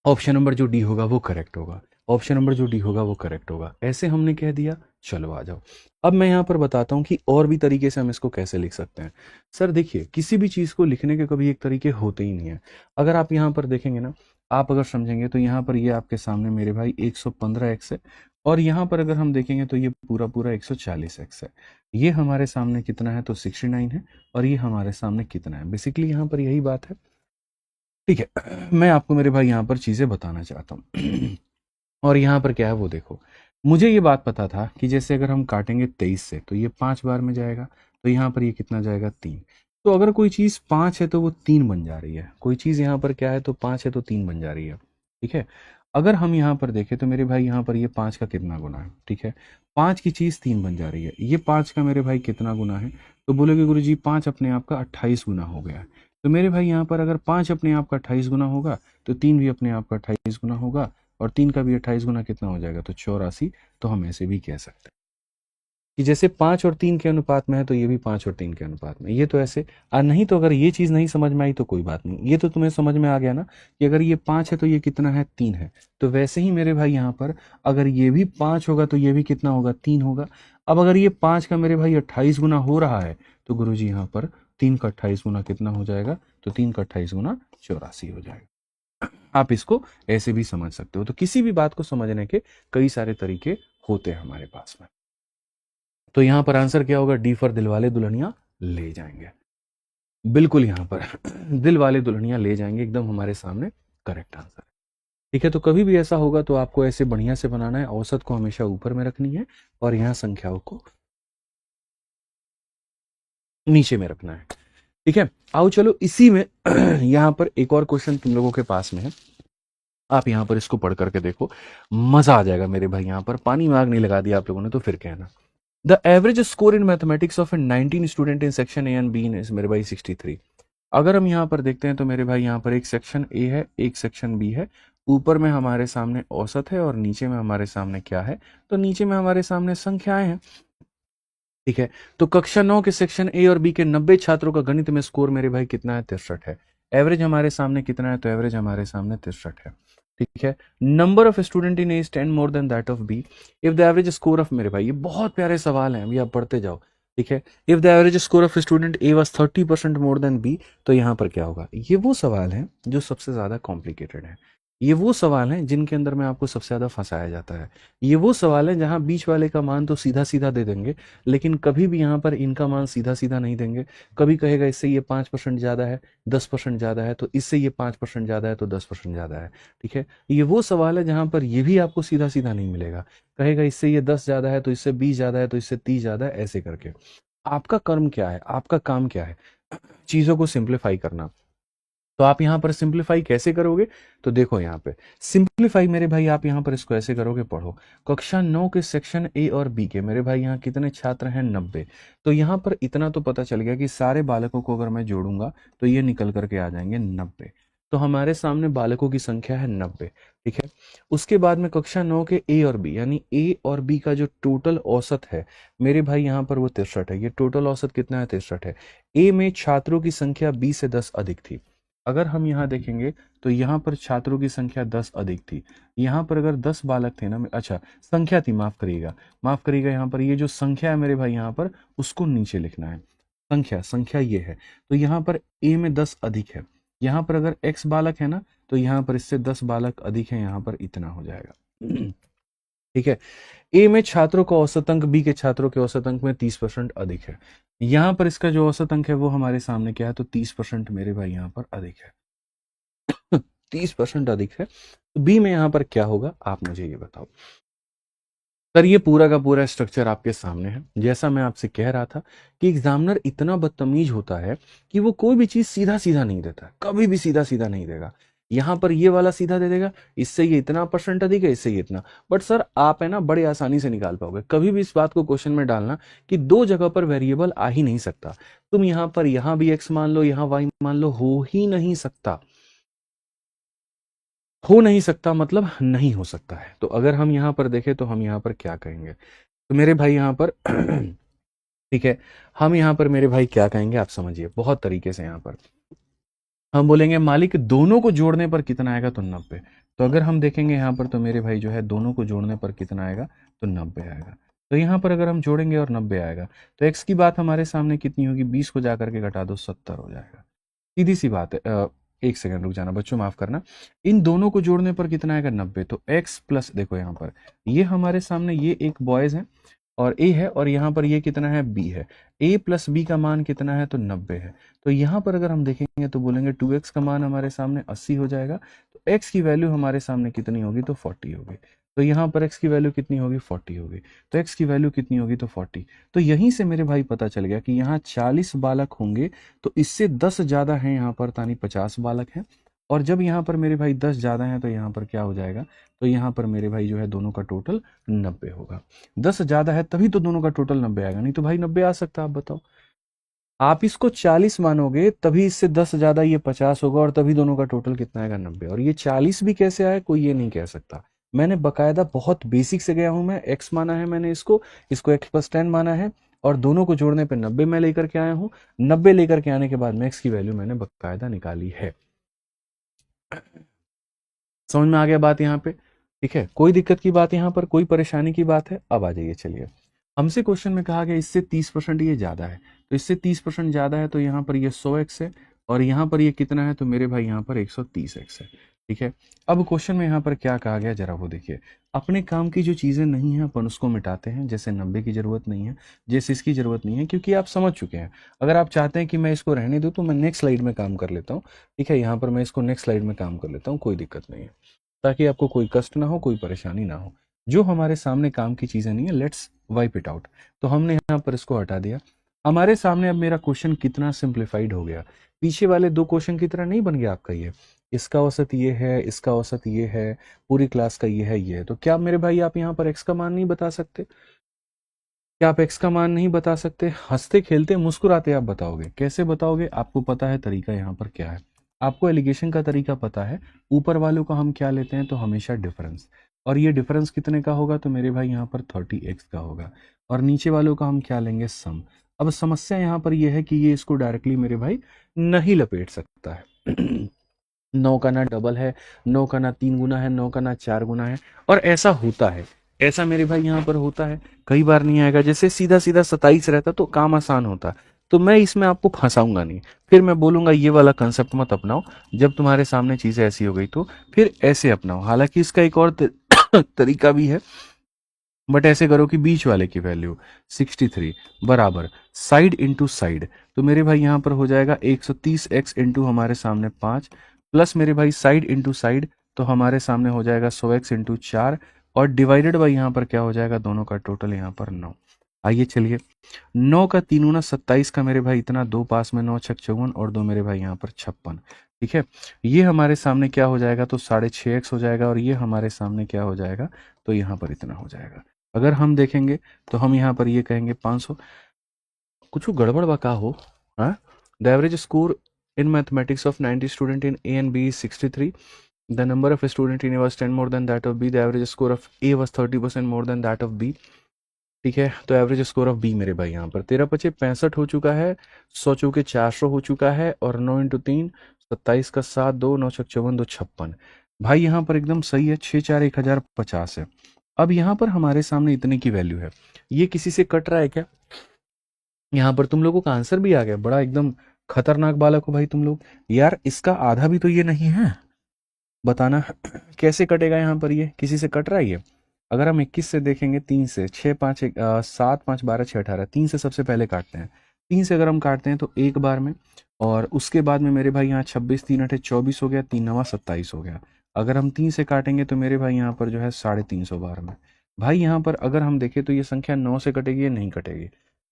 ऑप्शन नंबर जो डी होगा वो करेक्ट होगा। ऑप्शन नंबर जो डी होगा वो करेक्ट होगा। ऐसे हमने कह दिया। चलो आ जाओ, अब मैं यहाँ पर बताता हूँ कि और भी तरीके से हम इसको कैसे लिख सकते हैं। सर देखिए, किसी भी चीज़ को लिखने के कभी एक तरीके होते ही नहीं है। अगर आप यहाँ पर देखेंगे ना, आप अगर समझेंगे तो यहाँ पर ये आपके सामने मेरे भाई 115 एक्स है, और यहाँ पर अगर हम देखेंगे तो ये पूरा पूरा 140 एक्स है। ये हमारे सामने कितना है, तो 69 है, और ये हमारे सामने कितना है, बेसिकली यहाँ पर यही बात है। ठीक है, मैं आपको मेरे भाई यहाँ पर चीज़ें बताना चाहता हूँ। और यहाँ पर क्या है वो देखो, मुझे ये बात पता था कि जैसे अगर हम काटेंगे 23 से तो ये 5 बार में जाएगा, तो यहाँ पर ये कितना जाएगा, 3। तो अगर कोई चीज़ 5 है तो वो 3 बन जा रही है। कोई चीज़ यहाँ पर क्या है, तो 5 है तो 3 बन जा रही है। ठीक है, अगर हम यहाँ पर देखें तो मेरे भाई यहाँ पर ये 5 का कितना गुना है। ठीक है, 5 की चीज़ 3 बन जा रही है, ये 5 का मेरे भाई कितना गुना है, तो बोलोगे गुरु जी 5 अपने आप का 28 गुना हो गया है। तो मेरे भाई यहाँ पर अगर 5 अपने आप का 28 गुना होगा, तो 3 भी अपने आप का 28 गुना होगा, और 3 का भी 28 गुना कितना हो जाएगा, तो 84। तो हम ऐसे भी कह सकते हैं कि जैसे 5 और 3 के अनुपात में है, तो ये भी 5 और 3 के अनुपात में। ये तो ऐसे। और नहीं तो अगर ये चीज़ नहीं समझ में आई तो कोई बात नहीं, ये तो तुम्हें समझ में आ गया ना कि अगर ये 5 है तो ये कितना है, 3 है। तो वैसे ही मेरे भाई यहाँ पर अगर ये भी 5 होगा तो ये भी कितना होगा, 3 होगा। अब अगर ये 5 का मेरे भाई 28 गुना हो रहा है, तो गुरु जी यहाँ पर 3 का 28 गुना कितना हो जाएगा, तो 3 का 28 गुना 84 हो जाएगा। आप इसको ऐसे भी समझ सकते हो। तो किसी भी बात को समझने के कई सारे तरीके होते हैं हमारे पास में। तो यहां पर आंसर क्या होगा, डी फॉर दिलवाले दुल्हनिया ले जाएंगे। बिल्कुल यहां पर दिल वाले दुल्हनिया ले जाएंगे, एकदम हमारे सामने करेक्ट आंसर है। ठीक है, तो कभी भी ऐसा होगा तो आपको ऐसे बढ़िया से बनाना है। औसत को हमेशा ऊपर में रखनी है, और यहां संख्याओं को नीचे में रखना है। ठीक है, आओ चलो इसी में यहां पर एक और क्वेश्चन तुम लोगों के पास में है। आप यहाँ पर इसको पढ़ करके देखो, मजा आ जाएगा मेरे भाई। यहाँ पर पानी में आग नहीं लगा दिया आप लोगों ने तो फिर कहना। The average score in mathematics of 19 student in section A and B is मेरे भाई 63। अगर हम यहाँ पर देखते हैं तो मेरे भाई यहाँ पर एक सेक्शन ए है, एक सेक्शन बी है। ऊपर में हमारे सामने औसत है, और नीचे में हमारे सामने क्या है, तो नीचे में हमारे सामने संख्याएं हैं। ठीक है, तो कक्षा 9 के सेक्शन ए और बी के 90 छात्रों का गणित में स्कोर मेरे भाई कितना है, 63 है। एवरेज हमारे सामने कितना है, तो एवरेज हमारे सामने 63 है। ठीक है, number of student in A is 10 more than that of B if the average score of, मेरे भाई ये बहुत प्यारे सवाल हैं, अभी आप पढ़ते जाओ। ठीक है, if the average score of student A was 30% more than B, तो यहां पर क्या होगा। ये वो सवाल हैं जो सबसे ज्यादा कॉम्प्लिकेटेड है। ये वो सवाल हैं जिनके अंदर में आपको सबसे ज्यादा फंसाया जाता है। ये वो सवाल हैं जहां बीच वाले का मान तो सीधा सीधा दे देंगे, लेकिन कभी भी यहाँ पर इनका मान सीधा सीधा नहीं देंगे। कभी कहेगा इससे ये 5% ज़्यादा है, 10% ज़्यादा है, तो इससे ये 5% ज़्यादा है, तो 10% ज़्यादा है। ठीक है, ये वो सवाल है जहाँ पर ये भी आपको सीधा सीधा नहीं मिलेगा। कहेगा इससे ये 10 ज़्यादा है, तो इससे 20 ज़्यादा है, तो इससे 30 ज़्यादा है, ऐसे करके। आपका कर्म क्या है, आपका काम क्या है, चीज़ों को सिंप्लीफाई करना। तो आप यहाँ पर सिंप्लीफाई कैसे करोगे, तो देखो यहाँ पे सिंप्लीफाई मेरे भाई आप यहाँ पर इसको ऐसे करोगे, पढ़ो कक्षा 9 के सेक्शन ए और बी के मेरे भाई यहाँ कितने छात्र हैं, 90। तो यहाँ पर इतना तो पता चल गया कि सारे बालकों को अगर मैं जोड़ूंगा तो ये निकल करके आ जाएंगे 90। तो हमारे सामने बालकों की संख्या है 90। ठीक है, उसके बाद में कक्षा 9 के ए और बी, यानी ए और बी का जो टोटल औसत है मेरे भाई यहाँ पर वो 63 है। ये टोटल औसत कितना है? 63 है। ए में छात्रों की संख्या 20 से 10 अधिक थी। अगर हम यहाँ देखेंगे तो यहाँ पर छात्रों की संख्या 10 अधिक थी। यहाँ पर अगर 10 बालक थे ना, अच्छा संख्या थी, माफ करिएगा, यहाँ पर ये जो संख्या है मेरे भाई यहाँ पर उसको नीचे लिखना है। संख्या ये है, तो यहाँ पर ए में 10 अधिक है। यहाँ पर अगर x बालक है ना, तो यहाँ पर इससे 10 बालक अधिक है, यहाँ पर इतना हो जाएगा। ठीक है, ए में छात्रों का औसत अंक बी के छात्रों के औसत अंक में 30% अधिक है। यहाँ पर इसका जो औसत अंक है वो हमारे सामने क्या है? तो 30% मेरे भाई यहाँ पर अधिक है। 30% अधिक है, तो बी में यहाँ पर क्या होगा आप मुझे ये बताओ। सर ये पूरा का पूरा स्ट्रक्चर आपके सामने है। जैसा मैं आपसे कह रहा था कि एग्जामिनर इतना बदतमीज होता है कि वो कोई भी चीज सीधा सीधा नहीं देता, कभी भी सीधा सीधा नहीं देगा। यहाँ पर ये वाला सीधा दे देगा, इससे ये इतना परसेंट अधिक है, इससे ये इतना। बट सर आप है ना बड़े आसानी से निकाल पाओगे। कभी भी इस बात को क्वेश्चन में डालना कि दो जगह पर वेरिएबल आ ही नहीं सकता। तुम यहाँ पर यहाँ भी एक्स मान लो, यहाँ वाई मान लो, हो ही नहीं सकता। हो नहीं सकता मतलब नहीं हो सकता है। तो अगर हम यहाँ पर देखें तो हम यहाँ पर क्या कहेंगे? तो मेरे भाई यहाँ पर ठीक है, हम यहाँ पर मेरे भाई क्या कहेंगे आप समझिए बहुत तरीके से। यहाँ पर हम बोलेंगे मालिक दोनों को जोड़ने पर कितना आएगा? तो 90। तो अगर हम देखेंगे यहाँ पर तो मेरे भाई जो है दोनों को जोड़ने पर कितना आएगा? तो 90 आएगा। तो यहाँ पर अगर हम जोड़ेंगे और 90 आएगा तो x की बात हमारे सामने कितनी होगी? 20 को जाकर के घटा दो, 70 हो जाएगा। सीधी सी बात है। एक सेकंड रुक जाना बच्चों, माफ करना। इन दोनों को जोड़ने पर कितना आएगा? 90। तो x प्लस, देखो यहाँ पर ये हमारे सामने ये एक बॉयज है और a है, और यहाँ पर ये कितना है? b है। a प्लस b का मान कितना है? तो 90 है। तो यहाँ पर अगर हम देखेंगे तो बोलेंगे 2x का मान हमारे सामने 80 हो जाएगा। तो x की वैल्यू हमारे सामने कितनी होगी? तो 40 होगी। तो यहाँ पर x की वैल्यू कितनी होगी? 40 होगी। तो x की वैल्यू कितनी होगी? तो 40। तो यहीं से मेरे भाई पता चल गया कि यहाँ 40 बालक होंगे, तो इससे 10 ज्यादा है यहाँ पर, तानी 50 बालक हैं। और जब यहाँ पर मेरे भाई 10 ज्यादा हैं तो यहाँ पर क्या हो जाएगा? तो यहाँ पर मेरे भाई जो है दोनों का टोटल 90 होगा। 10 ज्यादा है तभी तो दोनों का टोटल 90 आएगा, नहीं तो भाई 90 आ सकता। आप बताओ, आप इसको 40 मानोगे तभी इससे 10 ज्यादा ये 50 होगा, और तभी दोनों का टोटल कितना आएगा? 90। और ये 40 भी कैसे आए कोई ये नहीं कह सकता। मैंने बकायदा बहुत बेसिक से गया हूं। मैं x माना है मैंने, इसको x प्लस 10 माना है, और दोनों को जोड़ने पे 90 मैं लेकर के आया हूँ। 90 लेकर के आने के बाद में x की वैल्यू मैंने बकायदा निकाली है। समझ में आ गया बात यहाँ पे? ठीक है, कोई दिक्कत की बात यहाँ पर, कोई परेशानी की बात है? अब आ जाइए चलिए। हमसे क्वेश्चन में कहा गया इससे 30% ये ज्यादा है, तो इससे 30% ज्यादा है, तो यहाँ पर ये 100x है, और यहाँ पर ये कितना है? तो मेरे भाई यहाँ पर 130x है। ठीक है, अब क्वेश्चन में यहाँ पर क्या कहा गया जरा वो देखिए। अपने काम की जो चीजें नहीं है अपन उसको मिटाते हैं। जैसे 90 की जरूरत नहीं है, जैसे इसकी जरूरत नहीं है, क्योंकि आप समझ चुके हैं। अगर आप चाहते हैं कि मैं इसको रहने दूं तो मैं नेक्स्ट स्लाइड में काम कर लेता हूँ। ठीक है, यहाँ पर मैं इसको नेक्स्ट स्लाइड में काम कर लेता हूँ, कोई दिक्कत नहीं है, ताकि आपको कोई कष्ट ना हो, कोई परेशानी ना हो। जो हमारे सामने काम की चीजें नहीं है, लेट्स वाइप इट आउट। तो हमने यहाँ पर इसको हटा दिया। हमारे सामने अब मेरा क्वेश्चन कितना सिंप्लीफाइड हो गया। पीछे वाले दो क्वेश्चन की तरह नहीं बन गया आपका ये। इसका औसत ये है, इसका औसत ये है, पूरी क्लास का ये है, ये है। तो क्या मेरे भाई आप यहाँ पर एक्स का मान नहीं बता सकते? क्या आप एक्स का मान नहीं बता सकते? हंसते खेलते मुस्कुराते आप बताओगे। कैसे बताओगे? आपको पता है तरीका यहाँ पर क्या है। आपको एलिगेशन का तरीका पता है। ऊपर वालों का हम क्या लेते हैं? तो हमेशा डिफरेंस। और ये डिफरेंस कितने का होगा? तो मेरे भाई यहाँ पर 30x का होगा। और नीचे वालों का हम क्या लेंगे? सम। अब समस्या यहाँ पर यह है कि ये इसको डायरेक्टली मेरे भाई नहीं लपेट सकता है। 9 का ना डबल है, 9 का ना 3 गुना है, 9 का ना 4 गुना है। और ऐसा होता है, ऐसा मेरे भाई यहाँ पर होता है। कई बार नहीं आएगा, जैसे सीधा सीधा 27 रहता तो काम आसान होता। तो मैं इसमें आपको फंसाऊंगा नहीं। फिर मैं बोलूंगा ये वाला कंसेप्ट मत अपनाओ। जब तुम्हारे सामने चीजें ऐसी हो गई तो फिर ऐसे अपनाओ। हालांकि इसका एक और तरीका भी है, बट ऐसे करो कि बीच वाले की वैल्यू 63 बराबर साइड इंटू साइड। तो मेरे भाई यहाँ पर हो जाएगा 130x इंटू हमारे सामने 5, प्लस मेरे भाई साइड इंटू साइड, तो हमारे सामने हो जाएगा 100x इंटू 4, और डिवाइडेड बाई यहाँ पर क्या हो जाएगा? दोनों का टोटल यहाँ पर 9। आइए चलिए, 9 का 3 गुना 27 का मेरे भाई इतना, 2 पास में 9 छक 54, और 2 मेरे भाई यहाँ पर 56। ठीक है, ये हमारे सामने क्या हो जाएगा? तो 6.5x हो जाएगा, और ये हमारे सामने क्या हो जाएगा? तो यहाँ पर इतना हो जाएगा। अगर हम देखेंगे तो हम यहाँ पर ये कहेंगे 500। कुछ गड़बड़ बका हो, हाँ? The average score In mathematics of 90 student in A and B is 63. The number of student in A was 10 more than that of B. The average score of A was 30% more than that of B. ठीक है, तो average score of B मेरे भाई यहाँ पर 13×5 = 65 हो चुका है, 100×400 हो चुका है, और 9×3 27 का 7 2 9×54 2 56 भाई यहाँ पर एकदम सही है। 6×4 = 1050 है। अब यहाँ पर हमारे सामने इतने की वैल्यू है, ये किसी से कट रहा है क्या? यहाँ पर तुम लोगों का आंसर भी आ गया, बड़ा एकदम खतरनाक बालक हो भाई तुम लोग। यार इसका आधा भी तो ये नहीं है, बताना कैसे कटेगा? यहाँ पर ये किसी से कट रहा है ये? अगर हम 21 से देखेंगे, 3 से 6 5 7 5 12 6 18, 3 से सबसे पहले काटते हैं। 3 से अगर हम काटते हैं तो एक बार में, और उसके बाद में मेरे भाई यहाँ 26 3 8 24 हो गया, 3 9 27 हो गया। अगर हम 3 से काटेंगे तो मेरे भाई यहाँ पर जो है 350 बार में। भाई यहाँ पर अगर हम देखें तो ये संख्या 9 से कटेगी या नहीं कटेगी?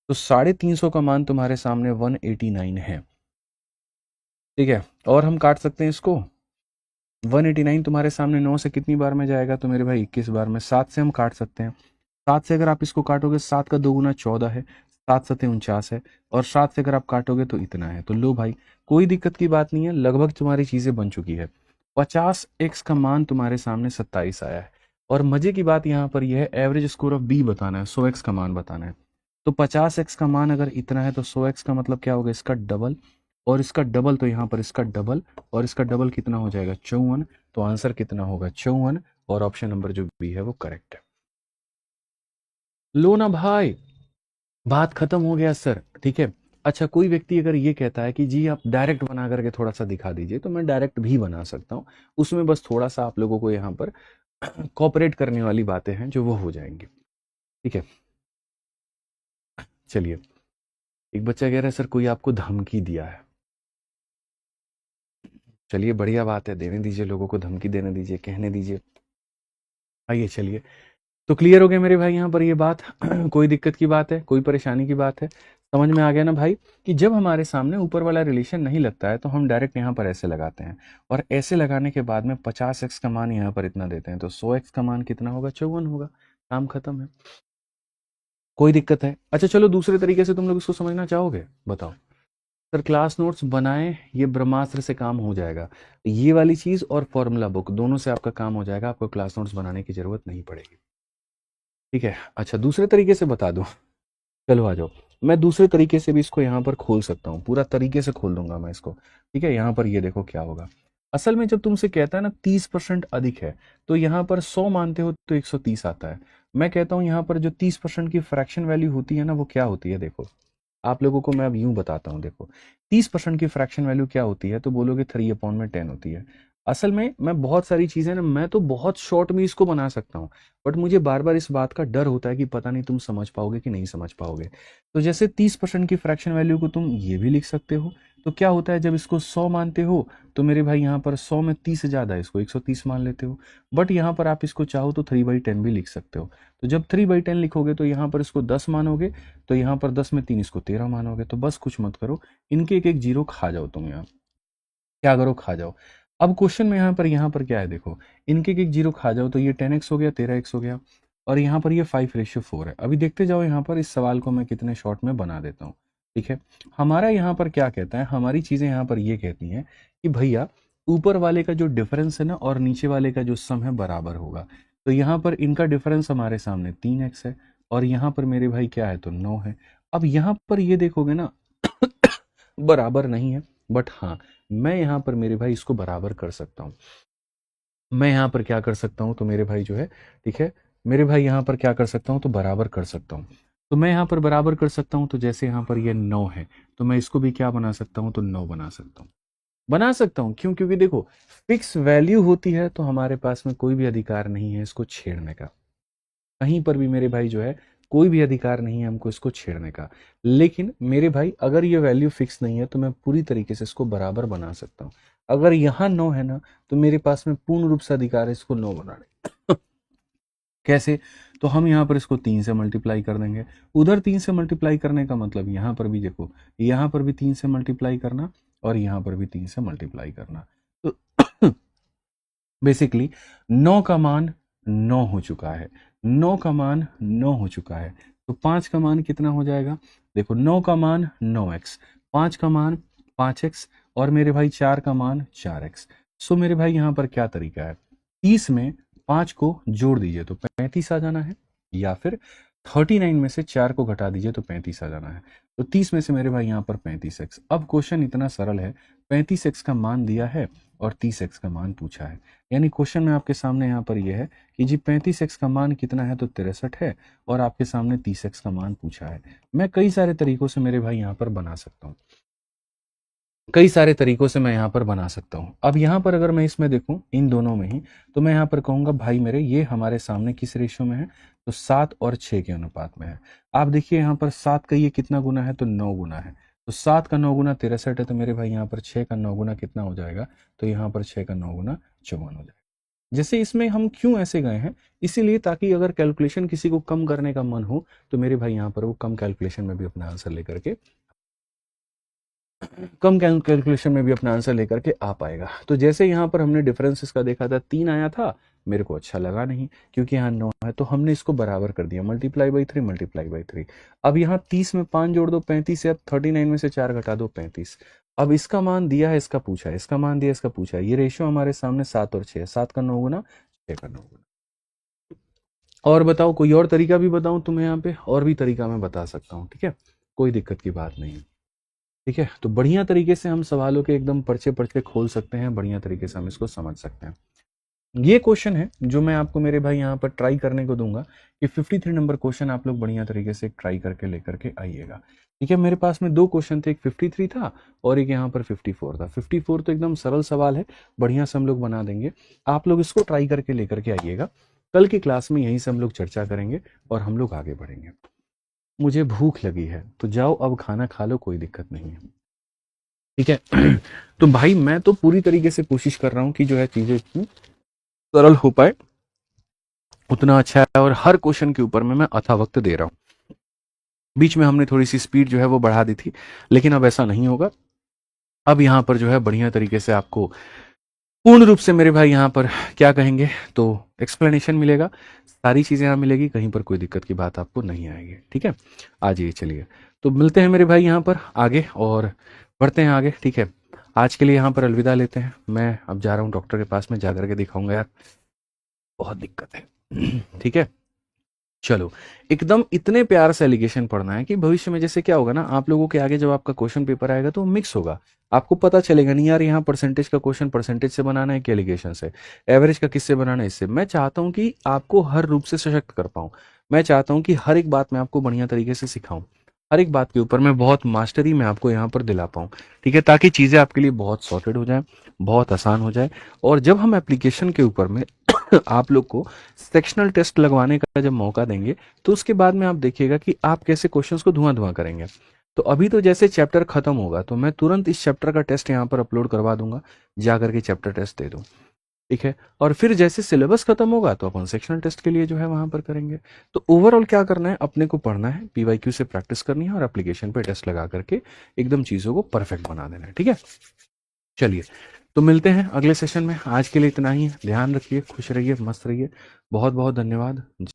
तो 350 का मान तुम्हारे सामने 189 है। ठीक है, और हम काट सकते हैं इसको। 189 तुम्हारे सामने 9 से कितनी बार में जाएगा? तो मेरे भाई 21 बार में। 7 से हम काट सकते हैं। 7 से अगर आप इसको काटोगे, 7 का 2 गुना 14 है, 7 7 49 है, और 7 से अगर आप काटोगे तो इतना है। तो लो भाई, कोई दिक्कत की बात नहीं है, लगभग तुम्हारी चीजें बन चुकी है। 50x का मान तुम्हारे सामने 27 आया है। और मजे की बात यहाँ पर यह है, एवरेज स्कोर ऑफ बी बताना है, 100x का मान बताना है। तो 50x का मान अगर इतना है तो 100x का मतलब क्या होगा? इसका डबल, और इसका डबल, तो यहाँ पर इसका डबल, और इसका डबल कितना हो जाएगा? 54। तो आंसर कितना होगा? 54, और ऑप्शन नंबर जो बी है वो करेक्ट है। लो ना भाई, बात खत्म हो गया सर। ठीक है, अच्छा कोई व्यक्ति अगर ये कहता है कि जी आप डायरेक्ट बना करके थोड़ा सा दिखा दीजिए, तो मैं डायरेक्ट भी बना सकता हूँ। उसमें बस थोड़ा सा आप लोगों को यहाँ पर कोऑपरेट करने वाली बातें हैं जो वो हो जाएंगी। ठीक है, चलिए। एक बच्चा कह रहा है सर कोई आपको धमकी दिया है। चलिए बढ़िया बात है, देने दीजिए, लोगों को धमकी देने दीजिए, कहने दीजिए। आइए चलिए, तो क्लियर हो गया मेरे भाई यहाँ पर ये बात? कोई दिक्कत की बात है, कोई परेशानी की बात है? समझ में आ गया ना भाई कि जब हमारे सामने ऊपर वाला रिलेशन नहीं लगता है तो हम डायरेक्ट यहाँ पर ऐसे लगाते हैं, और ऐसे लगाने के बाद में 50x का मान यहाँ पर इतना देते हैं, तो 100x का मान कितना होगा? 54 होगा। काम खत्म है। कोई दिक्कत है? अच्छा चलो, दूसरे तरीके से तुम लोग इसको समझना चाहोगे? बताओ सर। क्लास नोट्स बनाए, ये ब्रह्मास्त्र से काम हो जाएगा। ये वाली चीज और फॉर्मूला बुक दोनों से आपका काम हो जाएगा, आपको क्लास नोट्स बनाने की जरूरत नहीं पड़ेगी। ठीक है, अच्छा दूसरे तरीके से बता दूं? चलो आ जाओ, मैं दूसरे तरीके से भी इसको यहाँ पर खोल सकता हूँ, पूरा तरीके से खोल दूंगा मैं इसको। ठीक है, यहाँ पर ये देखो क्या होगा। असल में जब तुमसे कहता है ना 30% अधिक है, तो यहाँ पर 100 मानते हो तो 130 आता है। मैं कहता हूँ यहाँ पर जो 30% की फ्रैक्शन वैल्यू होती है ना, वो क्या होती है? देखो आप लोगों को मैं अब यूं बताता हूँ। देखो 30% की फ्रैक्शन वैल्यू क्या होती है? तो बोलोगे 3/10 होती है। असल में मैं बहुत सारी चीजें ना, मैं तो बहुत शॉर्ट में इसको बना सकता हूँ, बट मुझे बार बार इस बात का डर होता है कि पता नहीं तुम समझ पाओगे कि नहीं समझ पाओगे। तो जैसे 30% की फ्रैक्शन वैल्यू को तुम ये भी लिख सकते हो। तो क्या होता है, जब इसको 100 मानते हो तो मेरे भाई यहाँ पर 100 में 30 से ज्यादा है, इसको 130 मान लेते हो। बट यहाँ पर आप इसको चाहो तो 3/10 भी लिख सकते हो। तो जब 3/10 लिखोगे तो यहाँ पर इसको 10 मानोगे, तो यहाँ पर 10 में 3 इसको 13 मानोगे। तो बस कुछ मत करो, इनके एक एक जीरो खा जाओ तुम। यहाँ क्या करो? खा जाओ। अब क्वेश्चन में यहाँ पर क्या है? देखो इनके एक एक जीरो खा जाओ, तो ये 10x हो गया, 13x हो गया, और यहाँ पर ये 5/4 है। अभी देखते जाओ यहाँ पर, इस सवाल को मैं कितने शॉर्ट में बना देता हूँ। ठीक है, हमारा यहाँ पर क्या कहता है, हमारी चीजें यहाँ पर ये कहती हैं कि भैया ऊपर वाले का जो डिफरेंस है ना और नीचे वाले का जो सम है बराबर होगा। तो यहाँ पर इनका डिफरेंस हमारे सामने 3x है, और यहाँ पर मेरे भाई क्या है? तो 9 है। अब यहाँ पर ये देखोगे ना बराबर नहीं है, बट हाँ मैं यहाँ पर मेरे भाई इसको बराबर कर सकता हूँ। मैं यहाँ पर क्या कर सकता हूँ? तो मेरे भाई जो है, ठीक है, मेरे भाई यहाँ पर क्या कर सकता हूँ? तो बराबर कर सकता हूँ। तो मैं यहाँ पर बराबर कर सकता हूँ, तो जैसे यहाँ पर ये 9 है, तो मैं इसको भी क्या बना सकता हूँ? तो 9 बना सकता हूँ। बना सकता हूँ क्यों? क्योंकि देखो फिक्स वैल्यू होती है तो हमारे पास में कोई भी अधिकार नहीं है इसको छेड़ने का। कहीं पर भी मेरे भाई जो है कोई भी अधिकार नहीं है हमको इसको छेड़ने का। लेकिन मेरे भाई अगर ये वैल्यू फिक्स नहीं है तो मैं पूरी तरीके से इसको बराबर बना सकता हूँ। अगर यहाँ 9 है ना, तो मेरे पास में पूर्ण रूप से अधिकार है इसको 9 बनाने। कैसे? तो हम यहाँ पर इसको 3 से मल्टीप्लाई कर देंगे। उधर 3 से मल्टीप्लाई करने का मतलब यहाँ पर भी देखो, यहाँ पर भी 3 से मल्टीप्लाई करना, और यहाँ पर भी 3 से मल्टीप्लाई करना। तो बेसिकली 9 का मान 9 हो चुका है, 9 का मान 9 हो चुका है। तो 5 का मान कितना हो जाएगा? देखो 9 का मान 9x, 5 का मान 5x, और मेरे भाई 4 का मान 4x। सो मेरे भाई यहाँ पर क्या तरीका है, 30 में 5 को जोड़ दीजिए तो 35 आ जाना है, या फिर 39 में से 4 को घटा दीजिए तो 35 आ जाना है। तो 30 में से मेरे भाई यहाँ पर 35x। अब क्वेश्चन इतना सरल है, 35x का मान दिया है और 30x का मान पूछा है। यानी क्वेश्चन में आपके सामने यहाँ पर यह है कि जी 35x का मान कितना है, तो 63 है, और आपके सामने 30x का मान पूछा है। मैं कई सारे तरीकों से मेरे भाई यहाँ पर बना सकता हूँ, कई सारे तरीकों से मैं यहाँ पर बना सकता हूँ। अब यहाँ पर अगर मैं इसमें देखूँ इन दोनों में ही, तो मैं यहाँ पर कहूँगा भाई मेरे ये हमारे सामने किस रेशियो में है, तो 7 और 6 के अनुपात में है। आप देखिए यहाँ पर 7 का ये कितना गुना है, तो 9 गुना है। तो 7 का 9 गुना 63 है, तो मेरे भाई यहाँ पर 6 का 9 गुना कितना हो जाएगा, तो यहाँ पर 6 का 9 गुना 54 हो जाएगा। जैसे इसमें हम क्यों ऐसे गए हैं, इसीलिए ताकि अगर कैलकुलेशन किसी को कम करने का मन हो तो मेरे भाई यहाँ पर वो कम कैलकुलेशन में भी अपना आंसर लेकर के कैलकुलेशन में भी अपना आंसर लेकर के आ पाएगा। तो जैसे यहाँ पर हमने डिफरेंसेस का देखा था, 3 आया था, मेरे को अच्छा लगा नहीं क्योंकि यहाँ 9 है, तो हमने इसको बराबर कर दिया, मल्टीप्लाई बाई 3 मल्टीप्लाई बाई 3। अब यहाँ 30 में 5 जोड़ दो 35 है, अब 39 में से 4 घटा दो 35। अब इसका मान दिया है, इसका पूछा है, इसका मान दिया, इसका पूछा है। ये रेशियो हमारे सामने 7 और 6, 7 का 9 गुना 6 का 9 गुना। और बताओ कोई और तरीका भी बताऊं तुम्हें, यहाँ पे और भी तरीका मैं बता सकता हूँ, ठीक है, कोई दिक्कत की बात नहीं है। ठीक है, तो बढ़िया तरीके से हम सवालों के एकदम पर्चे पर्चे खोल सकते हैं, बढ़िया तरीके से हम इसको समझ सकते हैं। ये क्वेश्चन है जो मैं आपको मेरे भाई यहाँ पर ट्राई करने को दूंगा कि 53 नंबर क्वेश्चन आप लोग बढ़िया तरीके से ट्राई करके लेकर के आइएगा। ठीक है, मेरे पास में 2 क्वेश्चन थे, एक 53 था और एक यहाँ पर 54 था। 54 तो एकदम सरल सवाल है, बढ़िया से हम लोग बना देंगे। आप लोग इसको ट्राई करके लेकर के आइएगा। कल की क्लास में यहीं से हम लोग चर्चा करेंगे और हम लोग आगे बढ़ेंगे। मुझे भूख लगी है, तो जाओ अब खाना खा लो, कोई दिक्कत नहीं है। ठीक है, तो भाई मैं तो पूरी तरीके से कोशिश कर रहा हूँ कि जो है चीजें इतनी सरल हो पाए उतना अच्छा है, और हर क्वेश्चन के ऊपर में मैं अथा वक्त दे रहा हूँ। बीच में हमने थोड़ी सी स्पीड जो है वो बढ़ा दी थी, लेकिन अब ऐसा नहीं होगा। अब यहाँ पर जो है बढ़िया तरीके से आपको पूर्ण रूप से मेरे भाई यहाँ पर क्या कहेंगे, तो एक्सप्लेनेशन मिलेगा, सारी चीजें यहाँ मिलेगी, कहीं पर कोई दिक्कत की बात आपको नहीं आएगी। ठीक है, आ जाइए, चलिए तो मिलते हैं मेरे भाई यहाँ पर आगे और बढ़ते हैं आगे। ठीक है, आज के लिए यहाँ पर अलविदा लेते हैं। मैं अब जा रहा हूँ डॉक्टर के पास में, जा करके दिखाऊंगा यार, बहुत दिक्कत है। ठीक है, चलो, एकदम इतने प्यार से एलिगेशन पढ़ना है कि भविष्य में जैसे क्या होगा ना, आप लोगों के आगे जब आपका क्वेश्चन पेपर आएगा तो मिक्स होगा, आपको पता चलेगा नहीं यार यहाँ परसेंटेज का क्वेश्चन परसेंटेज से बनाना है कि एलिगेशन से, एवरेज का किससे बनाना है, इससे। मैं चाहता हूँ कि आपको हर रूप से सशक्त कर पाऊँ, मैं चाहता हूँ कि हर एक बात मैं आपको बढ़िया तरीके से सिखाऊं, हर एक बात के ऊपर मैं बहुत मास्टरी मैं आपको यहाँ पर दिला पाऊँ। ठीक है, ताकि चीज़ें आपके लिए बहुत सॉर्टेड हो जाए, बहुत आसान हो जाए। और जब हम एप्लीकेशन के ऊपर में आप लोग को सेक्शनल टेस्ट लगवाने का जब मौका देंगे, तो उसके बाद में आप देखिएगा कि आप कैसे क्वेश्चंस को धुआं धुआं करेंगे। तो अभी तो जैसे चैप्टर खत्म होगा तो मैं तुरंत इस चैप्टर का टेस्ट यहाँ पर अपलोड करवा दूंगा, जा करके चैप्टर टेस्ट दे दूँ। ठीक है, और फिर जैसे सिलेबस खत्म होगा तो अपन सेक्शनल टेस्ट के लिए जो है वहां पर करेंगे। तो ओवरऑल क्या करना है, अपने को पढ़ना है, पीवाईक्यू से प्रैक्टिस करनी है और एप्लीकेशन पे टेस्ट लगा करके एकदम चीजों को परफेक्ट बना देना है। ठीक है, चलिए तो मिलते हैं अगले सेशन में। आज के लिए इतना ही है, ध्यान रखिए, खुश रहिए, मस्त रहिए, बहुत बहुत धन्यवाद।